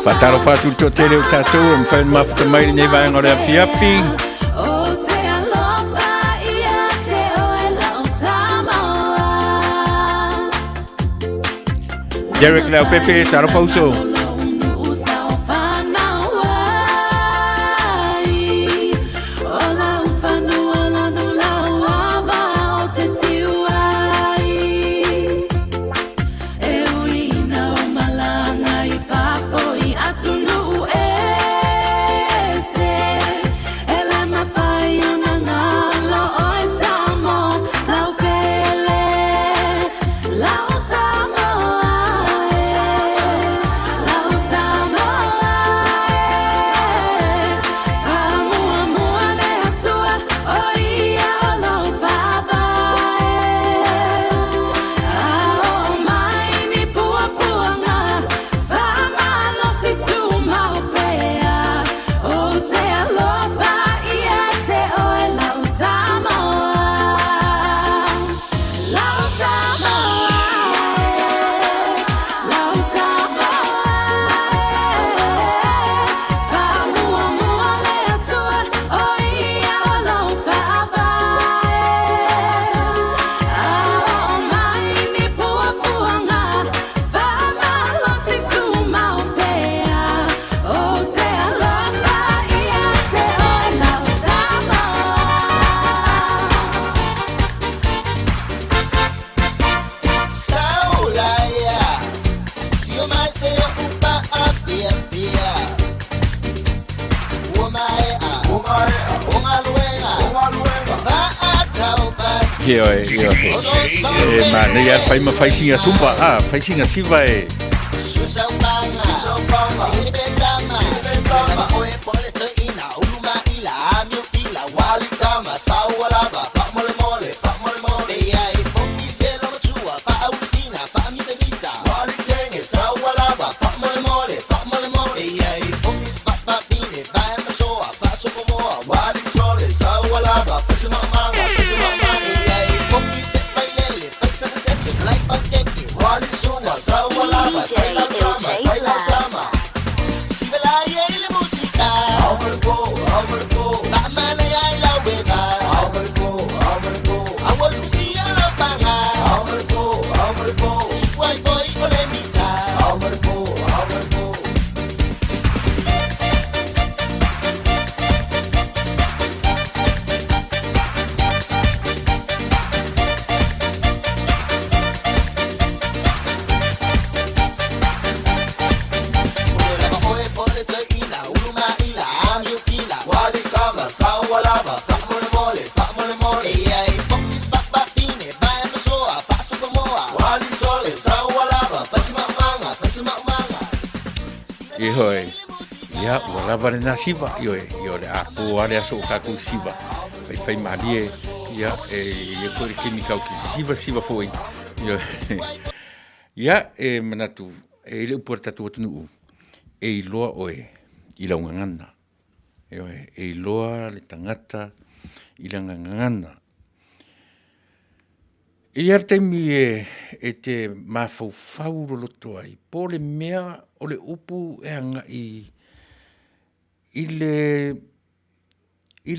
S2: Fataro fatu to tele tatu am fan mafta mai ne vai ngora fiafi. Derek Lau Pepe taro fauso. Manuia fai ma fai singa sumpa fai singa siva e
S4: Wali kama sawa lava,
S2: e hoi ia ua lava le nā siva i o le a pō ale aso o kākou siva fai maalie ia e fo le kimikau ki siva foi ia e manatu e le upor tatu atunu e iloa oe i la ungangana e iloa le tangata i la ngangana i artemi e te mafaufau lo loto ai po le mea o le upu e anga i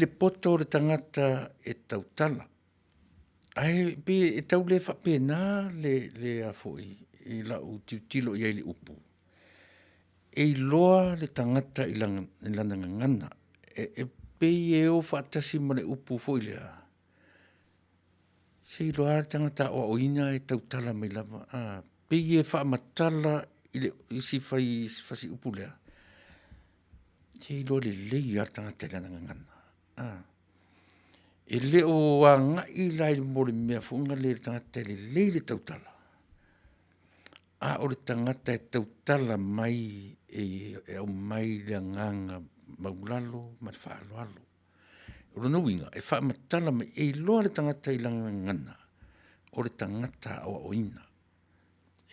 S2: le poto o le tangata e tautala ai pe e tau le whapena le afoi i la u tilo i le upu e iloa le tangata i lana ngangana e pe e o whaatasi ma le upu foi lea se iloa le tangata o oina e tautala mai lava pe e whaamatala i si fasi upu lea se iloa le lei ar tangata i lana ngangana e leo a ngai lai mo le mea funga le tangata le lei le tautala o le tangata e tautala mai e au mai le nganga maulalo ma le whaaloalo o le nuinga e whaamatala mai e loa le tangata i langa ngana o le tangata o oina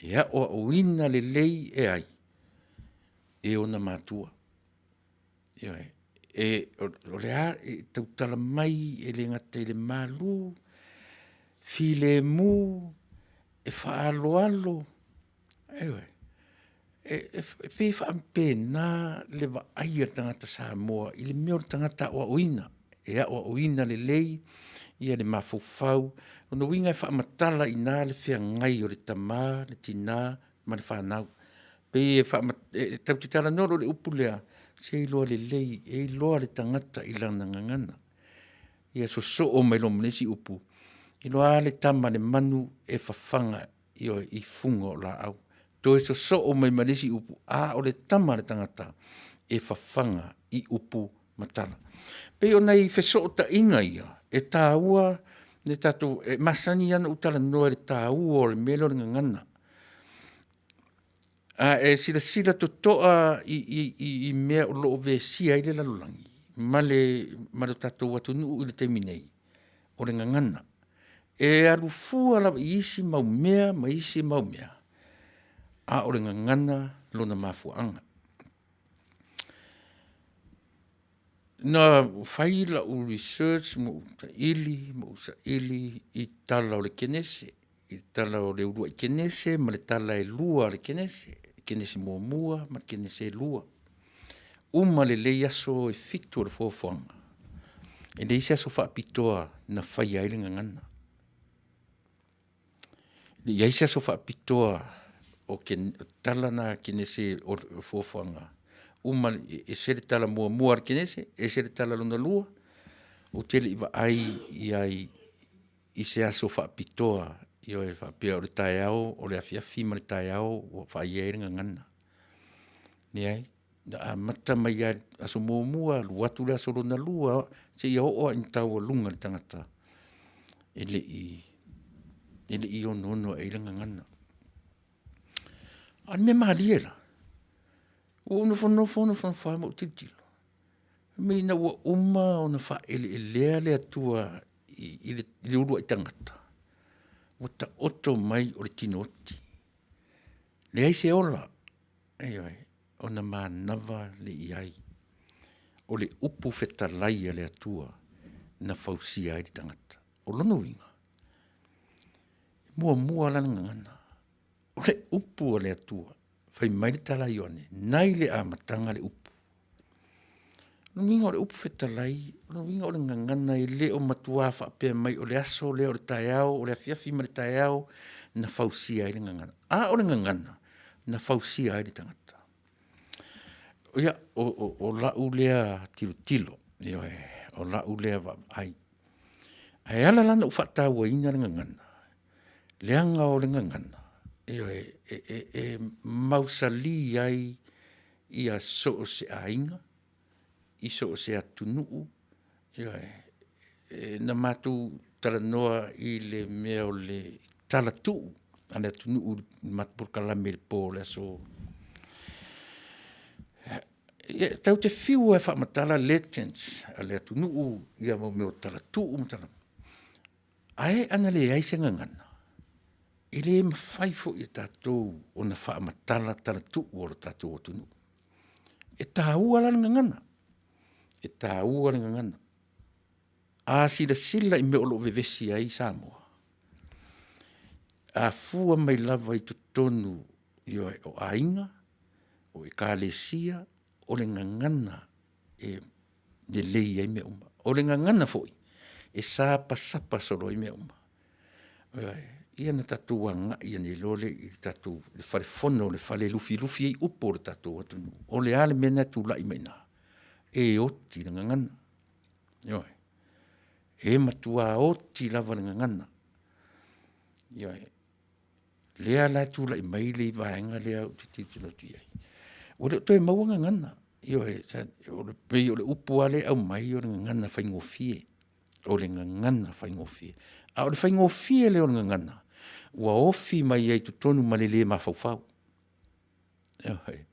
S2: ia o oina le lei e ai e ona mātua o le a e tautala mai e le ngata i le malu file mu e whaaloalo e whampena le wa aia tangata Samoa i le mea o tangata o oina o oina le lei ia le mafufau o no winga e whaamatala i nā le whia ngai o le tamā le tina ma le whanau pe e tautitala noro le upu lea se iloa le lei e iloa le tangata i lana ngangana ia so o mai lo mnesi upu iloa le tama le manu e whawhanga i funga o la au to e so o mai manesi upu o le tama le tangata e whawhanga i upu matala pe o nei wheso o ta inga ia e tāua le tatu e masani ana utala noa le tāua o le melo le ngangana e sila to toa i mea o loo vesia i le lalulangi ma le tatu watu nuu i le teminei o le ngangana e alufua la isi maumea ma isi maumea o le ngangana lona mafuanga na fai la u research mo sa ili i tala o le kenese i tala o le urua i kenese ma le tala e lua le kenese mua ma kenese lua uma le lei aso e fitu o le fofoanga e le isi aso whaapitoa na fai ai le ngangana le isi aso whaapitoa o tala na kenese o fofoanga uma e sere tala mua ar kenese e sere tala lona lua o tele iwa ai i se aso whaapitoa i o e whaapia o le taiao o le afiafi ma le taiao o whaai e ngangana ni ai a mata mai aso mua luatu le aso lona lua se ia o in tau lunga le tangata ele i ono e le ngangana an me mahaliela no fono fa mo titilo me na wa uma ona fa ele atua i le uru i tangata o ta oto mai o le tinoti le ai se ola ai ona manava le iai o le upu fetalai le atua na fausia i tangata o lono winga mua la ngana o le upu le atua fai mai tala ione nai le amatanga le upu no winga o le upu fetalai no winga o le ngangana i le o matua fa pe mai o le aso le o le taiao o le afiafi ma le taiao na fausia i le ngangana o le ngangana na fausia i le tangata o ia o la ulea tilo o la ulea va ai ala lana ufata wa ina le ngangana leanga o le ngangana e mausali ai ia so se ainga i so se atunuu na matu tala noa i le mea o le talatu ane atunuu matpur kalame le po le so tau te whiu e whaamatala legends, a lea tu nuu ia mau meo tala tuu matala. Ae ana le aise ngangana. E le mawhai fo i tātou o na whaamatala tala tuu o lo tātou o tunu. E tā ua la ngangana. E tā ua la ngangana. A sila i meo lo vevesi ai Samoa. A fua mai lava i tutonu i o ainga, o e kālesia, o le ngangana e de lei ai mea uma. O le ngangana foi, e sapa solo ai mea uma. Ia na tatu anga, ia ni lole i tatu, le fare fono, le fale lufi ai upo le tatu atunu. O le ale mena tu lai meina. E oti le ngangana. Ioi. E matua oti lava le ngangana. Ioi. Lea la tu lai mai le vaenga lea utititilo tu iai. O le toi maua ngangana. Ioi. O le pei o le upo ale au mai o le ngangana whaingofie. O le ngangana whaingofie. A o le whaingofie le o le ngangana. Ua ofi mai ai tutonu ma le le mawhauwhau. Ioi.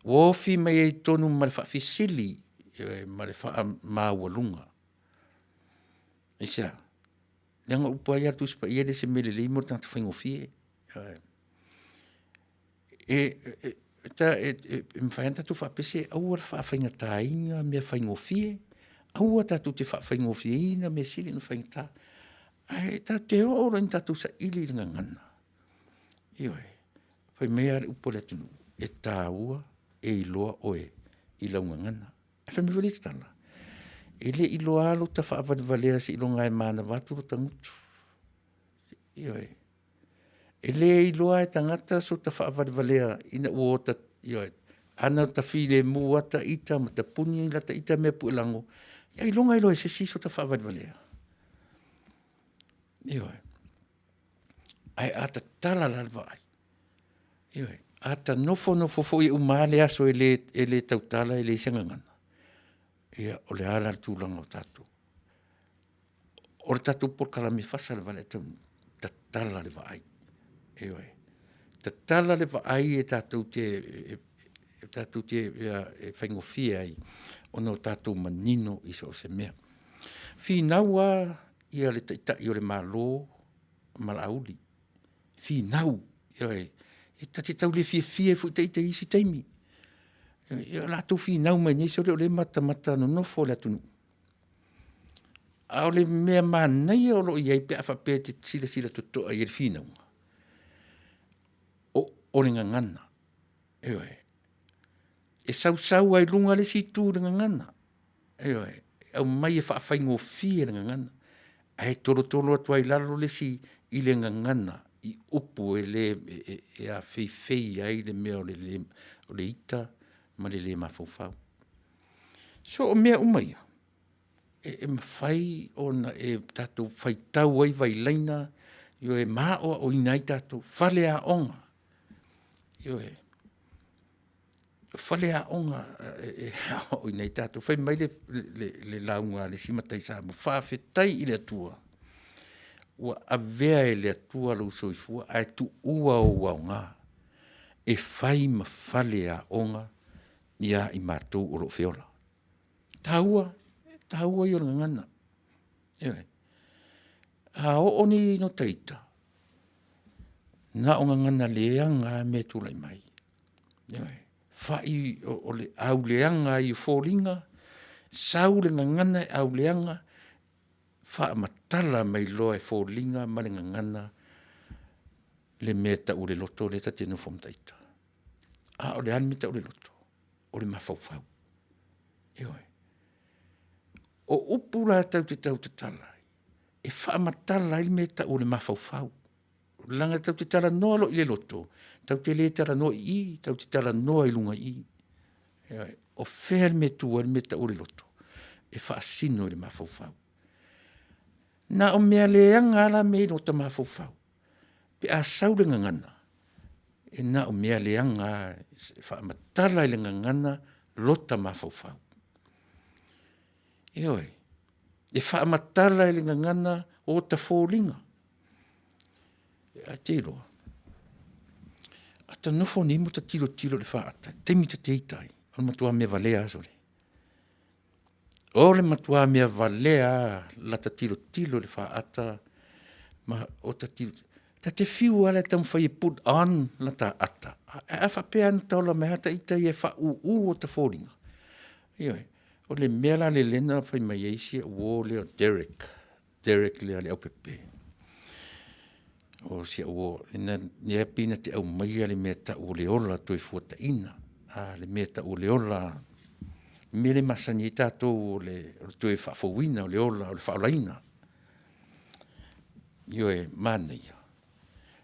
S2: Ua ofi mai ai tonu ma le whaafisili. Ioi. Ma le wha mawalunga. Isa. Leanga upo ai atu spa ia le se mele le imo tanga whaingofie. Mwhaenta tu whapese aua whaafenga tainga mea whaingofie. Aua tatu te whaingofie ina mea sili na whaingata. Ai ta te ora in tatu sa ili nga ngana. Ioi. Whai mea re upo le tunu. E tā ua, e iloa oe, i launga ngana. E whai me tala. E le iloa alo ta whaavadvalea si ilo ngai mana watu ro tangutu. Ioi. E le iloa e tangata so ta whaavadvalea ina uota. Ioi. Ana ta while muata ita ma ta puni la ta ita mea puelango. Ia ilonga iloa e se si so ta whaavadvalea. Ioi. Ai ata tala lalva ai. Ioi. Ata nofo fo i umale aso e le tautala e le isangangana. Ia o le ala tūlanga o tatu. O le tatu por kalami Fasa le Vale tau. Ta tala le va ai. Ioi. Ta tala le va ai e tatu te whaingofia ai. Ono tatu manino iso se mea. Whinaua ia le taitai o le malo, malauli. Whinau, ioi. E tati tau le fie fu taitai isi taimi. Ia la tu whinau mai nisi o le mata no nofo le atunu. A o le mea manai o lo iai pe afa pe te sila totoa i le whinau. O le ngangana. Ioi. E sau ai lunga le situ le ngangana. Ioi. Au mai e whaafai fie le ngangana. Ai tolo atu ai lalo le si i le ngangana i upu e le e a fei ai le mea o le ita ma le mawhauwhau. So o mea umaia. E mawhai o na e tatou whaitau ai vai laina io e maa o inai tatou whale a onga. Io e whale a onga o inai tatou. Whai mai le launga le simatai sa mo Faafetai i le atua. Ua avea e le atua lau soifua ai tu ua o waunga. E whai ma whale a onga ia i mātou o lo whiola. Tāua i o ngana. Ewe. A o ni no teita. Na o ngana leanga me tūlai mai. Ewe. Whai o le au leanga i fōringa. Sau le ngana au leanga. Wha matala mai loa e fōringa ma le ngana. Le meta o le loto le ta tenu fom teita. A o le anmeta o le loto. O le mawhauwhau. Ewe. O upura tau te tala. E whaamatala i meta o le mawhauwhau. Langa tau te tala noa lo i le loto. Tau te le tala noa i, tau te tala noa i lunga i. Ewe. O whea le metua le meta o le loto. E whaasino i le mawhauwhau. Na o mea leanga ala me no ta mawhauwhau. Pe a sau le ngangana. E na o mea leanga whaamatala i le ngangana lota mawhauwhau. Eoi. E whaamatala i le ngangana o ta fōringa. A te roa. A ta nofo ni mo ta tiro le whaata. Temi ta teitai. o matua me valea sole. O le matua me valea la tatilo tilo le whaata ma o tatilo. Ta te whiu ala tam whai put on la ta ata. A whapea anu taula me hata ita i e wha o ta whoringa. Ioi, o le mea le lena whai mai eisi o leo Derek. Derek lea le au pepe. O sia o, ina pina te au mai le mea ta o le ola toi fuata ina. Le mea ta o le ola. Mele masani i tātou o le toi whawhawina o le ola o le whaolaina. Ioi, mana ia.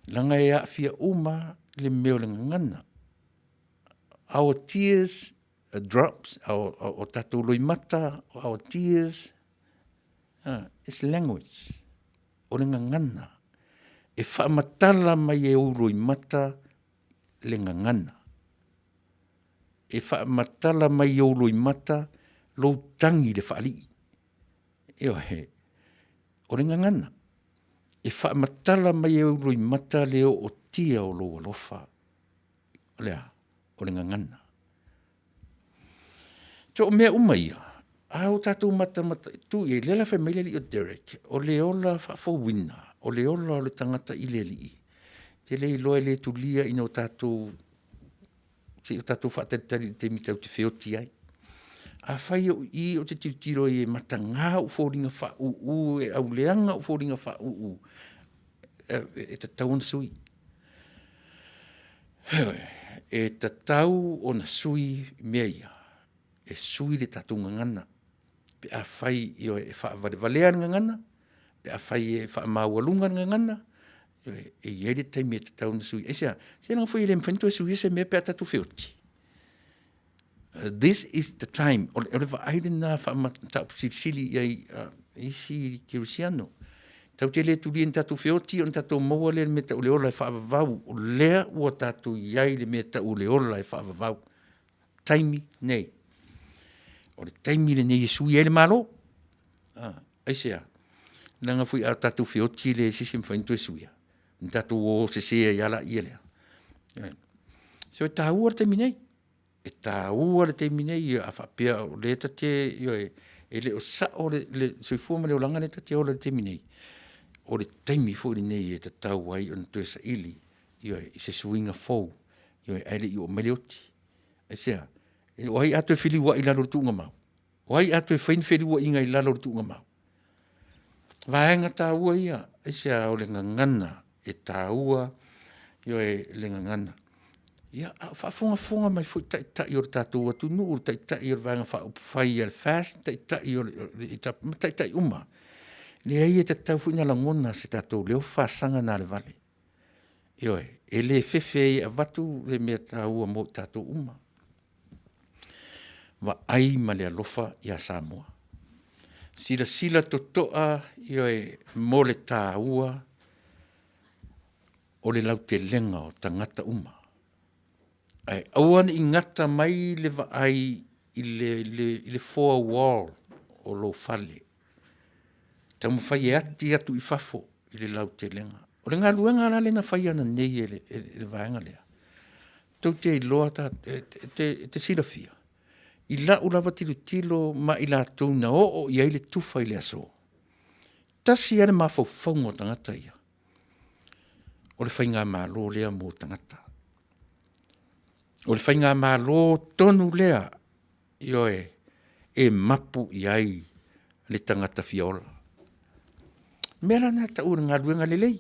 S2: Langa e awhia uma le meo le ngana. Our tears drops, o tātou loi mata, our tears, it's language. O le ngana. E whaamatala mai e uroi mata le ngana. E whaamatala mai e uroi mata lo tangi le whaali. Eo he, o le ngana. E whaamatala mai e uroi mata leo o tia o lo alofa. Lea, o le ngana. Tō mea umaia. Au tātou mata, tu e lela whai meile li o Derek. O le ola whawhawina. O le ola o le tangata i le li. Te le loe le tu lia ina o tātou se o tātou whaatatari te mitau te whioti ai. A whai o i o te tiro i e matanga o whoringa wha e au leanga o whoringa wha e ta tau na sui. E ta tau o na sui mea ia. E sui le tātou ngangana. Pe a whai i o e whaavalevalea ngangana. Pe a whai e whaamaualunga ngangana. E iere taimi e ta tau na sui. E sea nanga whai le mwhantua sui se mea pe a tātou whioti. This is the time. O le whaaire nā whaamata sili iai isi kirusiano. Tau te le tuli en tātou whioti o tātou maua le me tau le ola e whaavavau. O lea ua tātou iai le me tau le ola e whaavavau. Taimi nei. O le taimi le nei e sui e le malo. Aisea. Nanga fui a tātou whioti le sisim whaintu e suia. Ni tātou o se sea iala i elea. So e tā ua le taimi nei. E tā ua le taimi nei a whapea o le tate e le o sa o le soifua ma le o langa le tate o le taimi nei. O le taimi fo le nei e ta tau ai o na tue sa ili. I se suinga fau. Aile i o meleoti. Aisea. O ai atu e whili wa i lalo tunga mau. O ai atu e whain whili wa inga i lalo tunga mau. Vaenga tā ua ia. Aisea o le ngangana e tā ua le ngangana. Ia, whaafonga mai fui tai o le tātou atu nuu, tai o le vaenga whai al fast, tai o le tai uma. Le ai e tatau fui ngala ngona se tātou leo whaasanga nā le vale. Ioe, e le whewhe a watu le mea tā ua mo tātou uma. Wa ai ma le alofa i a Samoa. Sila totoa mo le tā ua o le lau te lenga o tangata uma. Ai, auana i ngata mai le wa ai i le four wall o lo fale. Tamu whai e ati atu i fafo i le lau te lenga. O le ngā luenga ala le na whai ana nei e le vaenga lea. Tau te i loa ta, te silafia. I la ulawa tilo ma i la tūna o i aile tufa i le aso. Tasi ane ma fau tangata ia. O le whainga malo lea mo tangata. O le whainga malo tonu lea e mapu i ai le tangata fiola. Mera na ta ura ngā luenga lelei.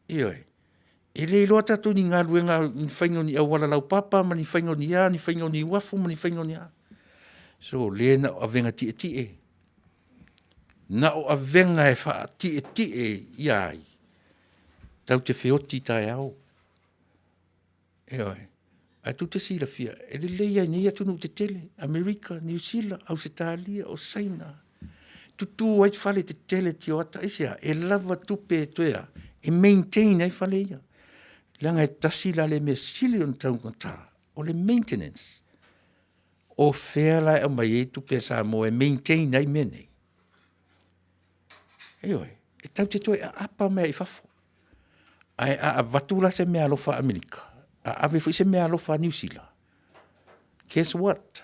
S2: E le loa tatu ni ngā luenga ni whainga ni awala lau papa, ma ni whainga ni a, ni whainga ni wafu, ma ni whainga ni a. So le na o avenga tie. Na o avenga e wha tie iai. Tau te whioti tai au. A tu te sila fia. E le leia nei atunu te tele. Amerika, New Zealand, Australia, o Saina. Tutu ai whale te tele ti o ata. Isia, e lava tupe e tuea. E maintain ai whale ia. Langa e tasila le me sili on tau kata. O le maintenance. O whela e mai e tupe sa mo e maintain ai mene. E tau te toi a apa mea i fafo. A vatula se mea alofa Amerika. A ave fui se mea alofa New Zealand. guess what?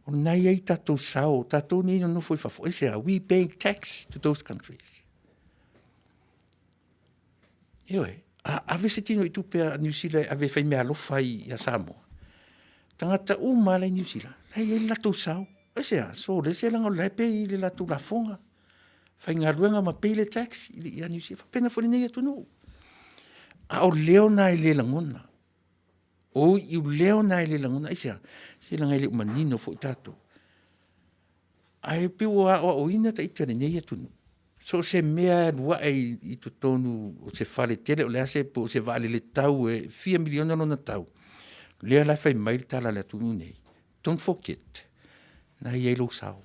S2: O nai ai tatou sao, tatou ni no foi fafo. E sea, we pay tax to those countries. Ioi, a vese tino i tupea New Zealand ave fai mea alofa i a Samoa. Tangata umala i New Zealand, nai ai latou sao. E sea, so le se langa o lepe i le latou la fonga. Fai ngā ruenga ma pay le tax i a New Zealand. Pena fori nei atunu. A o leo na i le langona. O i u leo na i le langona. Isia, se langa i le umanino fo i tato. Ai piu a o ina ta itane nei atunu. So se mea lua i to tonu o se fale tele o le ase po se vale le tau e 4 miliona lona tau. Lea la fai mai tala le atunu nei. Don't forget. Na i lo sao.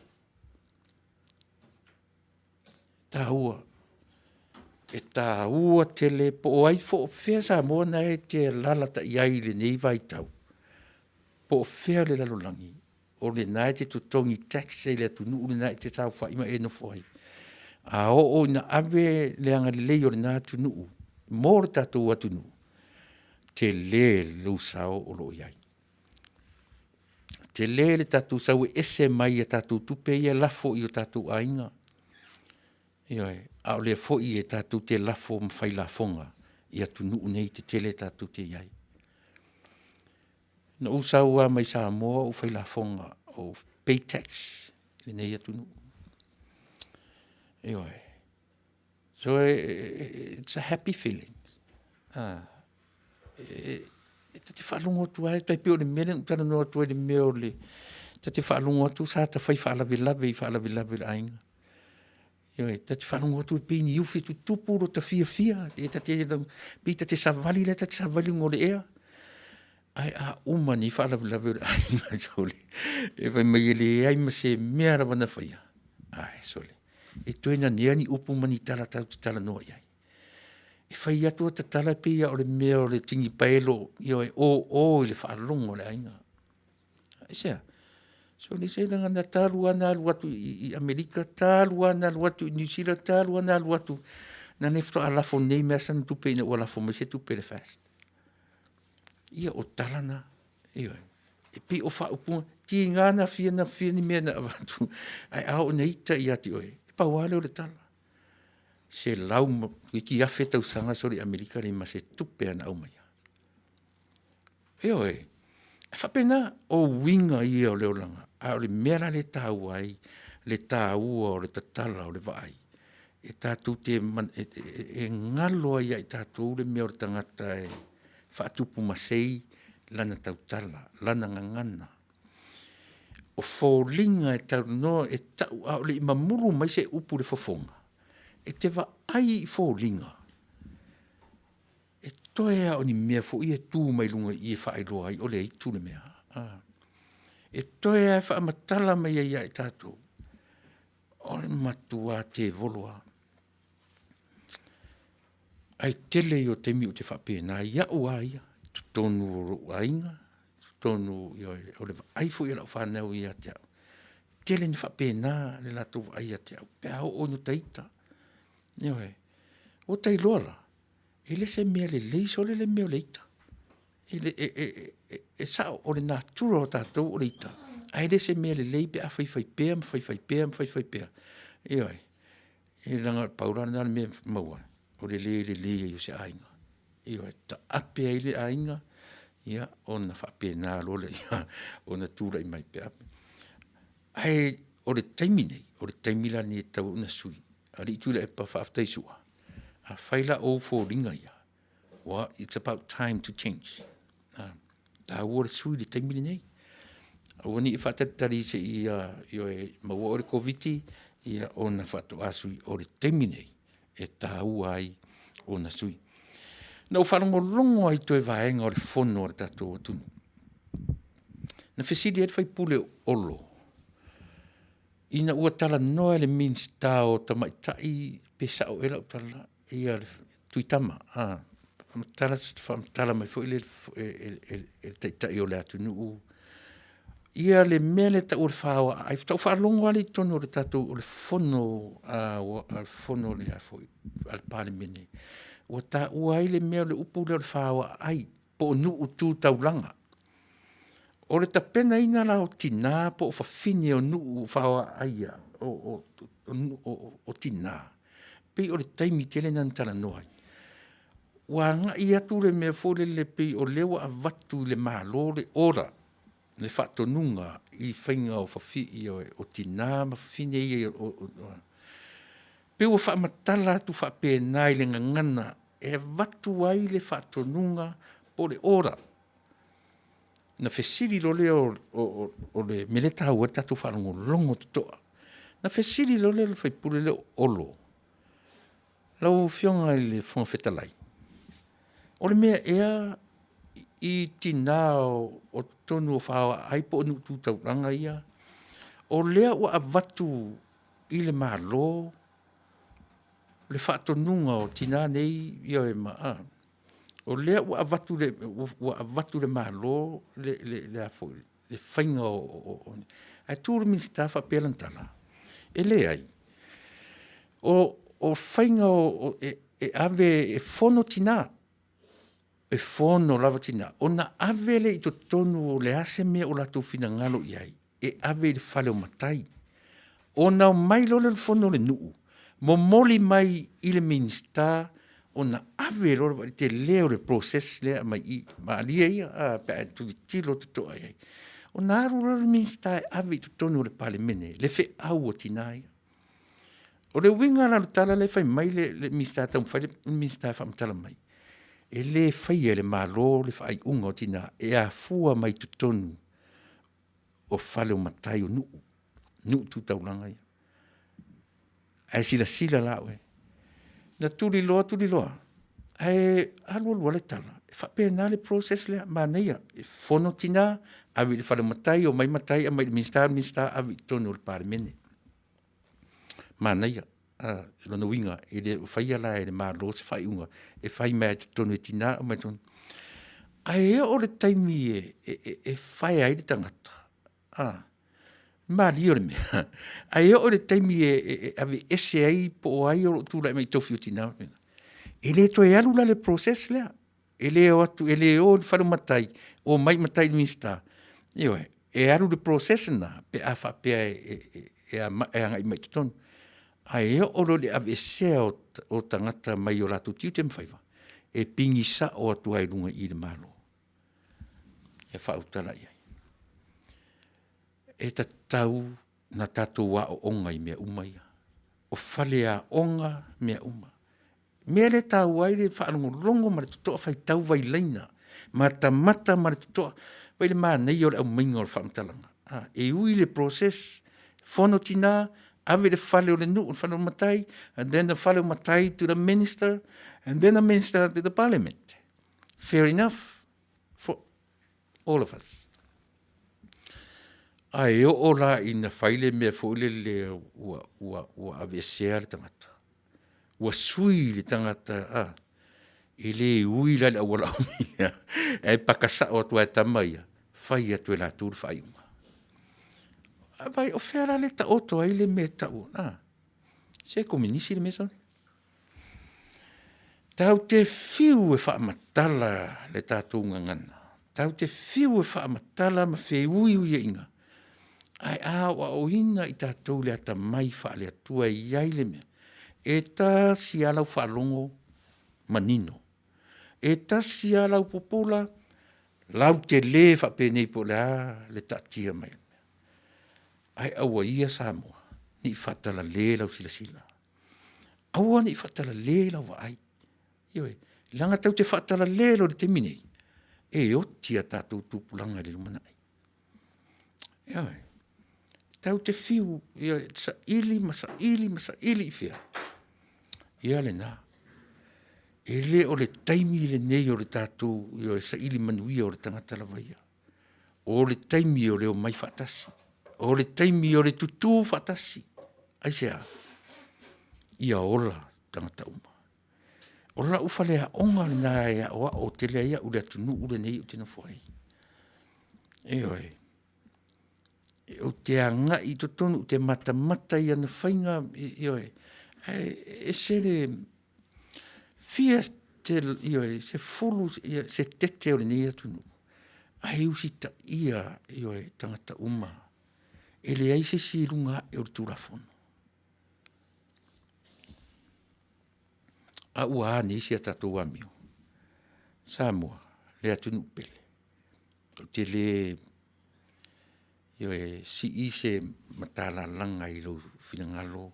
S2: Ta ua. E ta ua tele po o ai fo fea sa moa na e te lalata iai le nei vai tau. Po fea le lalolangi. O le na e te tutongi tax e le atunu le na e te tau fa ima e no foi. A o na ave le anga le o le na atunu. Mo le tatou atunu. Te le lo sao o lo iai. Te le le tatou sau e ese mai e tatou tupe ia lafo i o tatou ainga. Ioi, a o le fo i e tatou te lafo mawhai la fonga i atunu nei te tele tatou te iai. Na usau a mai sa moa o whai la fonga o pay tax le nei atunu. Ioi. So it's a happy feeling. Te whaalungo tu ai, tai pio le mele, tana noa tu ai le meo le, te whaalungo tu sa ta whai whaalawe lawe ainga. Ioi, te whanungo tu pini uwhi tu tupuro ta fia, e pita te savali le, te savali ngore ea. Ai a umani whaalawe ainga sole. E vai mai ele ai ma se mea rawana whaia. Ai sole. E tuena neani upu mani tala tau te tala noa iai. E whai atua te tala pia o le mea o le tingi paelo, ioi o i le whaalongo le ainga. E sea. So ni se nga na talu ana watu i Amerika, talu ana watu i New Zealand, talu ana watu na nefto ala fo nei mesan tupe ina wala fo mese tupe le fast. Ia o talana, ia. E pi o fa upu, ti ngana fia ni mena watu, ai au na ita ia ti oi. E pa wale o le tala. Se lau ki afe tau sanga sori Amerika le ma se tupe ana au mai. E oi. Whapena o winga ia o leolanga. A o le mera le tāu ai, le tāua o le tatala o le vai. E tātou te ngalo ai ai tātou le mea o le tangata e whaatupu masei lana tautala, lana ngangana. O fōlinga e tau no e tau a o le imamuru mai se upu le fofonga. E te wa ai i fōlinga. E toea o ni mea fo i e tū mai lunga i e whaeroa ai o le i tū le mea. E toea e whaamatala mai ai ai tātou. O le matua te voloa. Ai tele i o te mi o te whapena. Ia o aia. Tonu o ainga. Tonu o le aifo i lau whanau i a te au. Tele ni whapena le lato ai a te au. Pea o onu taita. Ioi. O tai loala. E le se mea le leiso le mea leita. E sao o le natura o tātou o leita. Ai le se mea le lei pe a whai pēa. Ioi. E langa paurana na mea maua. O le lei o se ainga. Ioi. Ta ape ai le ainga. Ia, o na whape nā lole. Ia, o na tūra i mai pe ape. Ai, o le taimine. O le taimila ni e tau na sui. Ari Tuilaepa Faafetai sua. A whaila o fōringa ia. Well, it's about time to change. Ta ua sui le taimile nei. O ni i whatatari se i maua o le COVID, ia o na whatu asui o le taimile nei. E ta ua ai o na sui. Na o whanongolongo ai toi vaenga o le whono o le tatou atunu. Na whesiri e whai pule olo. Ina ua tala noa le means tao tamaitai pesa o ela o tala ia le tuitama. Tala mai fo ele taitai o le atunu. Ia le mele ta o le whawa. Ai tau whalongo ale tono o le tatou o le whono le a foi al palimene. O ta ua ai le mea le upu le whawa ai po nu u tū taulanga. O le tapena ina la o tina po o whawhine o nuu whaoa aia o tina. Pei o le taimi tele nan tala noai. Wa nga i atu le mea fōle le pei o lewa a watu le malo le ora. Le whatonunga i whainga o whawhi o tina ma whawhine i Pei o whaamatala tu whapēnai le ngangana e watu ai le whatonunga po le ora. Na fesiri lo le o le meleta ua tatu whanongo longo toa. Na fesiri lo le whaipule le olo. Lau fionga i le whangawhetalai. O le mea ea i tina o tonu o whaoa aipo anu tūtauranga ia. O lea ua avatu i le malo le whaatonunga o tina nei ia e maa. O lea ua avatu le malo le afo, le whainga o ai tūru min staff a pelantala. E le ai. O whainga e ave e fono tina. E fono lava tina. O na ave le i to tonu o le ase mea o la tō whina ngalo i ai. E ave le whale o matai. O na mai lo le fono le nuu. Mo moli mai i le minsta o na ave lo te leo le process le mai i ma lia ia a pe tu tilo to ai. O na aru lo le minsta ave to tonu le palemene le fe au o tinai. O le winga na tala le fai mai le minsta tam fai le minsta fam tala mai. E le fai le malo le fai unga o tina e a fua mai to tonu o fale o matai o nu tu taulanga ia. Ai sila la we. Na tuli loa. Ai alu le tala. Fa pena le process le Manuia. E fono tina avi le fale matai o mai matai a mai minsta avi tonu le parmene. Manuia. Lona winga e le fai ala e le malo se fai unga e fai mai tonu e tina o mai tonu. Ai o le taimi e fai ai le tangata. Mali o le mea. Ai o le taimi ave ese ai po ai o tūla e mai tofi o tina. E le to e alula le process lea. E le o atu, e le o le wharu matai, o mai matai minsta. Iwe, e alu le process na, pe a wha pe e anga i mai tutonu. Ai o lo le ave ese o tangata mai o latu tiu te mwhaiva. E pingi sa o atu ai lunga i le malo. E wha utala iai. E ta tau na tatou wa o onga i mea umaia. O whale a onga mea uma. Mea le tau ai le whaalongo longo ma le tutoa whai tau vai leina. Mata ma le tutoa. Vai le maa nei o le au mainga o le whaamtalanga. E ui le process. Fono tina, ave le whale o le nu, le whale o matai, and then the whale o matai to the minister, and then the minister to the parliament. Fair enough for all of us. Ai o la ina whaile mea fōile le ua avesea le tangata. Ua sui le tangata, e le ui la le awala o mia. E pakasa o tua e tamaia, whai atu e la tūru whai unga. Vai o whera le ta oto ai le mea tau. Se kominisi le mea soni. Tau te fiu e whaamatala le tātou ngangana. Tau te fiu e whaamatala ma whē ui ui e inga. Ai awa o ina i tātou le ata mai wha le atua i ai le mea. E ta si alau whaalongo manino. E ta si alau popola lau te le whapenei po le tatia mai. Ai awa ia Samoa. Ni whatala le lau sila. Awa ni whatala le lau wa ai. Ioi, langa tau te whatala le lau te minei. E o tia tātou tūpulanga le lumanai. Ioi. Tau te fiu, sa ili i fia. Ia le nā. E le o le taimi le nei o le tātou, sa ili manuia o le tangata la vaia. O le taimi o le o mai whatasi. O le taimi o le tutu whatasi. Ai sea. Ia ola tangata uma. Ola ufa lea onga le nā ea o te lea ia ule atunu ule nei o tena fuai. Oi. O te anga i to tonu, te mata i ana whainga, e se le fia te, se fulu, se tete o le nei atunu. ai usita ia io e tangata uma. E le ai se si lunga e o tulafono. A ua ni si atatou amio. Samoa, le atunu pele. O te le io e si i se matala langa i lo finangalo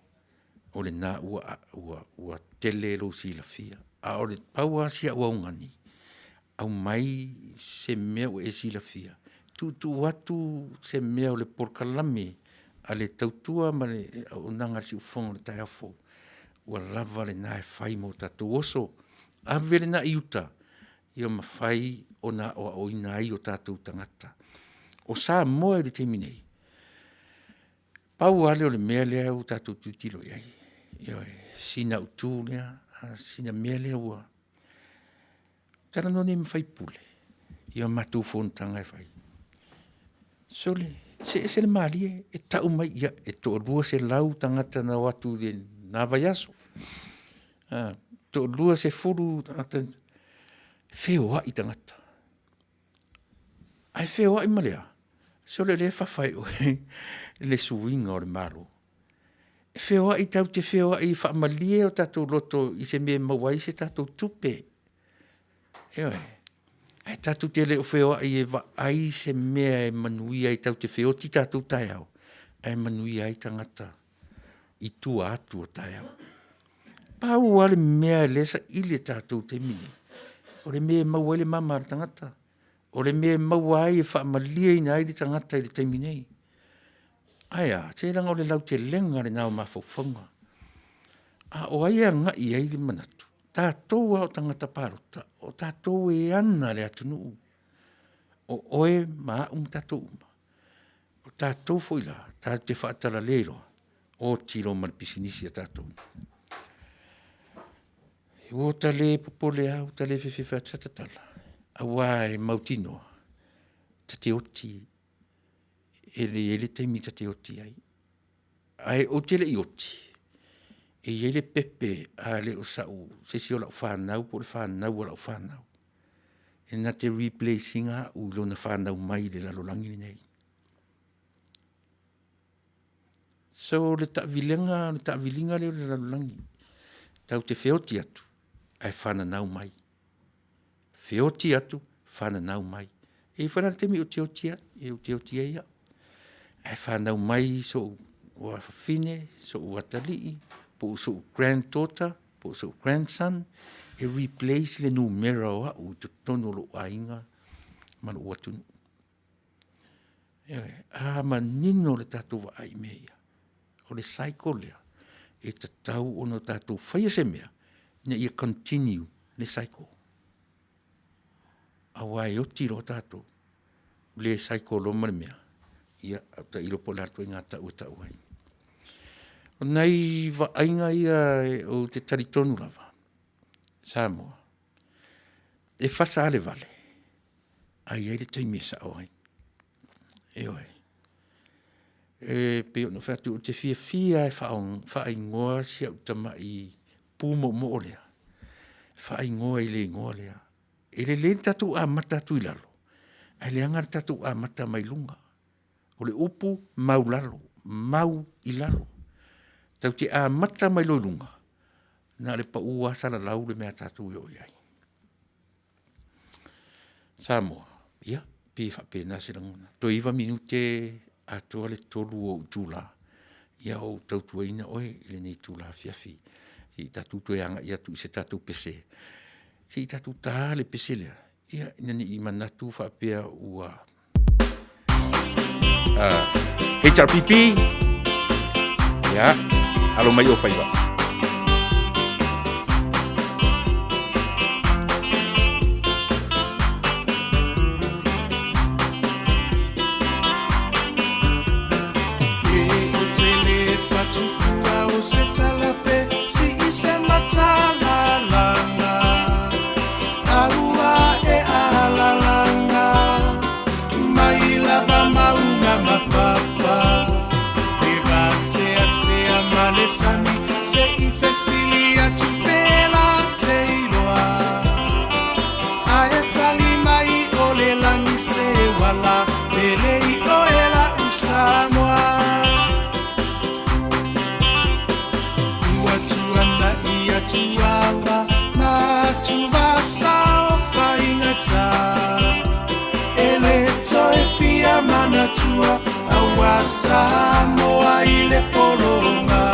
S2: o le na ua tele lo si la fia. A o le paua si a waungani. Au mai se mea o e si la fia. Tu watu se mea o le porkalame a le tautua ma le o nanga si ufonga le tai afo. Ua lava le nae fai mo tatu oso. A vele na iuta. Ia mawhai o na o ina ai o tātou tangata. O sā moa e le te minei. Pau ale o le mea lea o tātou tutilo iai. Ia e sina utu lea, sina mea lea ua. Tara no ne mwhai pule. Ia matu fontanga e whai. Sole, se le maali e tau mai ia e to lua se lau tangata na watu de na vaiaso. To lua se furu tangata feo i tangata. Ai feo i malea. Sole le whawhai o le suinga o le maro. Feo i tau te feo i whaamalie o tatou loto i se mea mawai se tatou tupe. Ewe. Ai tatou te le o feo i e wa ai se mea e manuia i tau te feo ti tatou tai au. Ai manuia i tangata i tua atu o tai au. Pau ale mea lesa i le tatou te mini. O le mea mawai le mama le tangata. O le mea mawai e whaamalia i na i le tangata i le taiminei. Aia, te langa o le lau te lenga le nao mawhauwhaunga. A o aia ngai ai le manatu. Tātou au tangata parota. O tātou e ana le atunuu. O oe maa tātou uma. O tātou foila. Tātou te whaatala leiro. O tiro malpisinisi a tātou. O tale popole au, tale fefefa tatatala. Awai mautino. Tate oti. Ele taimi tate oti ai. Ai o tele i oti. E ele pepe a le o sau. Se si o lau whanau, po le whanau o lau whanau. E na te replacinga u lona whanau mai le lalolangi nei. So le ta'vilinga le lalolangi. Tau te whioti atu. Ai whananau mai. Whioti atu, whananau mai. E whanau temi o te otia, e o te otia ia. Ai whanau mai so ua whawhine, so ua talii, po so granddaughter, po so grandson, e replace le numera o au te tono lo ainga, mana ua tunu. Manino le tātou wa ai mea. O le cycle lea, e te tau ono tātou whaia se mea, na ia continue le cycle. Awai o tiro tātou, le cycle o mara mea. Ia, ta ilo po lartu e ngata ua ta uai. O nei wa ainga ia o te taritonu lava. Samoa. E Fasa ale Vale. Ai ele taimi sa oai. E oai. E pe no fatu o te fia e wha ingoa si au tama i pumo mo olea. Wha ingoa i le ingoa lea. E le tatu a mata tuilalo. Ai le angar tatu a mata mai lunga. O le upu mau lalo, mau i lalo. Tau te a mata mai loilunga. Nā le pa ua sala lau le mea tātou i oi ai. Samoa, ia, pi whape nasi langona. To iwa minute a toa le tolu o tūla. Ia o tautua ina oe, ile nei tūla fiafi. Si tātou to anga ia tu se tātou pese. Si tātou tā le pese lea. Ia, inani i manatu whapea ua... HRPP ya alo mai o faiva
S5: Say
S6: Samoa i le polonga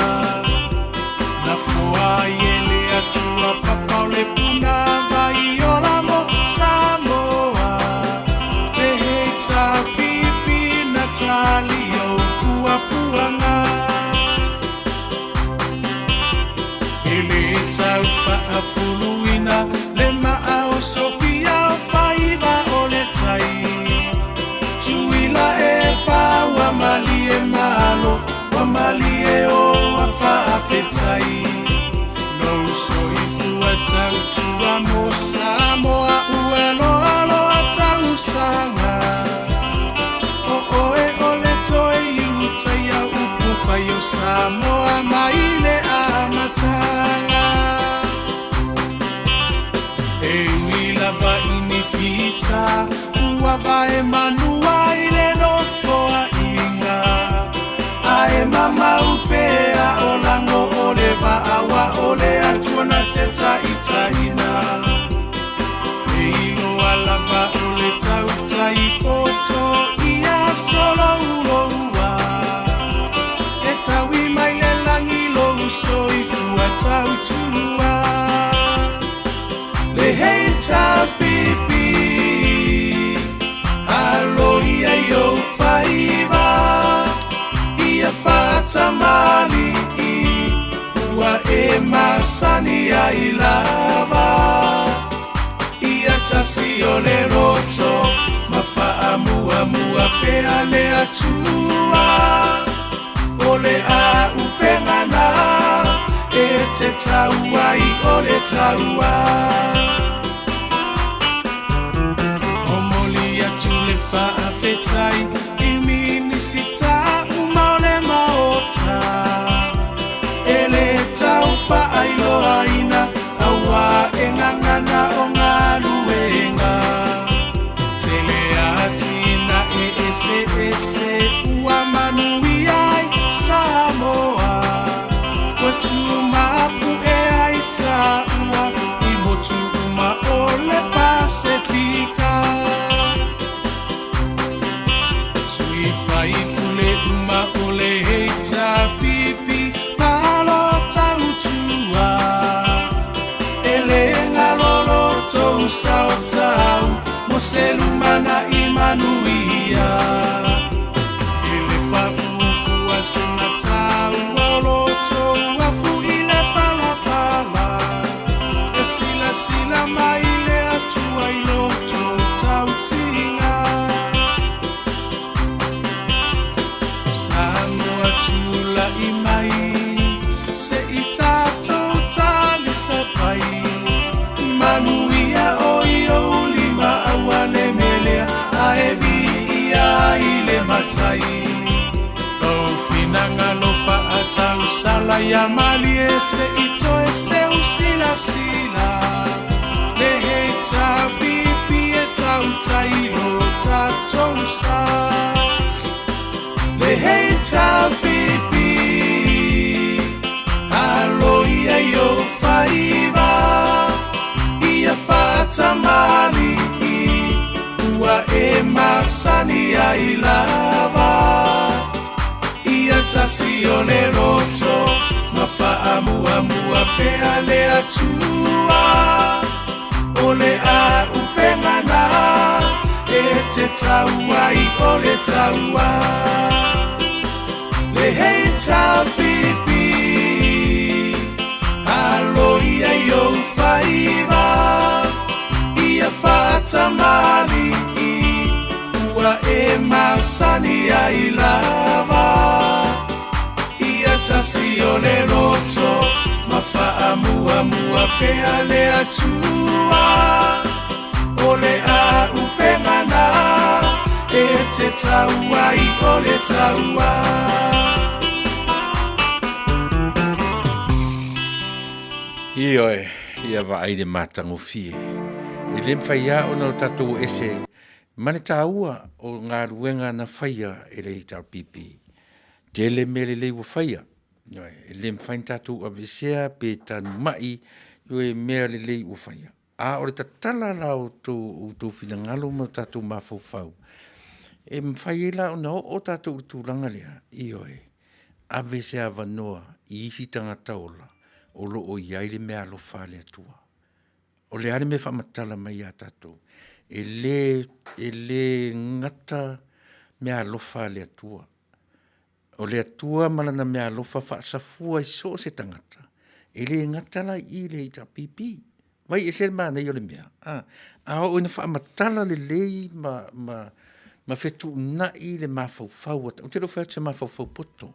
S6: na fua i le atua papa o le puna vai o la mo Samoa le he ta pipi na tali o pua puanga ele tau whaafuluina le maa o Sofia o whaiva o le tai Tuilaepa wa mali e malo wa mali e o a Faafetai no soifu a tau tua mo Samoa uelo alo a tau sanga o e o le toe iuta ia upu fai o Samoa maile a matanga e wila va inifita ua vai Manua i le nofoa inga ae mama upea o lango o le vaawa o le atuana te taitaina e ilo alava o le tautai poto ia solo uloua e tawi mai le langi lo usoifu a tautua le heita pipi aloia yo faiva ia fata mali ua e masani ai lava ia tasi o le roto mafaa mua mua pea le atua o le a upengana e te taua i o le taua Faafetai i minisita umaole maota ele tau whaailo aina awa e ngangana o ngā luenga tele atina e ese ese ua Manuia i Samoa kwa tumapu e aita ua i motu uma o le Pasifika Sui fai pule uma ole heita pipi malo tautua ele ngalolo tou sao tau moselumana i Manuia ele pa ufua sena tau olo tou afu ile pala pala e sila sila mai le atua ilo tou tautinga Tula i mai se i tātou tali sa pai Manuia o i o lima awa le melea a e vi ia i le matai Tau finanga lo pa a tau sala ia mali e se i to e se usila sila Le he ta pipi e tau tairo tātou sa Le hei ta pipi aloia yo faiva ia fata mali ua e masani ai lava ia tasi o le roto mafaa mua mua pea le atua o le a upengana e te taua i o le taua Le heita pipi aloia yo faiva ia fata mali ua e masani ai lava ia tasi o le roto mafaa mua mua pea le atua o le a upengana e te taua i o le taua
S2: Ioe, ia wa aire matango fie. I le mwhaia o nau tatou ese, mane tā ua o ngā ruenga na whaia e le hitau pipi. Te le mele le ua whaia. E le mwhain tatou a vesea pe tanu mai, yo e mea le ua whaia. A ore ta tala la o tō whina ngalo ma tatou mawhau. E mwhai la o tātou tūranga lea, i oe. Ave se awa noa, i isi tangata ola, o lo o iaile mea lo whale atua. O le are me whamatala mai a tātou. E le ngata mea lo whale atua. O le atua malana mea lo whaasafua i so se tangata. E le ngata la i le ita pipi. Vai e ser mana i o le mea. A o ina whaamatala le lei ma fetu na i le mawhauwhau. O te rofa te mawhauwhau poto.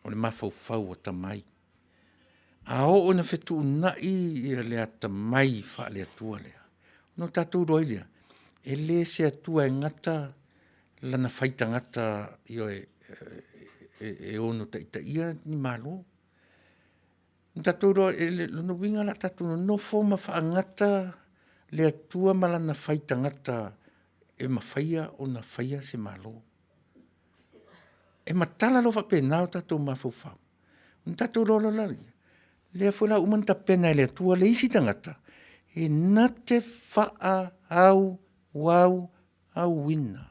S2: O le mawhauwhau o tamai. A o ina fetu na i le atamai wha le atua lea. No tātou roi lea. E le se atua e ngata lana whaita ngata i o e ono ta ia ni malo. Tātou roi e le lono winga la tātou no foma wha ngata le atua malana whaita ngata e mawhaia o na whaia se malo. E matala lo whapena o tātou mawhauwhau. Tātou rolo lari. Lea whula umanta pena le atua le isi tangata. E nate wha au wau au wina.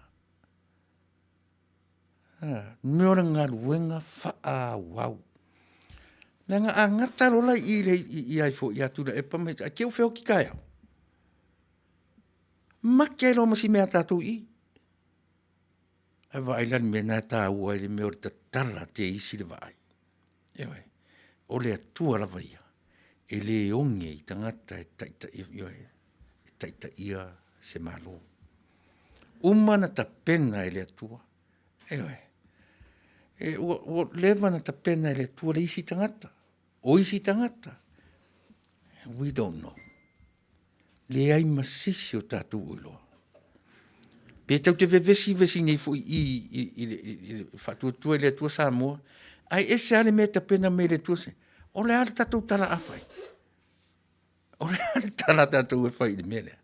S2: Meora ngā ruenga wha wau. Nā ngā ngata rola i ai fo i atura e pameta. A keu wheo ki kai au. Maki ai lo masi mea tātou i. Ai wa ailan me nā tā ua i le meora ta tala te isi le vai. Ewe. O le atua la vai. E le onge i tangata e taita ia se malo. Umana ta pena e le atua. Ewe. E o lewa na ta pena e le atua le isi tangata. O isi tangata. We don't know. Le ai masisi o tātou uiloa. Pe tau te vesi nei fu i whatuatua le atua Samoa. Ai ese ale me ta pena me le atua se. O le ale tātou tala awhai. O le ale tala tātou e whai le mele.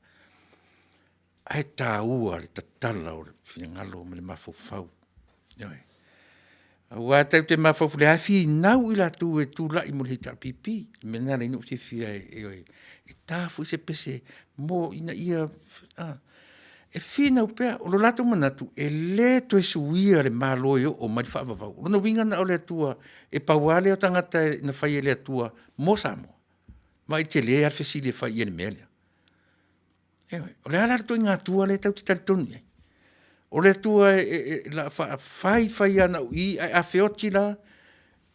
S2: Ai tā ua le tatala o le whiangalo me le mawhauwhau. Ioi. Wa tau te mawhauwhau le hawhi nau i la tu e tu lai mo le hita pipi. Me nara ino te whia e tāwhu se pese mo ina ia. E whina upea, o lo lato manatu, e le to e suia le māloio o mai whaavavau. Rono winga na o le atua, e pauale o tangata na whai e le atua, mo Samoa. Ma i te le arwhesi le whai e le mea lea. Ewe, o le alato i ngā tua le tau te taritoni. O le atua la whai ana i a whioti la,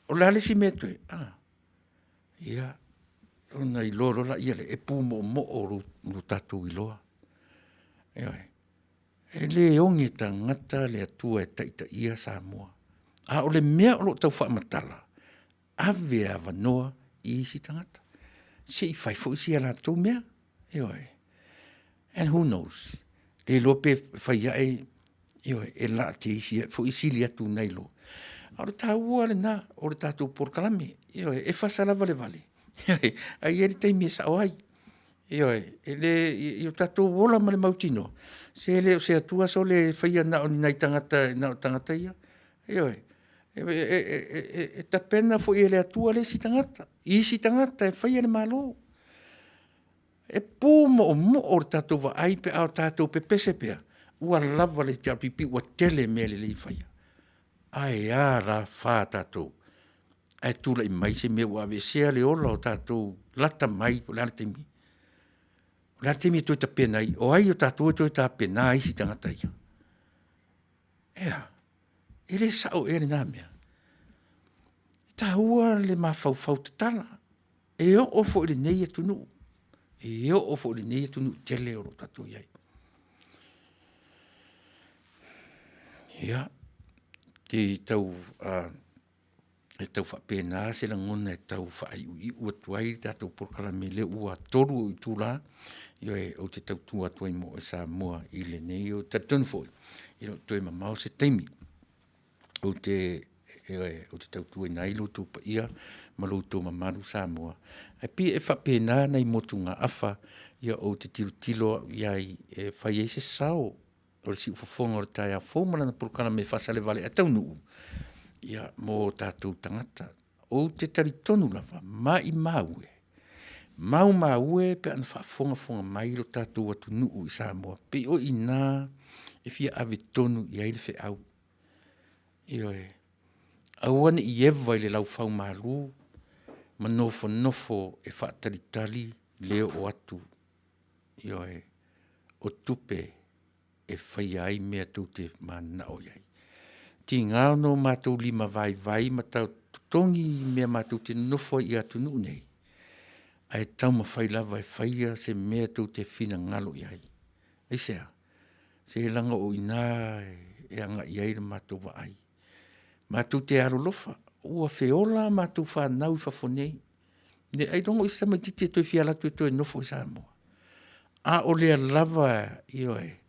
S2: o le alesi me tue. Ia, ona i loro la ia le, e pū mo o ru tatu i loa. Ewe, e le onge ta ngata le atua e taita ia Samoa. O le mea o lo tau whaamatala. Ave a wanoa i isi tangata. Se i whai fo isi ala tau mea. Ewe. And who knows? Le lope whai ae, ewe, e la te isi, fo isi li atu nei lo. Ora tā ua le nā, o le tātou porkalame. Ewe, e Fasa lava le Vale. Ewe, ai eri taimi e sa oai. Ioi, i o tātou wola ma le mautino. Se atua so le whaia na o nei tangata ia. Ioi, e ta pena fo i le atua le si tangata. I si tangata e whaia le malo. E pō mo o tātou wa aipe au tātou pe pese pea. Ua lava le te apipi, ua tele me le whaia. Ai a ra wha tātou. Ai tūla i mai se me ua avesea le ola o tātou lata mai po le aratemi. O le aratemi e toi ta pena i. O ai o tātou e toi ta pena i si tangata ia. Ea. E le sao e le nā mea. Ta ua le mawhauwhau te tala. E o ofo le nei e tunu. E o ofo le nei e tunu tele o tātou iai. Ia. Ki tau e tau whapena se la ngona e tau whai ui ua tuai tātou porkalame le ua toru i tūla. Io o te tau tua tuai mo e Samoa i le nei o tatonu foi. I lo toi mamau se teimi. O te tau tuai nai lo tu pa ia ma lo tu mamaru Samoa. E pi e whapena nei motunga afa ia o te tilo iai e whai e se sao o le si ufafonga o le tai a fōmana na purukana me Fasa le Vale a Taunuu. Ia mo tātou tangata. O te taritonu lava, mai maue. Mau ue pe ana whaafonga mai lo tātou atu nuu I Samoa. Pe o ina e fia ave tonu I aile whi au. Ioe. Awane I ewa I le lau whau malu. Ma nofo e whaatalitali leo o atu. Ioe. O tupe e whai ai mea tau te mana o iai. Ti ngāo no mātou lima vai ma tau tongi mea mātou te nofo I atu nuu nei. Ai tau ma whai lava e whaia se mea tau te whina ngalo iai. Ei sea. Se langa o ina e anga iai le mātou wa ai. Mātou te aro lofa. Ua whiola mātou whanau I whafonei. Ne ai rongo I sama tite toi whialatu e toi nofo I Samoa. A o lea lava ioe.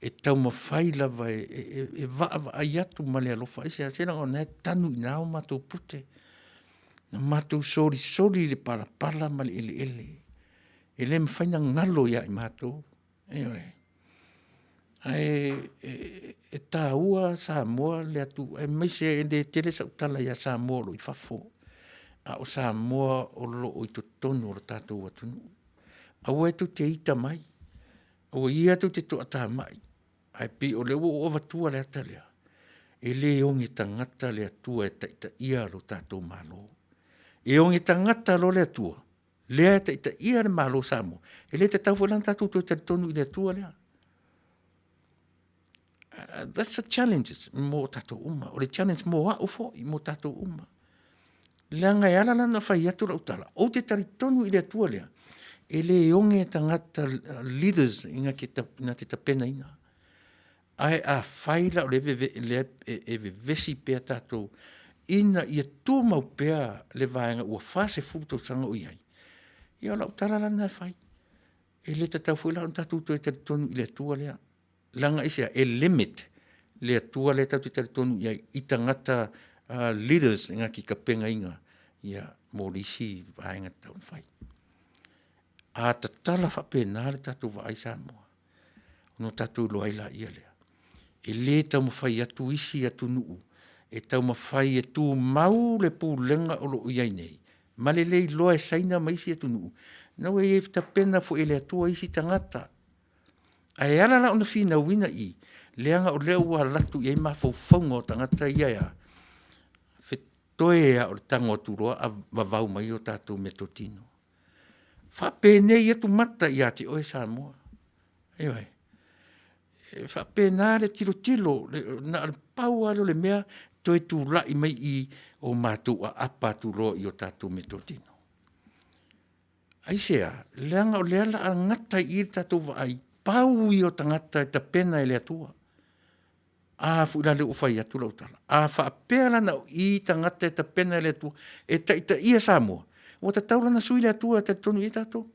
S2: E tau ma whai lava e waa ai atu ma lea lofa. Ei sea. Se langa o nea tanu I nao mātou pute. Na mātou sori le pala ma le ele. Ele mwhaina ngalo ia I mātou. Ioe. E tā ua Samoa le atu. E meise e le tele sa utala ia Samoa lo I whafo. A o Samoa o lo o I totonu o lo tātou atunu. A ua e tu te ita mai. O ia tu te toata mai. Ai pi o le o vatua le ata lea. E le ongi tangata le atua e taita ia lo tātou malo. E ongi tangata lo le atua. Lea e taita ia le malo Samoa. E le te tau whalan tātou to te tonu I le atua lea. That's a challenge mo tātou uma. O le challenge mo a ufo I mo tātou uma. Lea ngai ala lana whai atu la utala. O te tari tonu I le atua lea. E le onge tangata leaders inga te tapena ina. Ai a whaila o le vesi pēr tātou ina ia tō mau pēr le vāenga ua whase futo sanga o iai. Ia lau tala lana e whai. E le tatau fuila on tātou to e tari tonu I le atua lea. Langa isia e limit le atua le tau te tari tonu iai I tangata leaders inga ki ka penga inga. Ia morisi vāenga tau whai. A tatala whapena le tātou wa ai Samoa. No tātou loaila ia lea. E le tau mawhai atu isi atu nuu. E tau mawhai e tū mau le pūlenga o lo iai nei. Ma le lei loa e saina ma isi atu nuu. Nau e ta pena fo ele atua isi tangata. A e ala la ona fina wina I. Leanga o leo ua latu iai mawhauwhaunga o tangata ia. Fetoe o le tango turoa a wavau mai o tātou metotino. Whapene I atu mata I ati oe Samoa. Ewe. Whapena le tilo na al pau alo le mea toi tu lai mai I o mātou a apa tu roa I o tātou metotino. Aisea, leanga o leala a ngata I tātou wa ai pau I o tangata e ta pena e le atua. A fuila le ufai atu lau tala. A whaapea lana I tangata e ta pena e le atua e ta ita ia Samoa. O ta taulana sui le atua te tonu I tātou.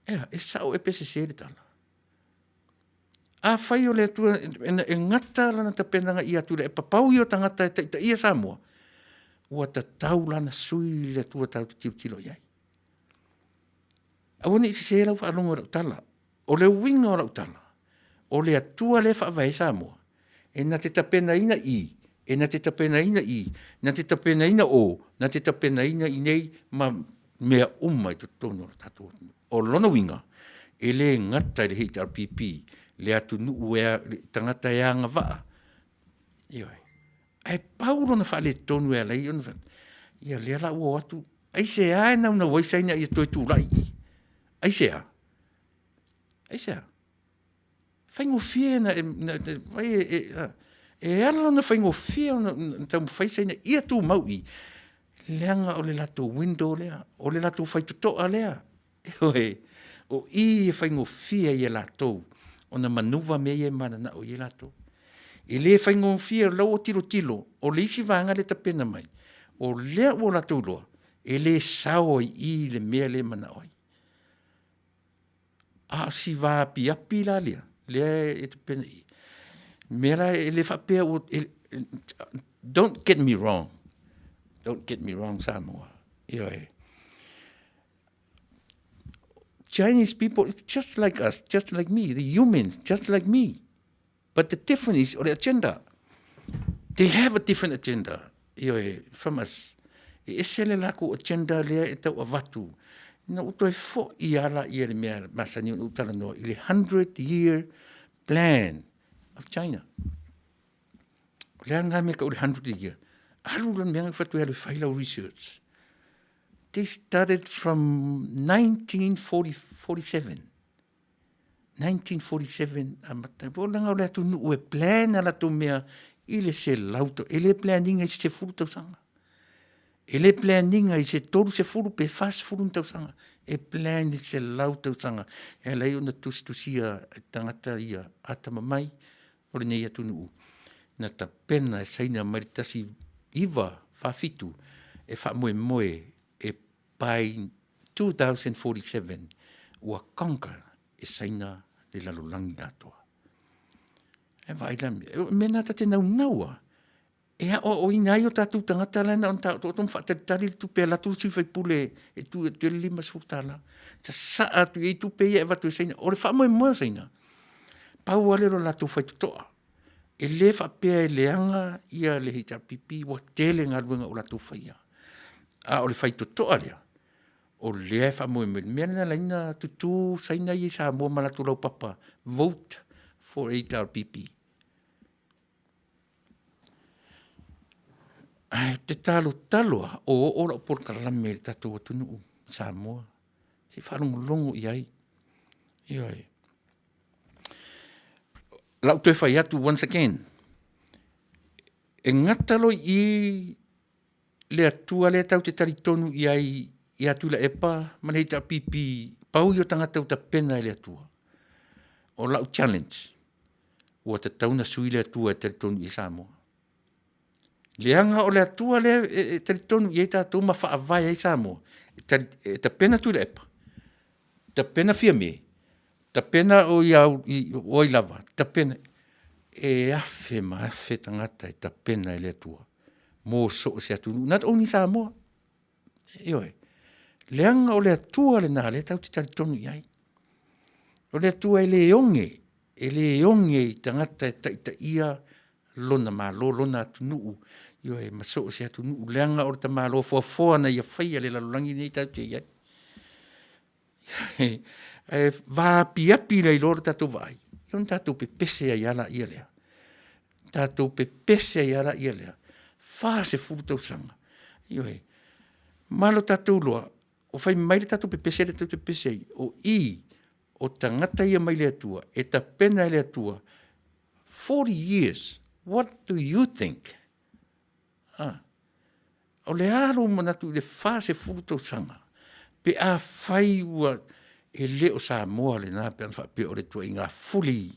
S2: Ea, e sao e pese se le tala. A whai o le atua e ngata lana ta penanga I atu le e papau I o tangata e ta ita ia Samoa. O ta taulana sui le atua tau te tilo iai. Awane isi se lau whaalonga rau tala. O le winga o rau tala. O le atua le whaavai Samoa. E na te tapena ina I. E na te tapena ina I. Na te tapena ina o. Na te tapena ina I nei ma mea umai to tono tātou. O lona winga. E le ngata le HRPP. Le atu nuu ea tangata ea nga waa. Ioi. Ai paulo na whaale tonu ea lei. Ia lea la ua atu. Ai se ae nau na waisaina I toi tūrai I. Ai sea. Ai sea. Whaingo fie na e ala na whaingo fie na tau whaisaina ia tū mau I. Leanga o le lato window lea. O le lato whaitutoa lea. O I e whaingo fie I e lato. O na manuva me e mana na o I e lato. E le whaingo fie lau o tilo. O le isi vanga le tapena mai. O lea o lato loa. E le sao I le mea le mana oi. A si va api la lea. Lea e te pena I. Mera e le whapea o... Don't get me wrong. Don't get me wrong, Samoa. Ioe. Chinese people, it's just like us, just like me. The humans, just like me. But the difference is, or the agenda. They have a different agenda, ioe, from us. E ese le lako agenda lea e tau avatu. Na uto e fo I ala I le mea masani o utala noa, I le 100-year plan of China. Lea ngā mea ka o le 100-year. Alu lan mea whatu e le whailau research. They started from 1947. 1947, amata. Langa o le atu nu e plan ala to mea I le se lauto. E le planninga I se furu tau sanga. E le planninga I se toru se furu pe fast furu tau sanga. E plan I se lauto sanga. E lei ona tusia tangata ia atama mai. O le nei atu nu. Na ta pena e saina maritasi iwa whawhitu. E wha moe e by 2047 ua conquer e saina le lalolangi natoa. E vailami. Mena ta te naua. E o inai o tatu tangata lana on tau tom whatatari tu pe la tu si fai pule e tu te lima sfurtala. Ta sa atu e tu pe e watu e saina. O le wha moe saina. Pau alero la tu fai tutoa. E le whapea e leanga ia le hita pipi wa tele ngaruenga o la tu whaia. A o le whai tutoa lea. O lea wha moe mea na laina tutu saina I sa mua malatu lau papa. Vote for 8RPP. Te taloa o ora por kalame le tatou atunu sa mua. Si whalongolongo iai. Ioi. Lau te whai atu once again. E ngatalo I le atua le tau te taritonu iai I Tuilaepa, manei ta pipi, pau I o tangata o ta pena le atua. O lau challenge. Ua ta tauna sui le atua e taritonu I Samoa. Leanga o le atua le taritonu I tatou ma whaavai I Samoa. E ta pena Tuilaepa. Ta pena fiame. Ta pena o I lava. Ta pena. E afe tangata e ta pena le atua. Mo so se atunu. Not only Samoa. Ioi. Leanga o le atua le nā le tau te taritonu iai. O le atua e le onge I tangata e taita ia lona malo, lona atunuu. Io e maso se atunuu. Leanga o le ta malo foa na ia whaia le lalolangi nei tau te iai. Vā piapi rei lor tatou vai. Ion tatou pe pese ai ala ia lea. Tatou pe pese ai ala ia lea. Fā se furu tau sanga. Io e. Malo tatou loa. O fai mai le tatou pe pese le tatou te pese ai. O tangata ia mai le atua. E ta pena le atua. 40 years. What do you think? O le aro manatu le fā se furu tau sanga. Pe a fai ua e leo Samoa le nā pe ana whapea o le tua I ngā fully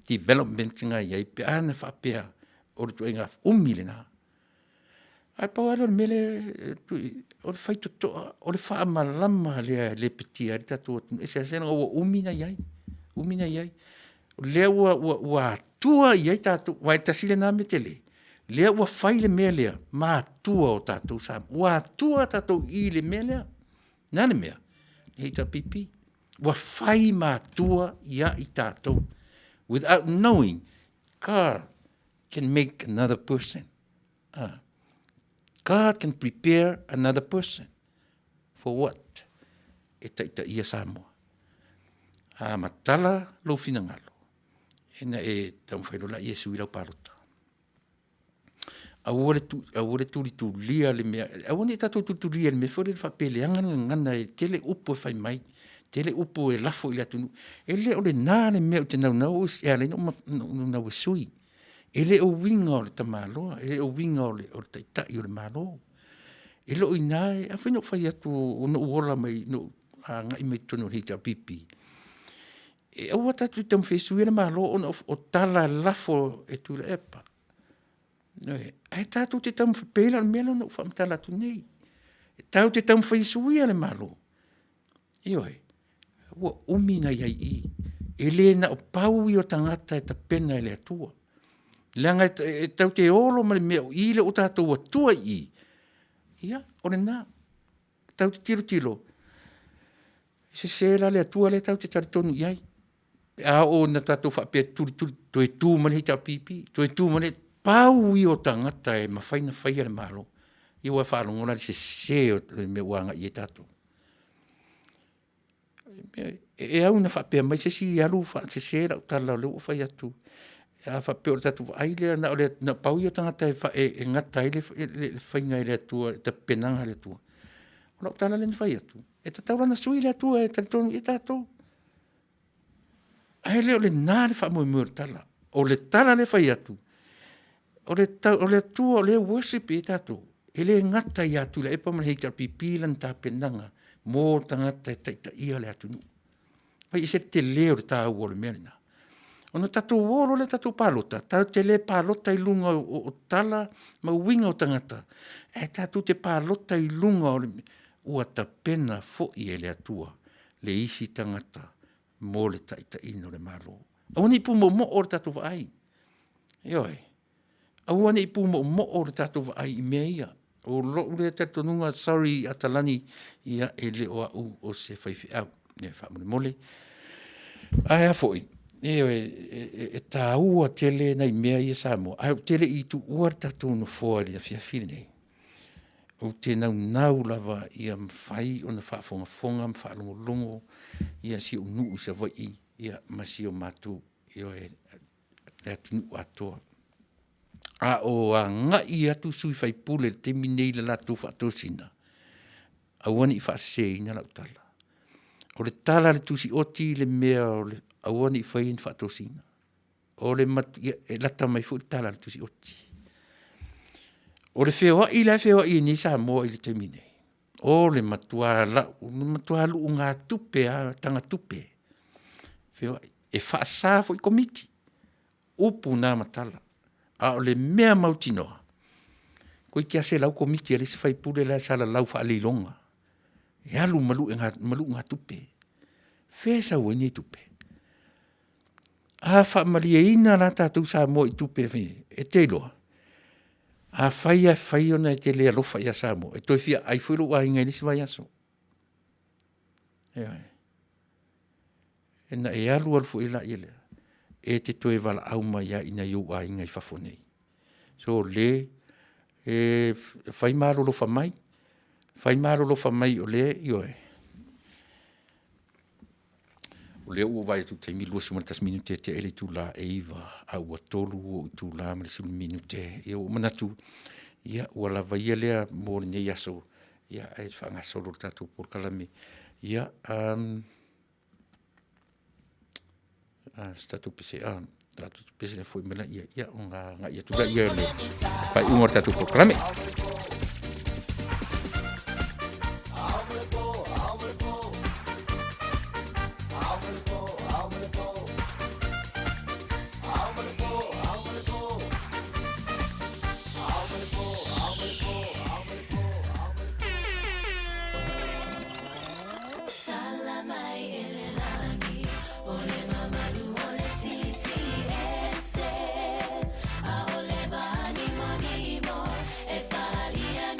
S2: development ngā iai. Pe ana whapea o le tua I ngā umi le nā. Ai pau alo mele o le whai totoa, o le wha amalama le petia le tatou atu. E se asena o umina iai. Umina iai. Lea ua atua iai tatou. Wai tasile nā me tele. Lea ua whai le mea lea. Ma atua o tatou Samoa. Ua atua tatou I le mea lea. Nane mea. Heita pipi. Ua whai ma atua ia I tatou. Without knowing, God can make another person. God can prepare another person. For what? E taita ia Samoa. Matala lo finangalo. Ena e tau whairola I Yesu I lau parota. Awore tu lia le mea. Awone tatou tu lia le mea. Fore whapele angana e tele upo e whai mai. Tele upo e lafo I le atunu. E le o le nā le mea o te nau e ale nau e sui. E le o winga o le tamaloa. E le o winga o le taitai o le malo. E le o inae. A whaino whai atu o no uola mai no ngai mai tono hita pipi. E aua tatu tamu whesui le malo o tala lafo e Tuilaepa. Ai tatu te tamu whapela le mea no whamtala tu nei. E tau te tamu whaisui le malo. Ioi. Ua umina iai I. E le na o pau I o tangata e ta pena e le atua. Leanga e tau te olo ma le mea I le o tatou atua I. Ia, o le nā. Tau te tiro. Se sela le atua le tau te taritonu iai. A o na tatou whapea turi to e tū mani hita pipi. To e tū mani pau I o tangata e mawhaina whaia le malo. Ia ua whaalongona se o me wanga i tatou. E au na whapea mai se si alu se la utala leo whai atu. A whapea o tatu ai lea na ole na pau i o tangata e ngata i le whainga i le atua, ta penanga le atua. O la utala le whai atu. E ta taurana sui le atua e taritonu i tatou. Ai leo le nā le wha mo tala. O le tala le whai atu. O le atua o le worship i tatou. E le ngata i atu le epa mana hei ta pipilan ta penanga. Mō tangata e taita ia le atu nu. Pai se te leo le tā ua le merina. Ono tatou wolo le tatou palota. Tau te le palota i lunga o tala ma winga o tangata. E tatou te palota i lunga o le ua ta pena fo i e le atua. Le isi tangata mō le taita ino le malo. Awane i pu mo o le tatou vai. Ioi. Awane i pu mo o le tatou vai i mea ia. O lo le tatonunga sorry atalani ia ele o se faifi au. Ne fa mole. Ai a foi. E ta ua tele na i mea ia samo. Ai tele i tu ua tatonu foa le fia fine. O te nau lava ia mfai o na whaafonga mfaalongolongo ia si o nuu sa vai ia masi o matu ia le atunu atoa. A o a ngai atu sui fai pule te minei le latu whaatosina. A wani i whaaseina la utala. O le tala le tusi oti le mea o le a wani i whain whaatosina. O le matu e lata mai fu tala le tusi oti. O le whewa i ni sa moa i le te minei. O le matua lu ngā tupe a tanga tupe. Whewa e whaasa fu i komiti. Upu nā matala. A o le mea mautinoa. Koe kia se lau komiti ale se fai pule la sala lau wha alilonga. E alu malu ngā tupe. Whesa weni i tupe. A wha malia ina la tātou sa mo i tupe e te loa. A whai ona e te lea lofa i a sa mo. E toi fia ai whiro wa inga nisi vai aso. E na e alu alfu ila i lea. E te toe wala au mai ia ina iu a inga i whafonei. So le, whai maro lo whamai. Whai maro lo whamai o le, ioe. O le ua vai tu te mi lua sumatas minute te ele tu la e iwa a ua tolu o tu la malisilu minute. Ia o manatu, ia ua lava ia lea mōre nei aso. Ia e whanga solo tatu por kalame. Ia, statu pese tatu pese le foi mela ia o nga ia tu ia le pai un tatu por clame
S5: Faria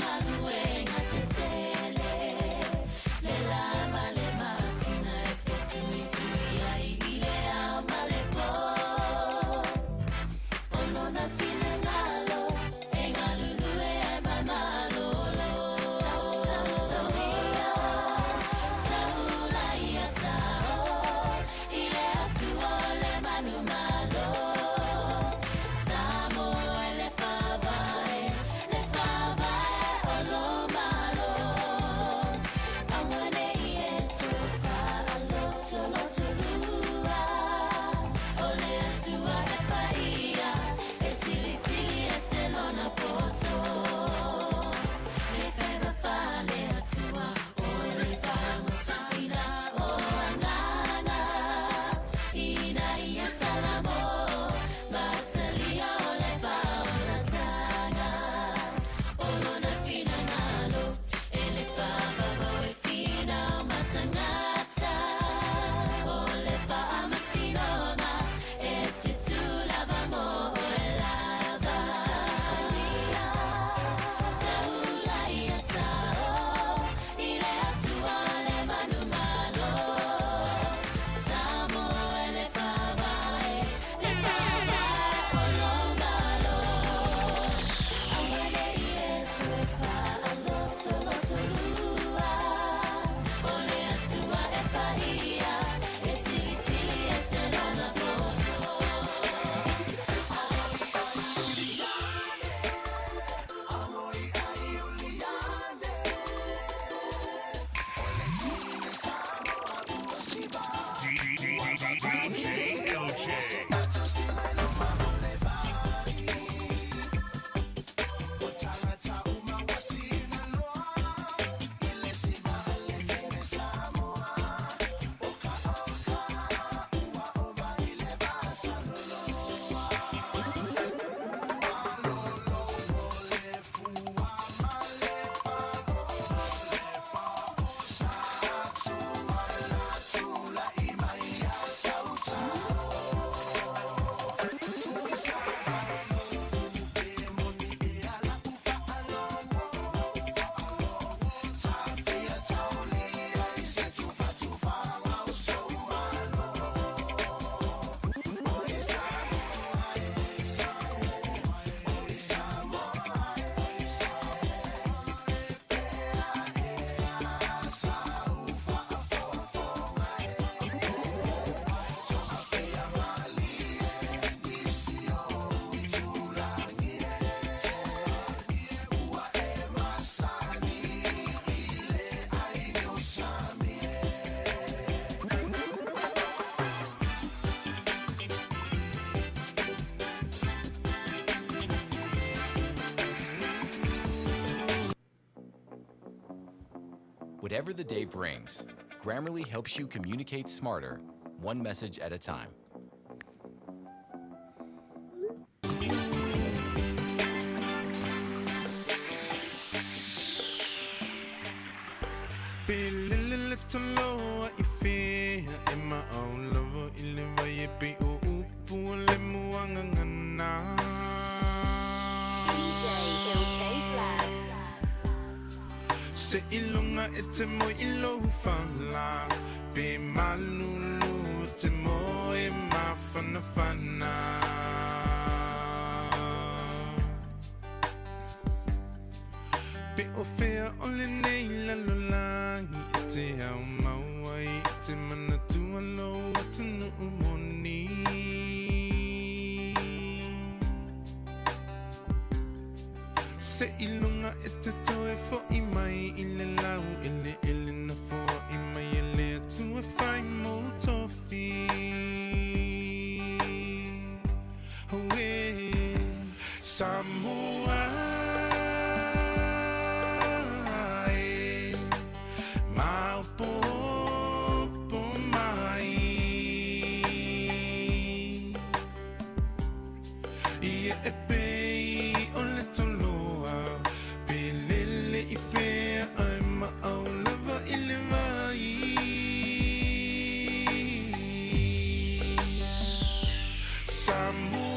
S8: Whatever the day brings, Grammarly helps you communicate smarter, one message at a time.
S6: Se ilunga e te mo ilo whala Pe malulu te mo e mawhana whana Pe o whea ole nei lalolangi E te au maua I te mana tualo atu nuu moni Se ilunga e te toe fo I mai I le lau ele na fo I mai ele atu e whai mo tofi Hoe Samoa e Maupo po mai Ia e pei o le tolo
S4: Samoa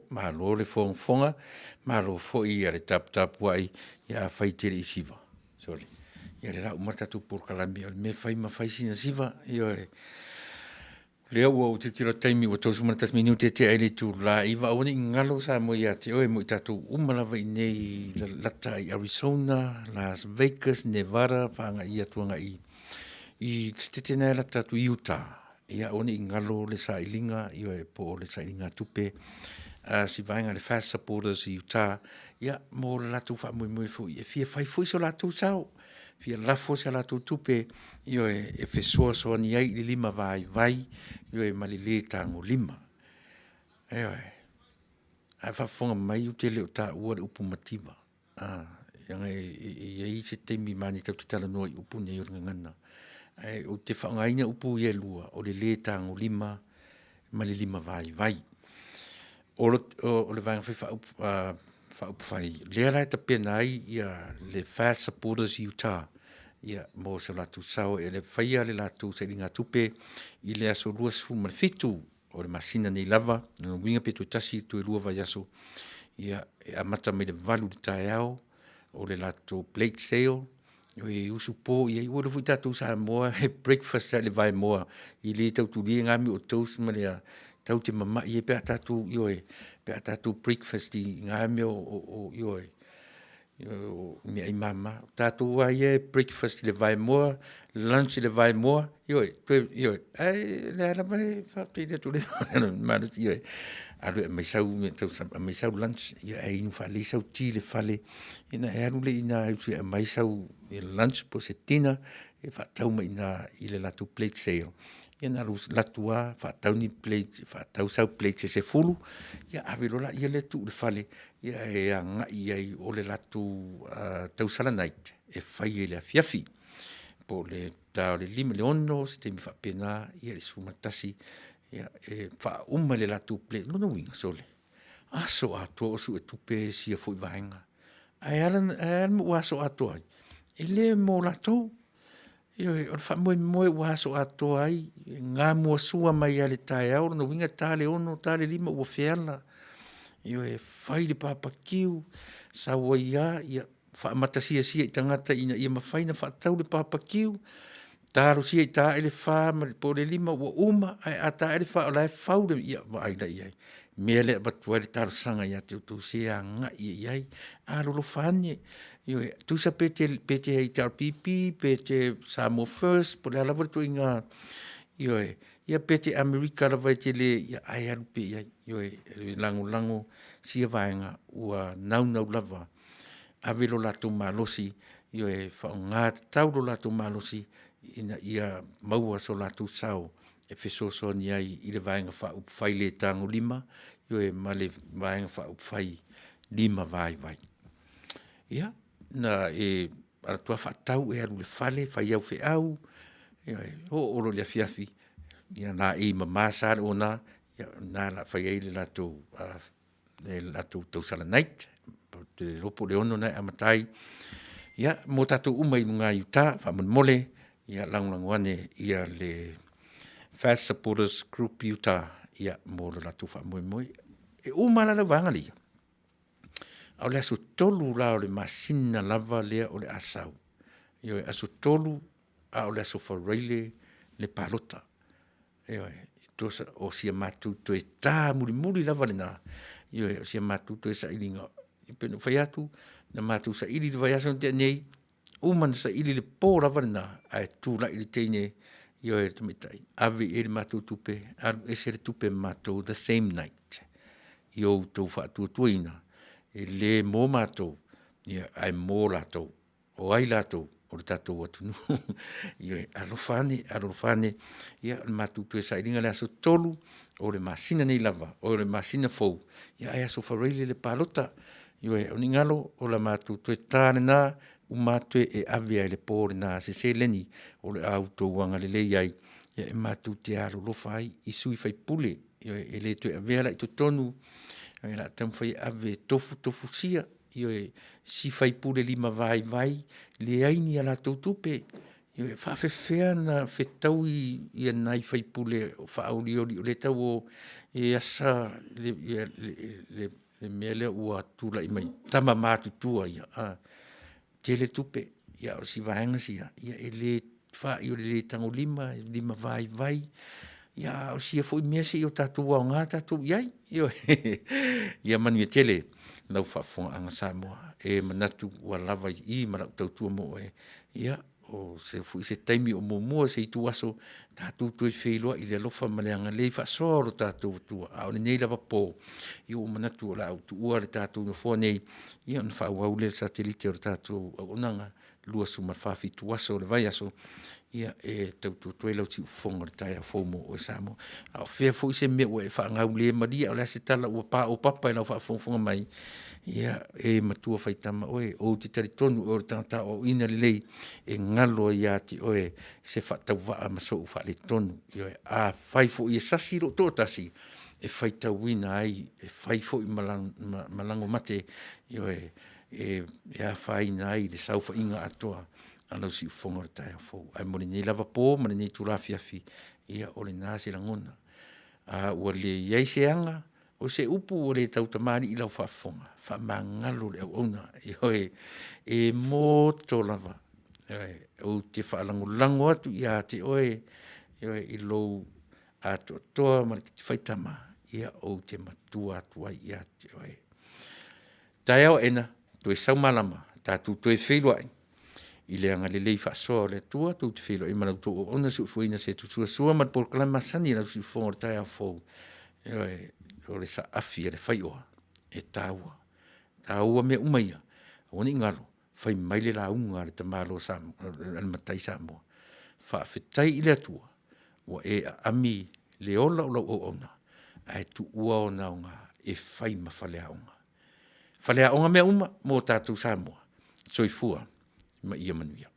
S2: malo le fonga, malo foi ale tap wai ia fai tere isiva. Sorry. Ia le rau matatu por kalami, me fai ma fai sina siva, lea ua o te tira taimi o tosu mana tas minute te aile tu la iwa o ni ngalo sa mo ia te oe mo i tatu umalawa i nei lata i Arizona, Las Vegas, Nevada, whaanga ia tuanga i tete nei lata tu Utah. Ia o ni ngalo le sa ilinga, i oe po le sa ilinga tupe, si vainga le fast supporters i Utah, ia mo le latu wha mui fu, e fia fai fui so latu sao, fia lafo sa latu tupe, io e fesoa soa ni ai li lima vai, io e malile tango lima. Io ai whafonga mai u te leo ta ua le upu matiba. Ianga e se teimi mani tau te tala noa i upu nei o ngana. O te whaongaina upu i e lua, o le le tango lima, malilima vai. O le vanga whai lea lai ta pena ai ia le fast supporters i Utah. Ia mo se latu sao e le whaia le latu se ringa tupe i le aso lua sifu man fitu o le masina nei lava no winga pe tu tasi tu lua vai aso ia a mata me le valu de tai ao o le latu plate sale e usu po ia i wole fuita tu sa moa he breakfast le vai moa i le tau tu li ngami o toast ma le tau te mama i pe atatu pe atatu breakfast i ngami o mi ai mama tatu ai breakfast le vai moa lunch le vai moa ai le ala mai fa pe tu le ma alu mai sau lunch ai no fa le sau ti le fale ina alu le ina mai sau lunch po setina e fa tau mai ina ile la tu plate sale ina latua fa tau ni plate fa tau sau plate se fulu ia avelo la ia le tu le fale ia e anga ia i ole latu tau sala night e fai le fiafi po le tau le lima le ono se te mi fa pena ia le sumatasi ia e fa le latu plate no winga sole aso ato o su e tupe si e foi vaenga ai alan mo aso ato ai ele mo lato io o fa mo aso ato ai nga mo sua mai ale tai au no winga tale ono tale lima o fiala io e fai le papakiu sa waia ia fa matasia i tangata ina ia mafaina fa tau le papakiu taro sia i ta ele fa po le lima o uma ai ata ele fa la fa le ia vai la ia mele batwa le taro sanga ia tu sia nga ia a lo fane io tu sa pete i tar pipi pete samo first po la tu inga io ia pete America la vai te le ia ai alupe io lango sia vaenga ua nau lava avelo latu malosi io e whaonga tau lo latu malosi ina ia maua so latu sao e fesoso ni ai i le vaenga whai le tango lima io e male vaenga whai lima vai ia na e ala tua whatau e alu le fale whai au fe au io e oro le fiafi ia na e mamasa o na na la whai ai le latu tau sala night te ropo le ono na amatai ia mo tatu umai nunga Utah fa mole ia languane ia le fast supporters group Utah ia mo le latu fa moi e umala la vangali au le aso tolu la o le masina lava lea o le asau io aso tolu a o le aso fareile le palota io tosa o sia matu to e ta muri lava le na io sia matu to sa ilinga peno fai atu na matu sa ili vai aso te nei uman sa ili le po lava na ai tu la ili teine io e tumitai ave ele matu tupe al esere tupe matu the same night io to fa tu tuina e le mo matu ia ai mo lato o ai lato o tato watu io alofane ia matu tu sa ilinga le aso tolu o le masina nei lava o le masina fou ia ai aso fareile le palota io e oningalo o la matu tu tane na u matu e avia le por na se leni o le auto wanga le ai ia e matu te alo lo fai i sui fai pule io e le tu avia la tu tonu e la tam fai ave tofu sia io e si fai pule lima vai le ai ni ala tutupe Ia whaafewhea na whetau ia nai whaipule o whaauliori o le tau o asa le mea lea ua tula i mai tama mātutua ia. Tele tupe, ia o si vaenga sia, ia le whai o le tango lima vai, ia o si fo i mea se i o tātua o ngā tātua iai, ia Manuia tele, nau whaafonga anga Samoa, manatu ua lava i marau tautua mo ia, o se fu se taimi o mo se tu aso tatu tu felo i le lofa maleanga le fa soro tatu tu a o nei lava po i o manatu la tu o le tatu no fo nei i on fa wa le satellite o tatu o nanga lua suma fa fi tu aso le vai aso ia tatu tu lo ti fonga tai a fomo o samo a fe fo se me o fa nga le madia o la se tala o pa o papa la fa fonga mai ia matua faitama o te taritonu o tangata o ina lei ngalo ia ti se fatau va maso fa le tonu a fai fo i sasi ro totasi faita wina ai fai fo i malango mate ia fai nai le sau fa inga atoa alo si fonga tai fo ai mo ni lava po mo ni tu la fiafi ia o le nasi langona a o le ia seanga o se upu o le tautamani i lau whaafonga, whamangalo le au ona, mo tō lava, o te whaalango atu i a te i lou a toa ma te whaitama, ia o te matua atua i a te Tai au ena, toi saumalama, tātou toi wheluai, i le anga le lei whaasoa le tua, tō te wheluai, i manau tō o ona su ufuina se tutua sua, mat por kalama sani lau su fonga tai au fōu, o le sa afi le whaioa, tāua me umaia, o ni ngaro, whai maile la unga le tamalo al matai Samoa, Faafetai i le atua, wa ami le ola o lau o ona, ai tu ua o naunga whai ma whalea onga. Whalea onga me uma, mo tātou Samoa, soifua, ma ia Manuia.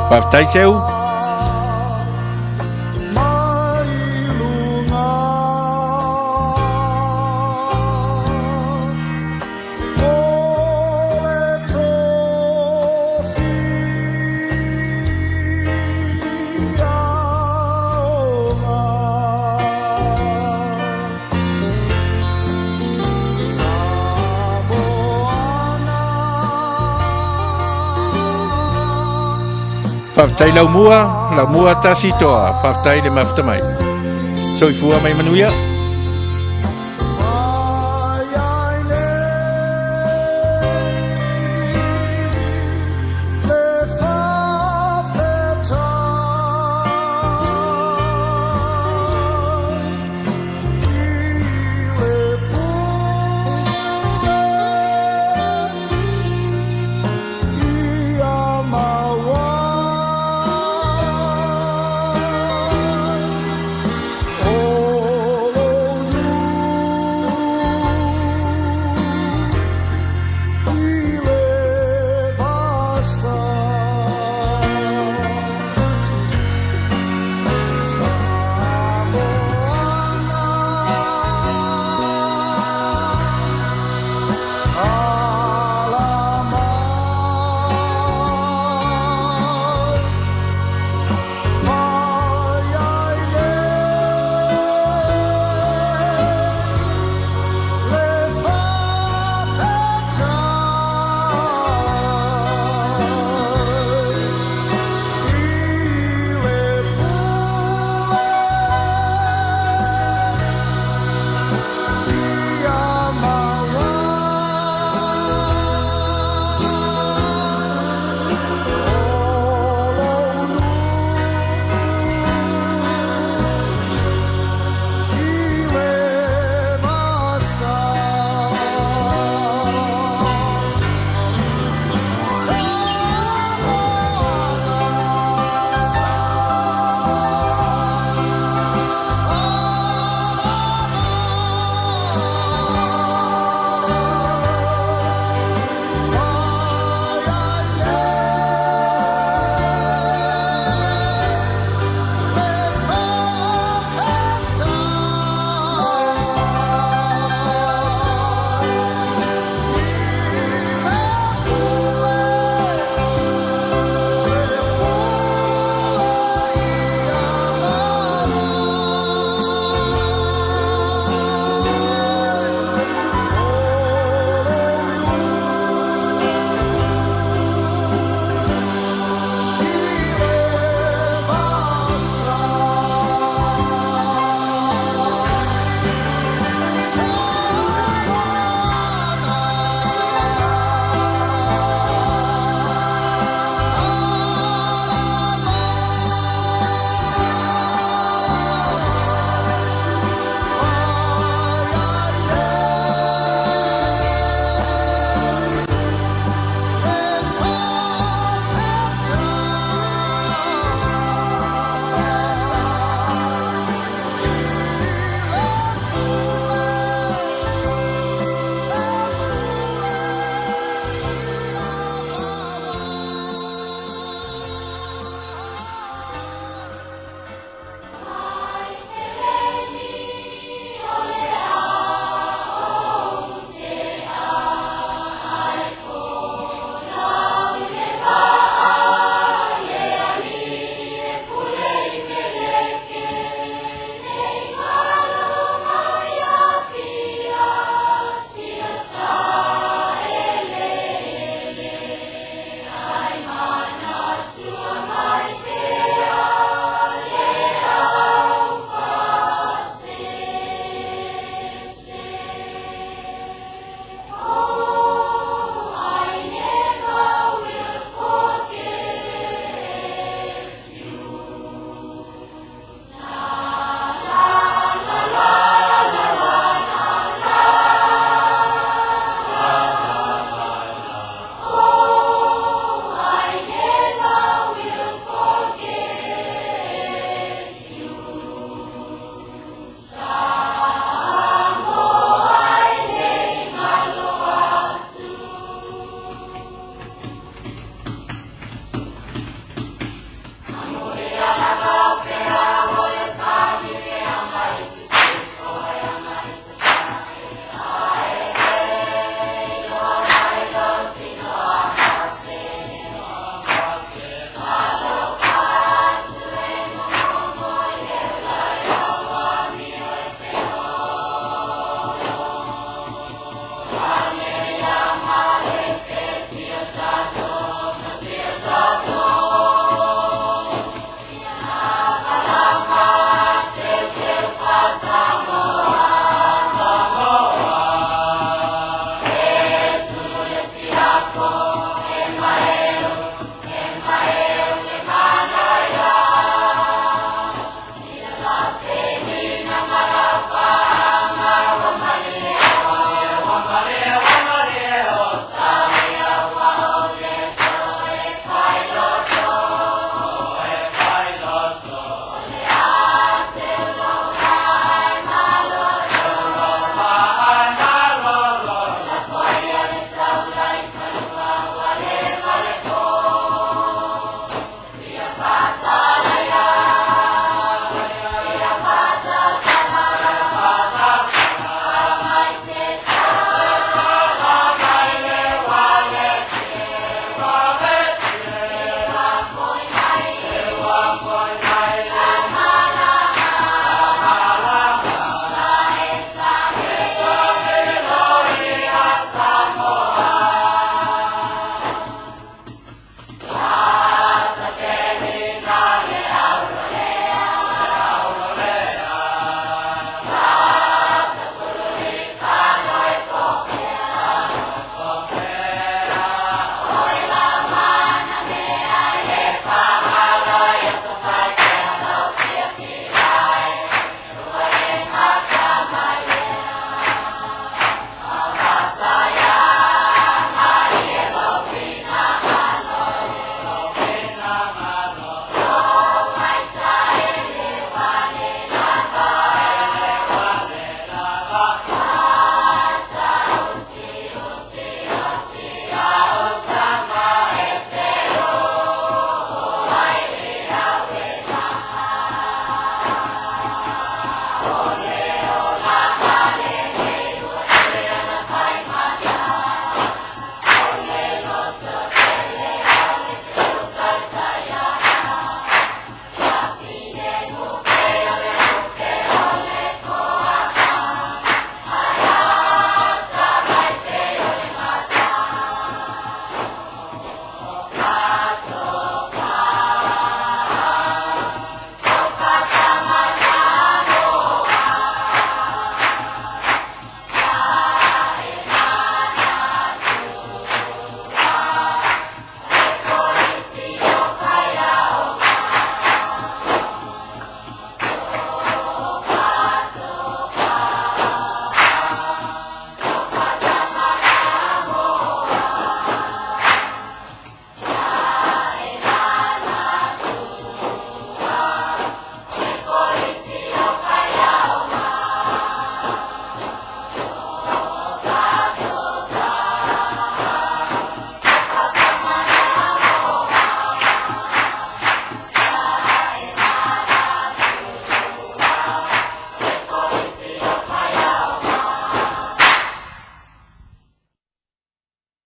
S2: Faafetai seu. Faafetai lau mua tasi toa, Faafetai le mafta mai. Soifua mai Manuia.